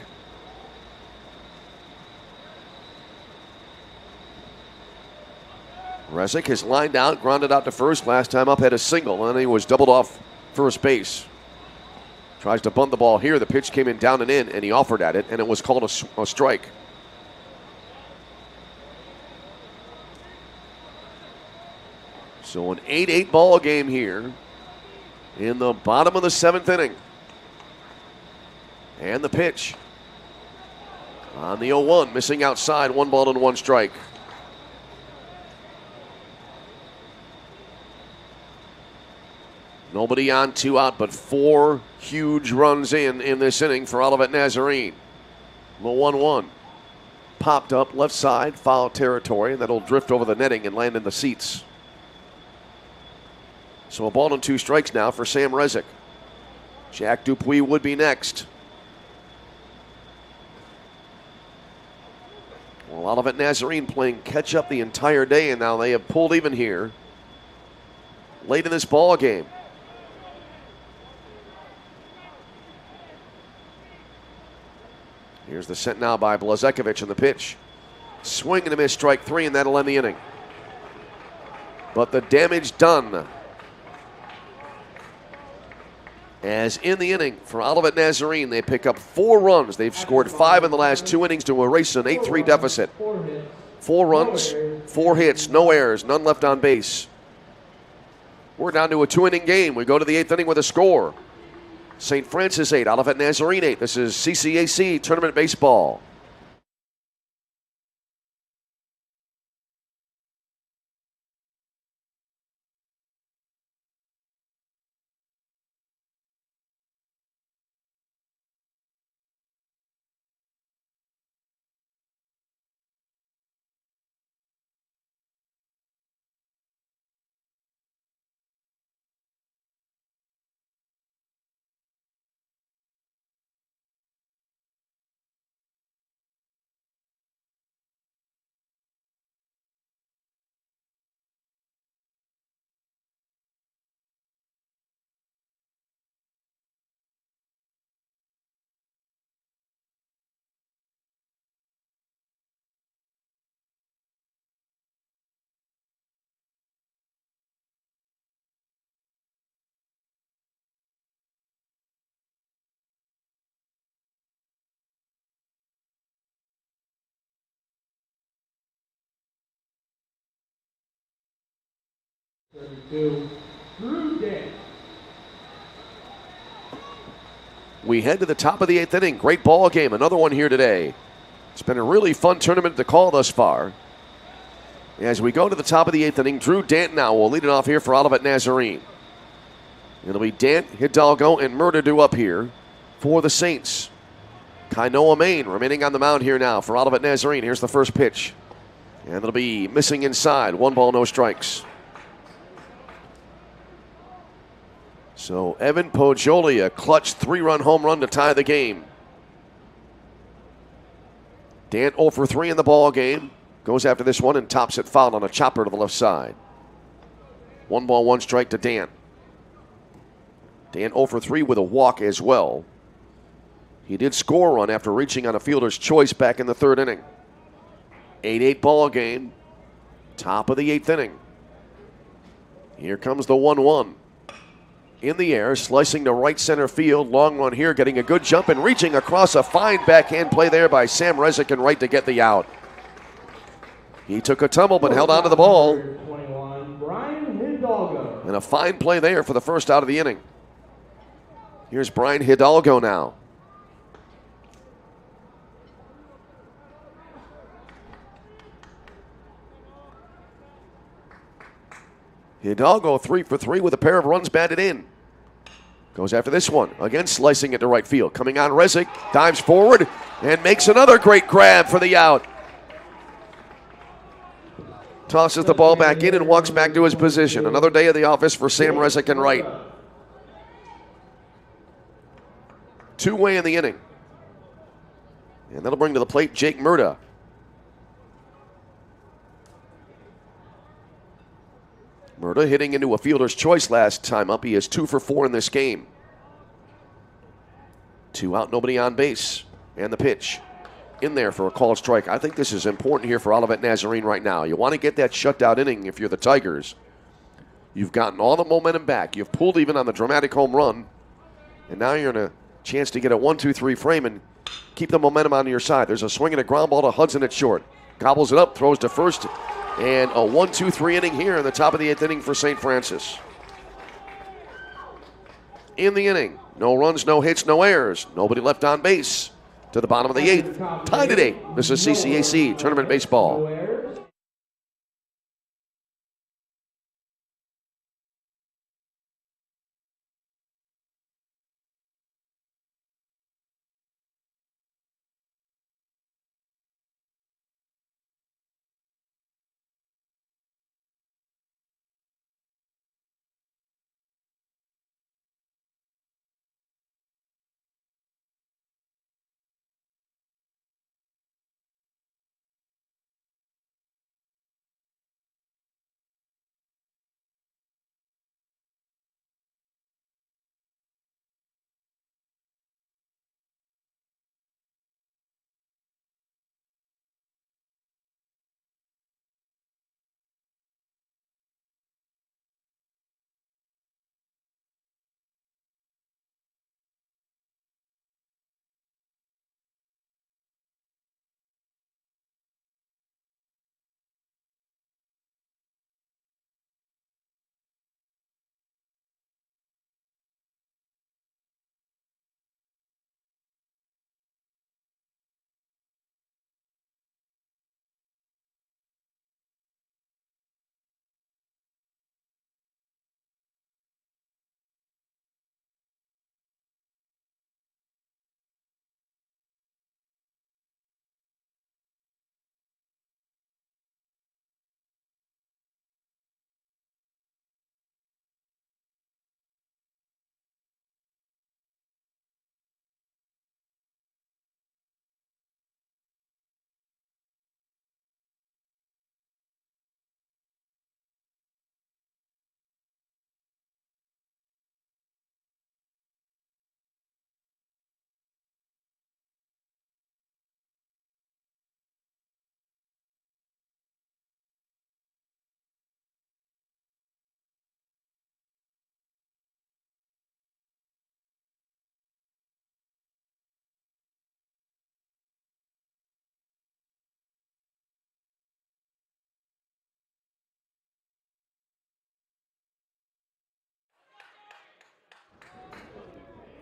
Rezick has lined out, grounded out to first. Last time up had a single, and he was doubled off first base. Tries to bunt the ball here. The pitch came in down and in, and he offered at it, and it was called a strike. So an 8-8 ball game here in the bottom of the 7th inning. And the pitch on the 0-1, missing outside, 1 ball and 1 strike. Nobody on, 2 out, but 4 huge runs in this inning for Olivet Nazarene. The 1-1 popped up left side, foul territory, and that'll drift over the netting and land in the seats. So a ball and 2 strikes now for Sam Rezick. Jack Dupuis would be next. Well, Olivet Nazarene playing catch up the entire day, and now they have pulled even here late in this ball game. Here's the set now by Blazekovic on the pitch. Swing and a miss, strike 3, and that'll end the inning. But the damage done. As in the inning for Olivet Nazarene, they pick up 4 runs. They've scored 5 in the last 2 innings to erase an 8-3 deficit. 4 runs, 4 hits, no errors, none left on base. We're down to a 2-inning game. We go to the 8th inning with a score. St. Francis 8, Olivet Nazarene 8. This is CCAC Tournament Baseball. We head to the top of the 8th inning. Great ball game. Another one here today. It's been a really fun tournament to call thus far. As we go to the top of the 8th inning, Drew Dant now will lead it off here for Olivet Nazarene. It'll be Dant, Hidalgo, and Murder up here for the Saints. Kainoa Main remaining on the mound here now for Olivet Nazarene. Here's the first pitch. And it'll be missing inside. 1 ball, no strikes. So Evan Poggioli, a clutch 3-run home run to tie the game. Dant 0 for 3 in the ball game. Goes after this one and tops it foul on a chopper to the left side. 1 ball, 1 strike to Dant. Dant 0 for 3 with a walk as well. He did score a run after reaching on a fielder's choice back in the 3rd inning. 8-8 ball game. Top of the 8th inning. Here comes the 1-1. In the air, slicing to right center field. Long run here, getting a good jump and reaching across. A fine backhand play there by Sam Rezick and right to get the out. He took a tumble but held on to the ball. And a fine play there for the first out of the inning. Here's Brian Hidalgo now. Hidalgo 3 for 3 with a pair of runs batted in. Goes after this one. Again, slicing it to right field. Coming on Rezick, dives forward, and makes another great grab for the out. Tosses the ball back in and walks back to his position. Another day at the office for Sam Rezick and right. Two-way in the inning. And that'll bring to the plate Jake Murda. Murda hitting into a fielder's choice last time up. He is 2 for 4 in this game. 2 out, nobody on base. And the pitch in there for a called strike. I think this is important here for Olivet Nazarene right now. You want to get that shutout inning if you're the Tigers. You've gotten all the momentum back. You've pulled even on the dramatic home run. And now you're in a chance to get a 1-2-3 frame and keep the momentum on your side. There's a swing and a ground ball to Hudson at short. Gobbles it up, throws to first. And a 1-2-3 inning here in the top of the 8th inning for St. Francis. In the inning, no runs, no hits, no errors. Nobody left on base to the bottom of the 8th. Tied at 8. This is CCAC Tournament Baseball.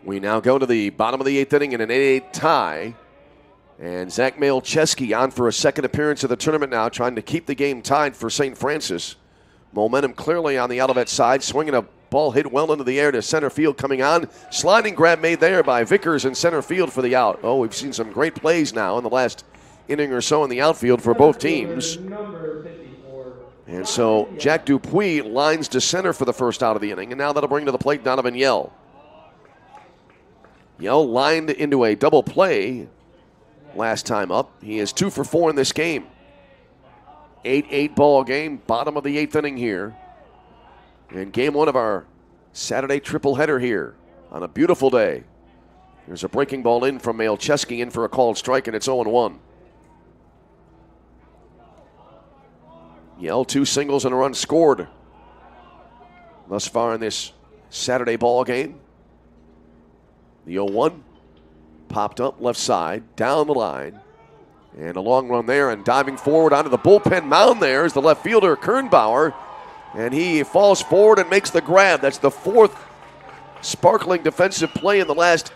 We now go to the bottom of the 8th inning in an 8-8 tie. And Zach Malcheski on for a second appearance of the tournament now, trying to keep the game tied for St. Francis. Momentum clearly on the Olivet side. Swinging a ball hit well into the air to center field coming on. Sliding grab made there by Vickers in center field for the out. Oh, we've seen some great plays now in the last inning or so in the outfield for both teams. And so Jack Dupuis lines to center for the first out of the inning. And now that'll bring to the plate Donovan Yell. Yell lined into a double play last time up. He is 2 for 4 in this game. 8-8 ball game, bottom of the 8th inning here. And game 1 of our Saturday triple header here on a beautiful day. There's a breaking ball in from Malcheski in for a called strike, and it's 0-1. Yell, 2 singles and a run scored thus far in this Saturday ball game. The 0-1 popped up left side, down the line. And a long run there, and diving forward onto the bullpen mound there is the left fielder, Kernbauer. And he falls forward and makes the grab. That's the 4th sparkling defensive play in the last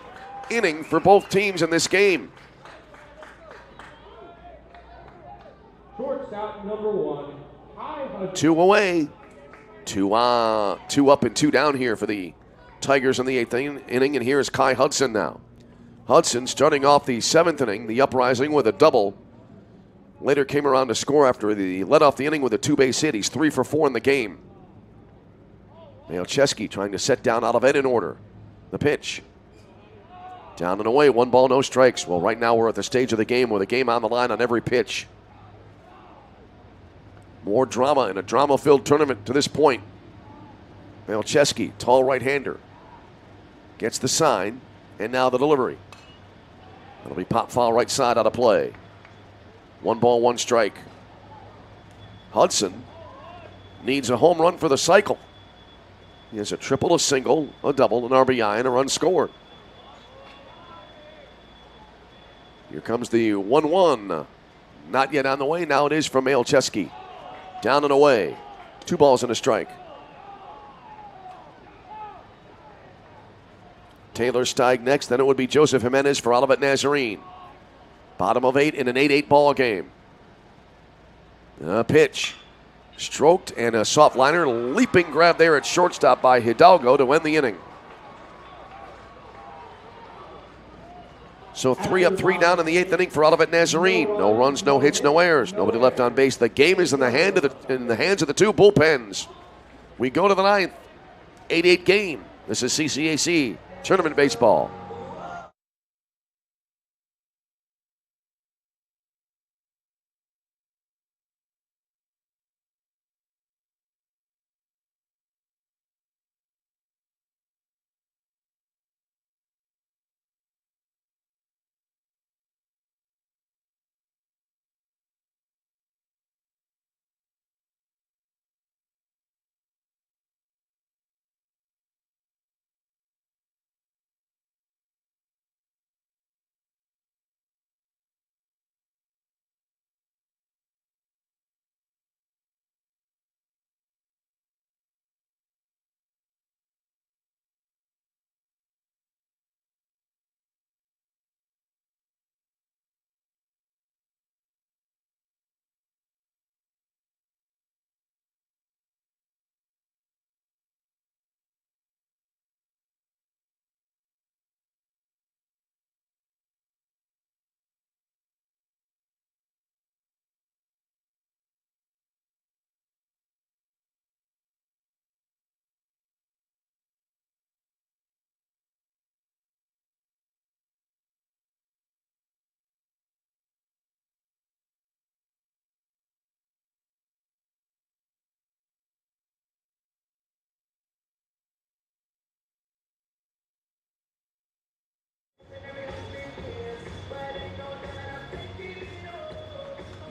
inning for both teams in this game.
Shortstop number 1,
2 away. Two up and two down here for the Tigers in the 8th inning, and here is Kai Hudson now. Hudson starting off the 7th inning, the uprising with a double. Later came around to score after he led off the inning with a 2-base hit. He's 3 for 4 in the game. Malcheski trying to set down Olivet in order. The pitch. Down and away, 1 ball, no strikes. Well, right now we're at the stage of the game where the game on the line on every pitch. More drama in a drama-filled tournament to this point. Malcheski, tall right-hander. Gets the sign, and now the delivery. It'll be pop foul right side out of play. 1 ball, 1 strike. Hudson needs a home run for the cycle. He has a triple, a single, a double, an RBI, and a run scored. Here comes the 1-1. Not yet on the way. Now it is from Malcheski. Down and away. 2 balls and a strike. Taylor Steig next. Then it would be Joseph Jimenez for Olivet Nazarene. Bottom of 8 in an 8-8 ball game. A pitch. Stroked and a soft liner. Leaping grab there at shortstop by Hidalgo to end the inning. So 3 up, 3 down in the 8th inning for Olivet Nazarene. No runs, no hits, no errors. Nobody left on base. The game is in the hands of the 2 bullpens. We go to the 9th. 8-8 game. This is CCAC Tournament Baseball.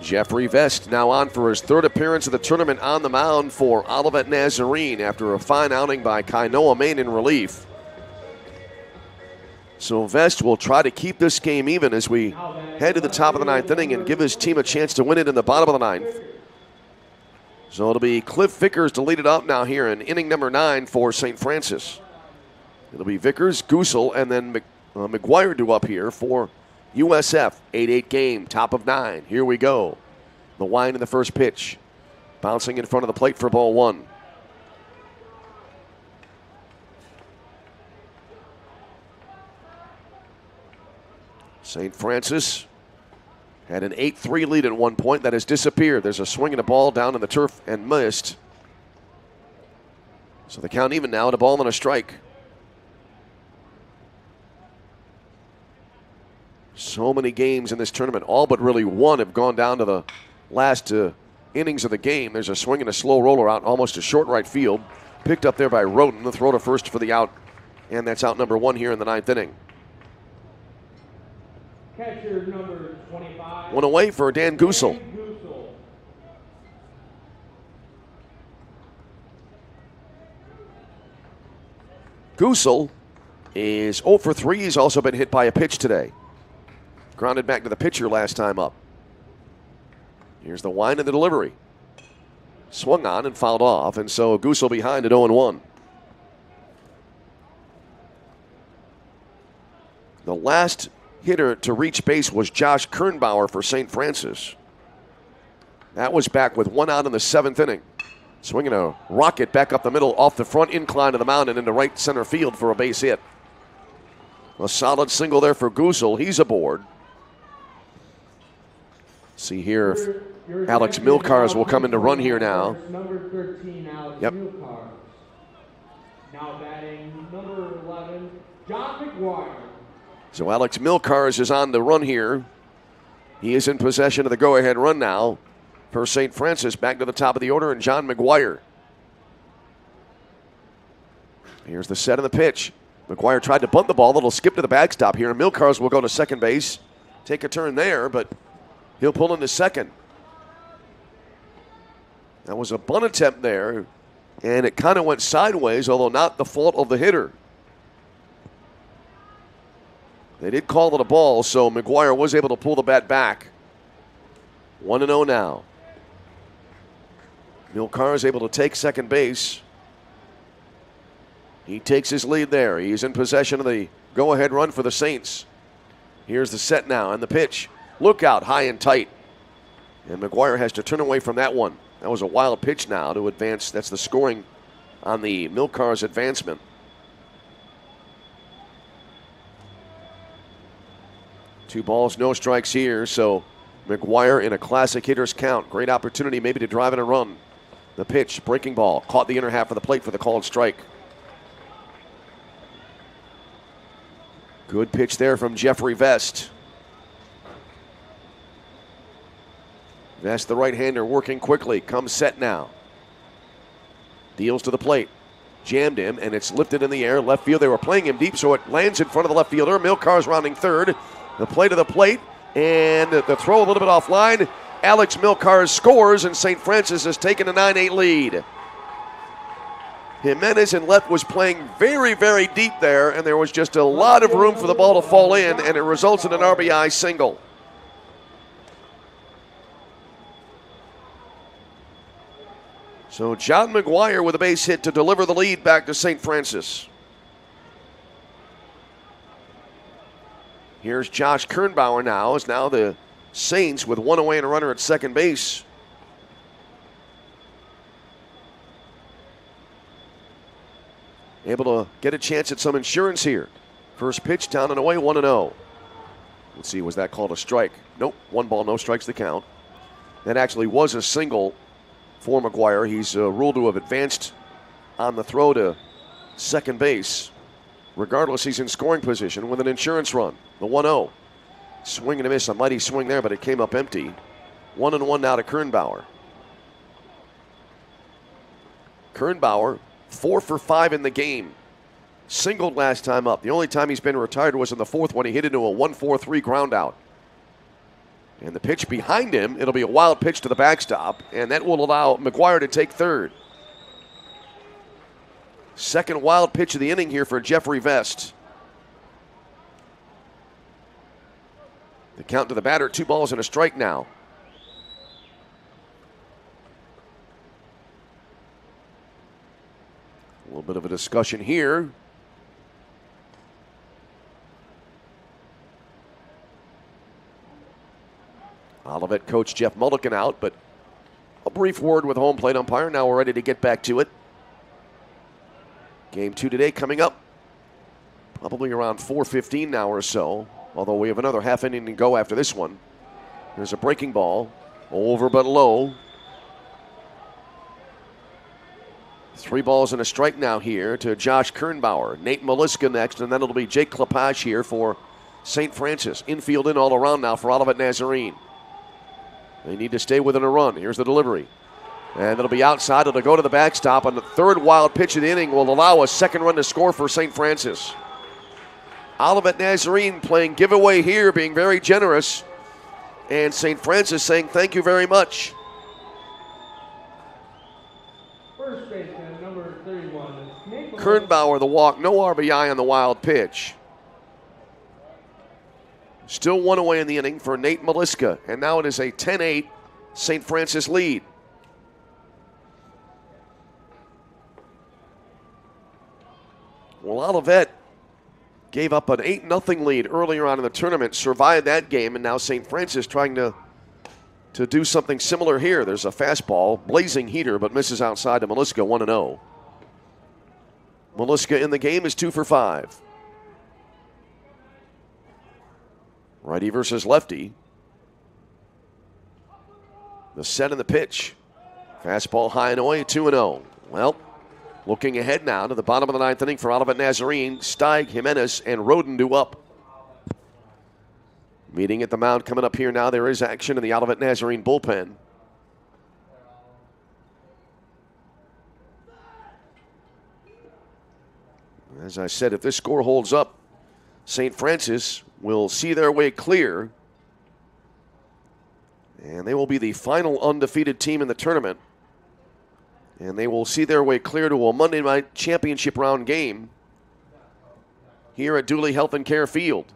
Jeffrey Vest now on for his 3rd appearance of the tournament on the mound for Olivet Nazarene after a fine outing by Kainoa Main in relief. So Vest will try to keep this game even as we head to the top of the 9th inning and give his team a chance to win it in the bottom of the 9th. So it'll be Cliff Vickers to lead it off now here in inning number 9 for St. Francis. It'll be Vickers, Goosel, and then McGuire due up here for USF. 8-8 game, top of 9. Here we go. The wind in the first pitch. Bouncing in front of the plate for ball 1. St. Francis had an 8-3 lead at one point. That has disappeared. There's a swing and a ball down in the turf and missed. So the count even now at a ball and a strike. So many games in this tournament, all but really one have gone down to the last innings of the game. There's a swing and a slow roller out almost to short right field. Picked up there by Roden. The throw to first for the out. And that's out number 1 here in the 9th inning.
Catcher number 25.
One away for Dan Goosel. Goosel is 0 for 3. He's also been hit by a pitch today. Grounded back to the pitcher last time up. Here's the wind and the delivery. Swung on and fouled off, and so Goosel behind at 0-1. The last hitter to reach base was Josh Kernbauer for St. Francis. That was back with 1 out in the 7th inning. Swinging a rocket back up the middle off the front incline of the mound and into right center field for a base hit. A solid single there for Gusel. He's aboard. See here if Alex Milcars will come in to run here now.
Number 13, Alex Milcars. Now batting number 11, John McGuire.
So Alex Milcars is on the run here. He is in possession of the go-ahead run now for St. Francis. Back to the top of the order, and John McGuire. Here's the set of the pitch. McGuire tried to bunt the ball. It'll skip to the backstop here. Milcars will go to second base. Take a turn there, but he'll pull into second. That was a bunt attempt there, and it kind of went sideways, although not the fault of the hitter. They did call it a ball, so McGuire was able to pull the bat back. 1-0 now. Milcars is able to take second base. He takes his lead there. He's in possession of the go-ahead run for the Saints. Here's the set now and the pitch. Look out, high and tight. And McGuire has to turn away from that one. That was a wild pitch now to advance. That's the scoring on the Milcars advancement. Two balls, no strikes here, so McGuire in a classic hitter's count. Great opportunity maybe to drive in a run. The pitch, breaking ball, caught the inner half of the plate for the called strike. Good pitch there from Jeffrey Vest. Vest, the right-hander, working quickly. Comes set now. Deals to the plate. Jammed him, and it's lifted in the air. Left field, they were playing him deep, so it lands in front of the left fielder. Milcars rounding third. The play to the plate, and the throw a little bit offline. Alex Milcars scores, and St. Francis has taken a 9-8 lead. Jimenez in left was playing very, very deep there, and there was just a lot of room for the ball to fall in, and it results in an RBI single. So John McGuire with a base hit to deliver the lead back to St. Francis. Here's Josh Kernbauer now. Is now the Saints with one away and a runner at second base. Able to get a chance at some insurance here. First pitch down and away, 1-0. Let's see, was that called a strike? Nope, 1 ball, no strikes to count. That actually was a single for McGuire. He's ruled to have advanced on the throw to second base. Regardless, he's in scoring position with an insurance run. The 1-0. Swing and a miss, a mighty swing there, but it came up empty. 1-1 now to Kernbauer. Kernbauer, 4 for 5 in the game. Singled last time up. The only time he's been retired was in the fourth when he hit into a 1-4-3 ground out. And the pitch behind him, it'll be a wild pitch to the backstop, and that will allow McGuire to take third. Second wild pitch of the inning here for Jeffrey Vest. The count to the batter, 2 balls and a strike now. A little bit of a discussion here. Olivet coach Jeff Mulligan out, but a brief word with home plate umpire. Now we're ready to get back to it. Game 2 today coming up probably around 4:15 now or so, although we have another half inning to go after this one. There's a breaking ball, over but low. 3 balls and a strike now here to Josh Kernbauer. Nate Maliska next, and then it'll be Jake Klepage here for St. Francis. Infield in all around now for Olivet Nazarene. They need to stay within a run. Here's the delivery. And it'll be outside. It'll go to the backstop. And the third wild pitch of the inning will allow a second run to score for St. Francis. Olivet Nazarene playing giveaway here, being very generous. And St. Francis saying thank you very much.
First baseman, number 31.
Kernbauer, the walk. No RBI on the wild pitch. Still 1 away in the inning for Nate Maliska. And now it is a 10-8 St. Francis lead. Well, Olivet gave up an 8-0 lead earlier on in the tournament, survived that game, and now St. Francis trying to to do something similar here. There's a fastball, blazing heater, but misses outside to Maliska, 1-0. Maliska in the game is 2 for 5. Righty versus lefty. The set and the pitch. Fastball high and away, 2-0. Well, looking ahead now to the bottom of the 9th inning for Olivet Nazarene. Steig, Jimenez, and Roden due up. Meeting at the mound coming up here now. There is action in the Olivet Nazarene bullpen. As I said, if this score holds up, St. Francis will see their way clear. And they will be the final undefeated team in the tournament. And they will see their way clear to a Monday night championship round game here at Dooley Health and Care Field.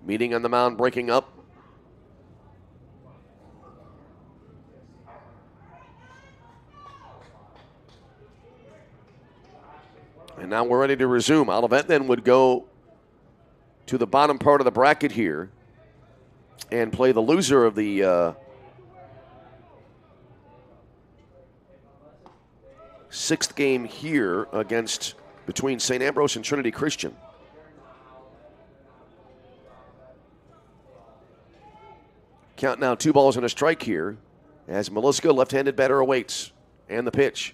Meeting on the mound, breaking up. And now we're ready to resume. Olivet then would go to the bottom part of the bracket here and play the loser of the sixth game here between St. Ambrose and Trinity Christian. Count now 2 balls and a strike here as Maliska, left-handed batter, awaits. And the pitch.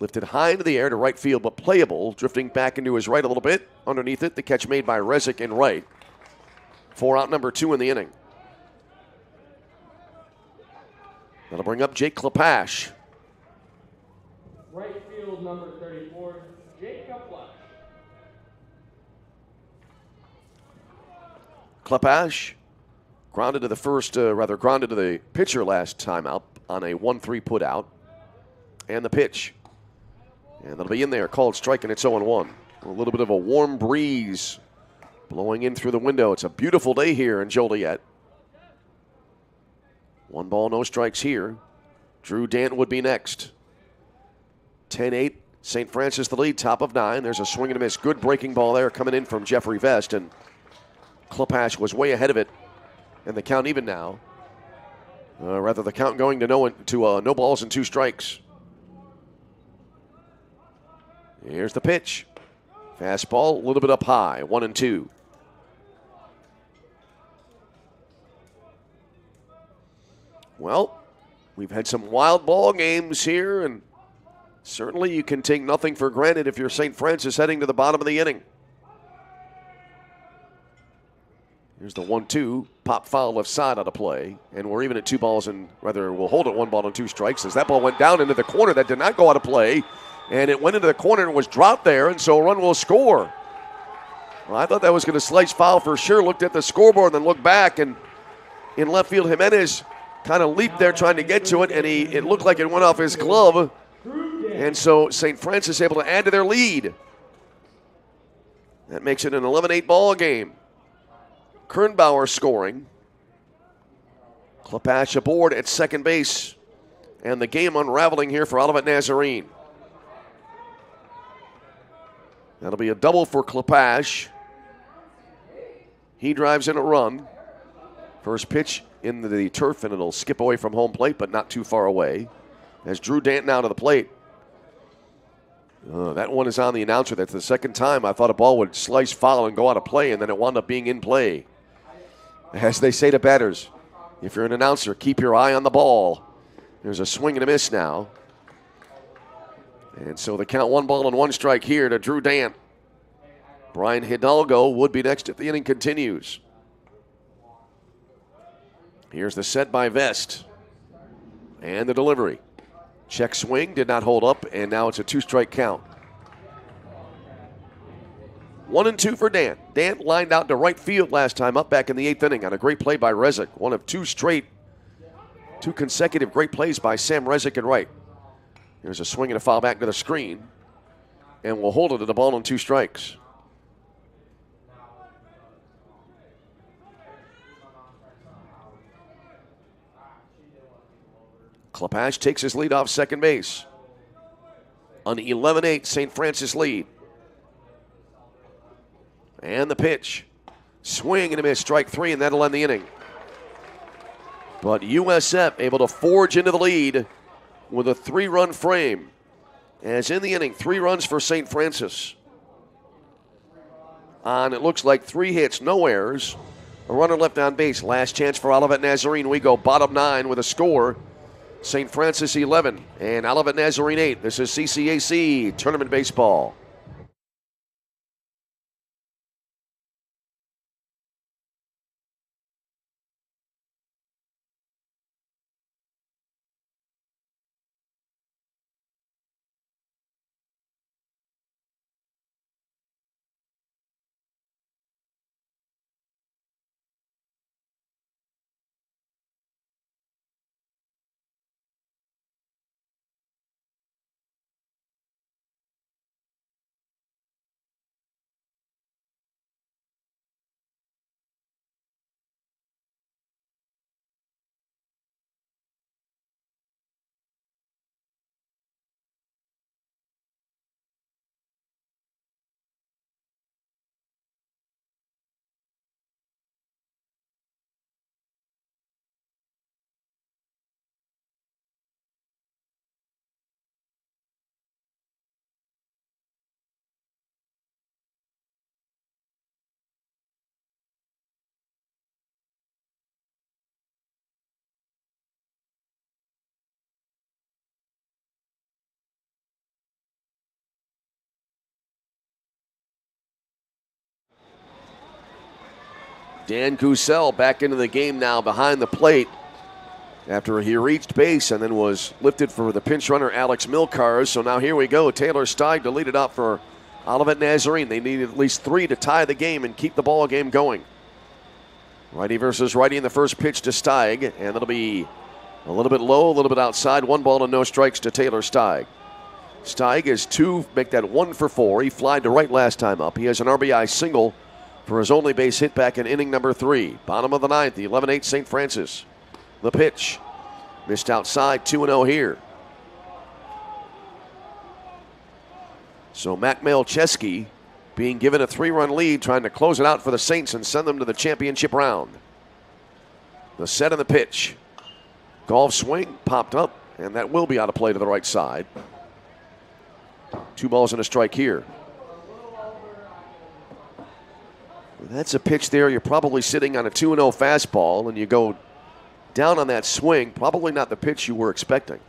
Lifted high into the air to right field, but playable. Drifting back into his right a little bit. Underneath it, the catch made by Rezik in right. 4 out, number 2 in the inning. That'll bring up Jake Klepash.
Right field, number 34, Jake Klepash.
Klepash grounded to the pitcher last time out on a 1-3 put out. And the pitch. And that'll be in there, called strike, and it's 0-1. A little bit of a warm breeze blowing in through the window. It's a beautiful day here in Joliet. 1 ball, no strikes here. Drew Dant would be next. 10-8, St. Francis the lead, top of 9. There's a swing and a miss. Good breaking ball there coming in from Jeffrey Vest, and Klepash was way ahead of it. And the count even now. The count going to no balls and 2 strikes. Here's the pitch. Fastball, a little bit up high, 1-2. Well, we've had some wild ball games here, and certainly you can take nothing for granted if you're St. Francis heading to the bottom of the inning. Here's the 1-2, pop foul left side out of play, and we're even at 2 balls and we'll hold it 1 ball and 2 strikes as that ball went down into the corner. That did not go out of play. And it went into the corner and was dropped there, and so a run will score. Well, I thought that was going to slice foul for sure. Looked at the scoreboard and then looked back, and in left field, Jimenez kind of leaped there trying to get to it, and it looked like it went off his glove. And so St. Francis able to add to their lead. That makes it an 11-8 ball game. Kernbauer scoring. Klepash aboard at second base. And the game unraveling here for Olivet Nazarene. That'll be a double for Klepash. He drives in a run. First pitch into the turf, and it'll skip away from home plate, but not too far away. As Drew Dant now to the plate. That one is on the announcer. That's the second time I thought a ball would slice foul and go out of play, and then it wound up being in play. As they say to batters, if you're an announcer, keep your eye on the ball. There's a swing and a miss now. And so the count 1 ball and 1 strike here to Drew Dant. Brian Hidalgo would be next if the inning continues. Here's the set by Vest. And the delivery. Check swing, did not hold up, and now it's a 2-strike count. 1-2 for Dant. Dant lined out to right field last time up back in the 8th inning on a great play by Rezik. One of 2 consecutive great plays by Sam Rezik in right. Here's a swing and a foul back to the screen. And we'll hold it at a ball and 2 strikes. Klepash takes his lead off second base. An 11-8 St. Francis lead. And the pitch. Swing and a miss, strike 3, and that'll end the inning. But USF able to forge into the lead with a 3-run frame. As in the inning, 3 runs for St. Francis. On, it looks like 3 hits, no errors. A runner left on base. Last chance for Olivet Nazarene. We go bottom 9 with a score. St. Francis 11 and Olivet Nazarene 8. This is CCAC Tournament Baseball. Dan Gusell back into the game now behind the plate after he reached base and then was lifted for the pinch runner Alex Milcars. So now here we go. Taylor Steig to lead it off for Olivet Nazarene. They need at least 3 to tie the game and keep the ball game going. Righty versus righty in the first pitch to Steig, and it'll be a little bit low, a little bit outside. 1 ball and no strikes to Taylor Steig. Steig is 2, make that 1 for 4. He flied to right last time up. He has an RBI single for his only base hit back in inning number 3. Bottom of the 9th, the 11-8 St. Francis. The pitch. Missed outside, 2-0 here. So Matt Malcheski being given a 3-run lead, trying to close it out for the Saints and send them to the championship round. The set and the pitch. Golf swing, popped up, and that will be out of play to the right side. 2 balls and a strike here. That's a pitch there. You're probably sitting on a 2-0 fastball, and you go down on that swing. Probably not the pitch you were expecting.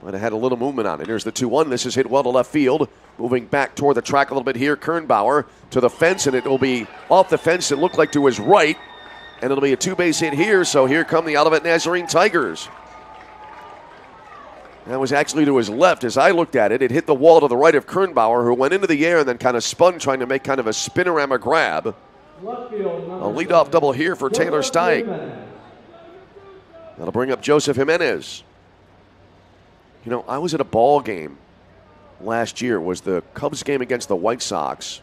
But it had a little movement on it. Here's the 2-1. This is hit well to left field. Moving back toward the track a little bit here. Kernbauer to the fence, and it will be off the fence. It looked like to his right, and it'll be a 2-base hit here. So here come the Olivet Nazarene Tigers. That was actually to his left. As I looked at it, it hit the wall to the right of Kernbauer, who went into the air and then kind of spun, trying to make kind of a spinorama grab. A leadoff double here for Taylor Steig. That'll bring up Joseph Jimenez. You know, I was at a ball game last year. It was the Cubs game against the White Sox.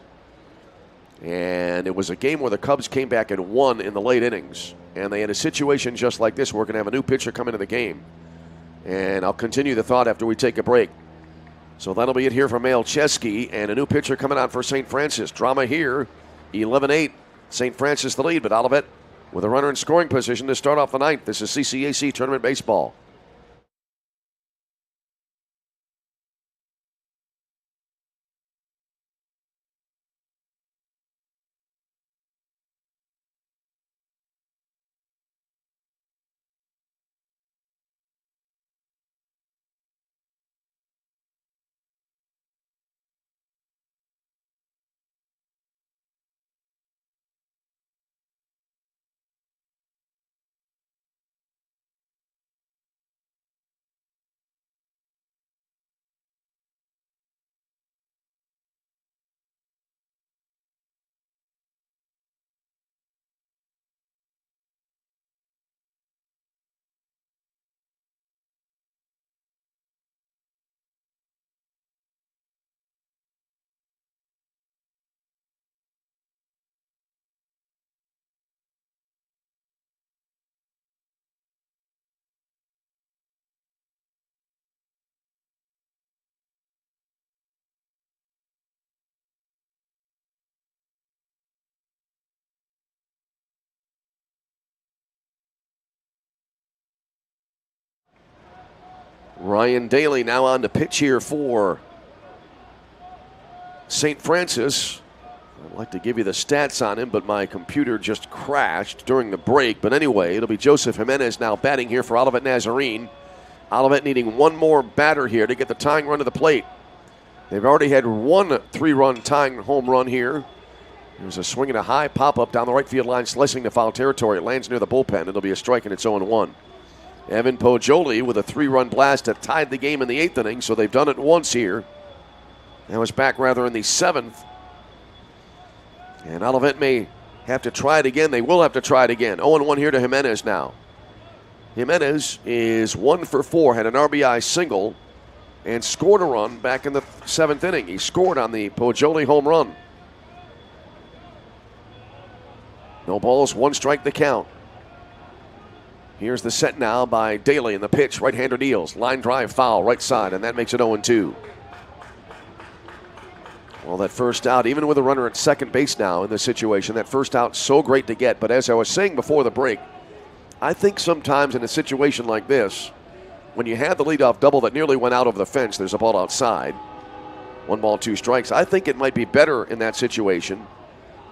And it was a game where the Cubs came back and won in the late innings. And they had a situation just like this. We're going to have a new pitcher come into the game. And I'll continue the thought after we take a break. So that'll be it here for Malcheski, and a new pitcher coming out for St. Francis. Drama here, 11-8. St. Francis the lead, but Olivet with a runner in scoring position to start off the 9th. This is CCAC Tournament Baseball. Ryan Daly now on the pitch here for St. Francis. I'd like to give you the stats on him, but my computer just crashed during the break. But anyway, it'll be Joseph Jimenez now batting here for Olivet Nazarene. Olivet needing one more batter here to get the tying run to the plate. They've already had one 3-run tying home run here. There's a swing and a high pop-up down the right field line, slicing the foul territory. It lands near the bullpen. It'll be a strike, and it's 0-1. Evan Poggioli with a 3-run blast that tied the game in the 8th inning, so they've done it once here. That was back rather in the 7th. And Olivet may have to try it again. They will have to try it again. 0-1 here to Jimenez now. Jimenez is 1 for 4, had an RBI single, and scored a run back in the 7th inning. He scored on the Poggioli home run. No balls, 1 strike the count. Here's the set now by Daly, and the pitch, right-hander deals. Line drive foul, right side, and that makes it 0-2. Well, that first out, even with a runner at second base now in this situation, that first out so great to get. But as I was saying before the break, I think sometimes in a situation like this, when you had the leadoff double that nearly went out over the fence, there's a ball outside. 1 ball, 2 strikes. I think it might be better in that situation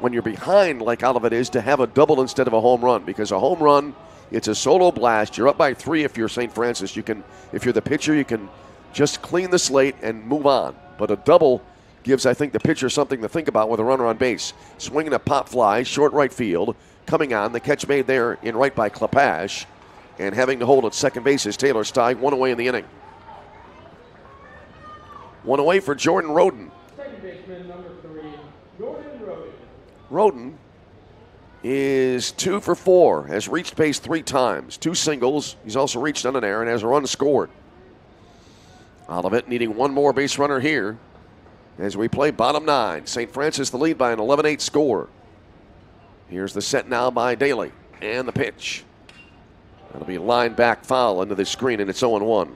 when you're behind like Olivet is to have a double instead of a home run, because a home run, it's a solo blast. You're up by 3 if you're St. Francis. You can, if you're the pitcher, you can just clean the slate and move on. But a double gives, I think, the pitcher something to think about with a runner on base. Swinging a pop fly, short right field. Coming on, the catch made there in right by Klepash. And having to hold at second base is Taylor Steig. 1 away in the inning. 1 away for Jordan Roden.
Second baseman, number 3, Jordan Roden.
Roden is 2 for 4, has reached base 3 times, 2 singles. He's also reached on an error and has a run scored. Olivet needing 1 more base runner here as we play bottom 9. St. Francis the lead by an 11-8 score. Here's the set now by Daly, and the pitch. That'll be line back foul into the screen, and it's 0-1.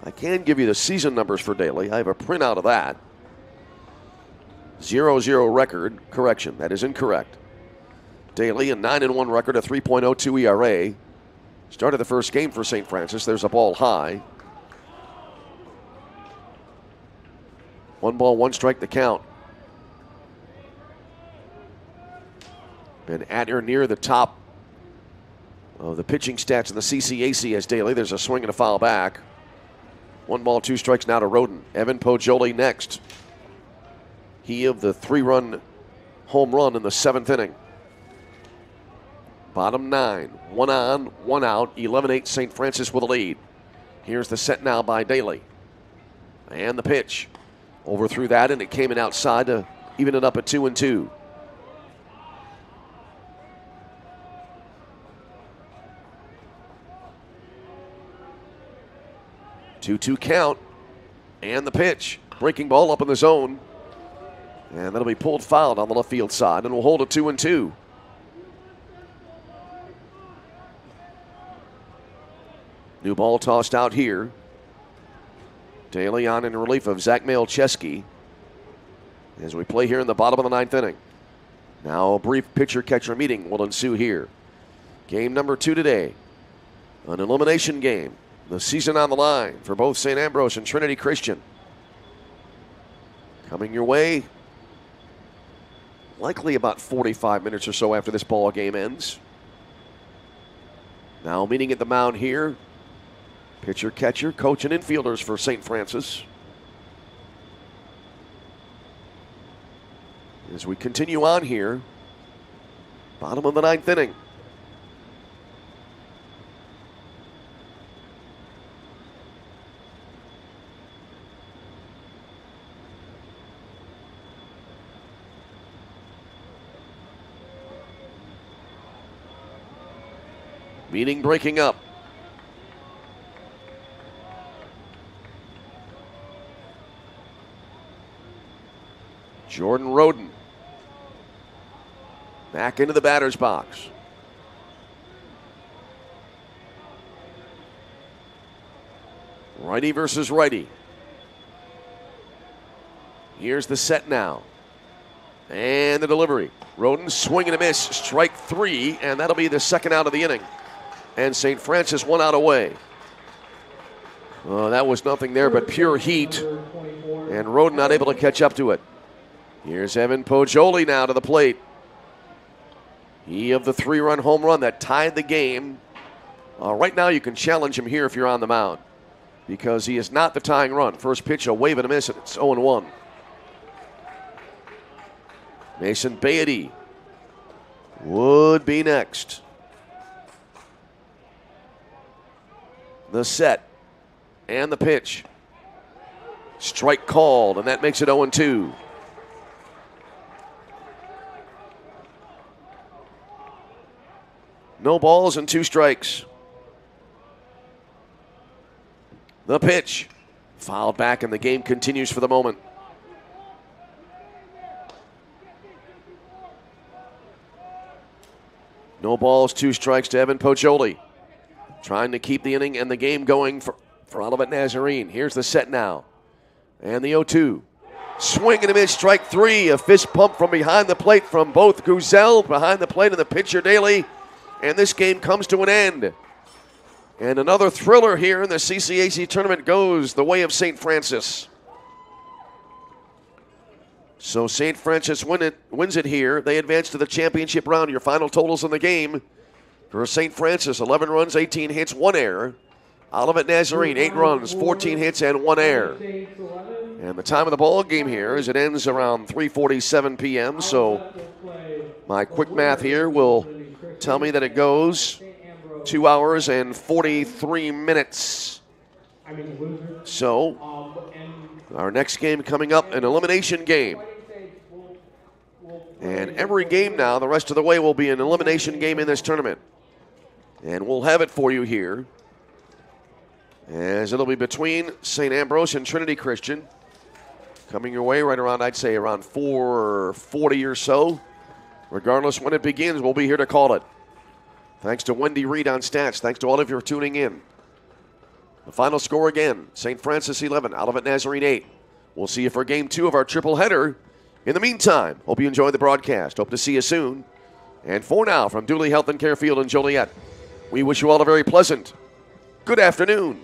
I can give you the season numbers for Daly. I have a printout of that. 0-0 record. Correction, that is incorrect. Daly, a 9-1 record, a 3.02 ERA. Started the first game for St. Francis. There's a ball high. 1 ball, 1 strike the count. Been at or near the top of the pitching stats in the CCAC as Daly. There's a swing and a foul back. 1 ball, 2 strikes now to Roden. Evan Poggioli next. He of the 3-run home run in the 7th inning. Bottom 9, 1 on, 1 out, 11-8 St. Francis with a lead. Here's the set now by Daly. And the pitch. Overthrew that, and it came in outside to even it up at 2-2. Two count, and the pitch. Breaking ball up in the zone. And that'll be pulled foul on the left field side, and we'll hold it 2-2. New ball tossed out here. Daly on in relief of Zach Malcheski as we play here in the bottom of the 9th inning. Now a brief pitcher-catcher meeting will ensue here. Game number 2 today. An elimination game. The season on the line for both St. Ambrose and Trinity Christian. Coming your way likely about 45 minutes or so after this ball game ends. Now meeting at the mound here. Pitcher, catcher, coach, and infielders for St. Francis. As we continue on here, bottom of the 9th inning. Meeting breaking up. Jordan Roden back into the batter's box. Righty versus righty. Here's the set now. And the delivery. Roden swing and a miss. Strike 3, and that'll be the second out of the inning. And St. Francis 1 out away. That was nothing there but pure heat. And Roden not able to catch up to it. Here's Evan Poggioli now to the plate. He of the 3-run home run that tied the game. Right now you can challenge him here if you're on the mound, because he is not the tying run. First pitch, a wave and a miss, and it's 0-1. Mason Beatty would be next. The set and the pitch. Strike called, and that makes it 0-2. No balls and 2 strikes. The pitch. Fouled back, and the game continues for the moment. No balls, 2 strikes to Evan Poggioli. Trying to keep the inning and the game going for Olivet Nazarene. Here's the set now. And the 0-2. Swing and a miss, strike 3. A fist pump from behind the plate from both Guzel behind the plate and the pitcher Daly. And this game comes to an end. And another thriller here in the CCAC tournament goes the way of St. Francis. So St. Francis wins it here. They advance to the championship round. Your final totals in the game for St. Francis: 11 runs, 18 hits, 1 error. Olivet Nazarene, 8 runs, 14 hits, and 1 error. And the time of the ball game here is it ends around 3:47 p.m. So my quick math here will tell me that it goes 2 hours and 43 minutes. So our next game coming up, an elimination game. And every game now, the rest of the way, will be an elimination game in this tournament. And we'll have it for you here, as it'll be between St. Ambrose and Trinity Christian. Coming your way right around, I'd say, around 4:40 or so. Regardless when it begins, we'll be here to call it. Thanks to Wendy Reed on stats. Thanks to all of you for tuning in. The final score again, St. Francis 11, Olivet Nazarene 8. We'll see you for Game 2 of our triple header. In the meantime, hope you enjoyed the broadcast. Hope to see you soon. And for now, from Dooley Health and Care Field in Joliet, we wish you all a very pleasant good afternoon.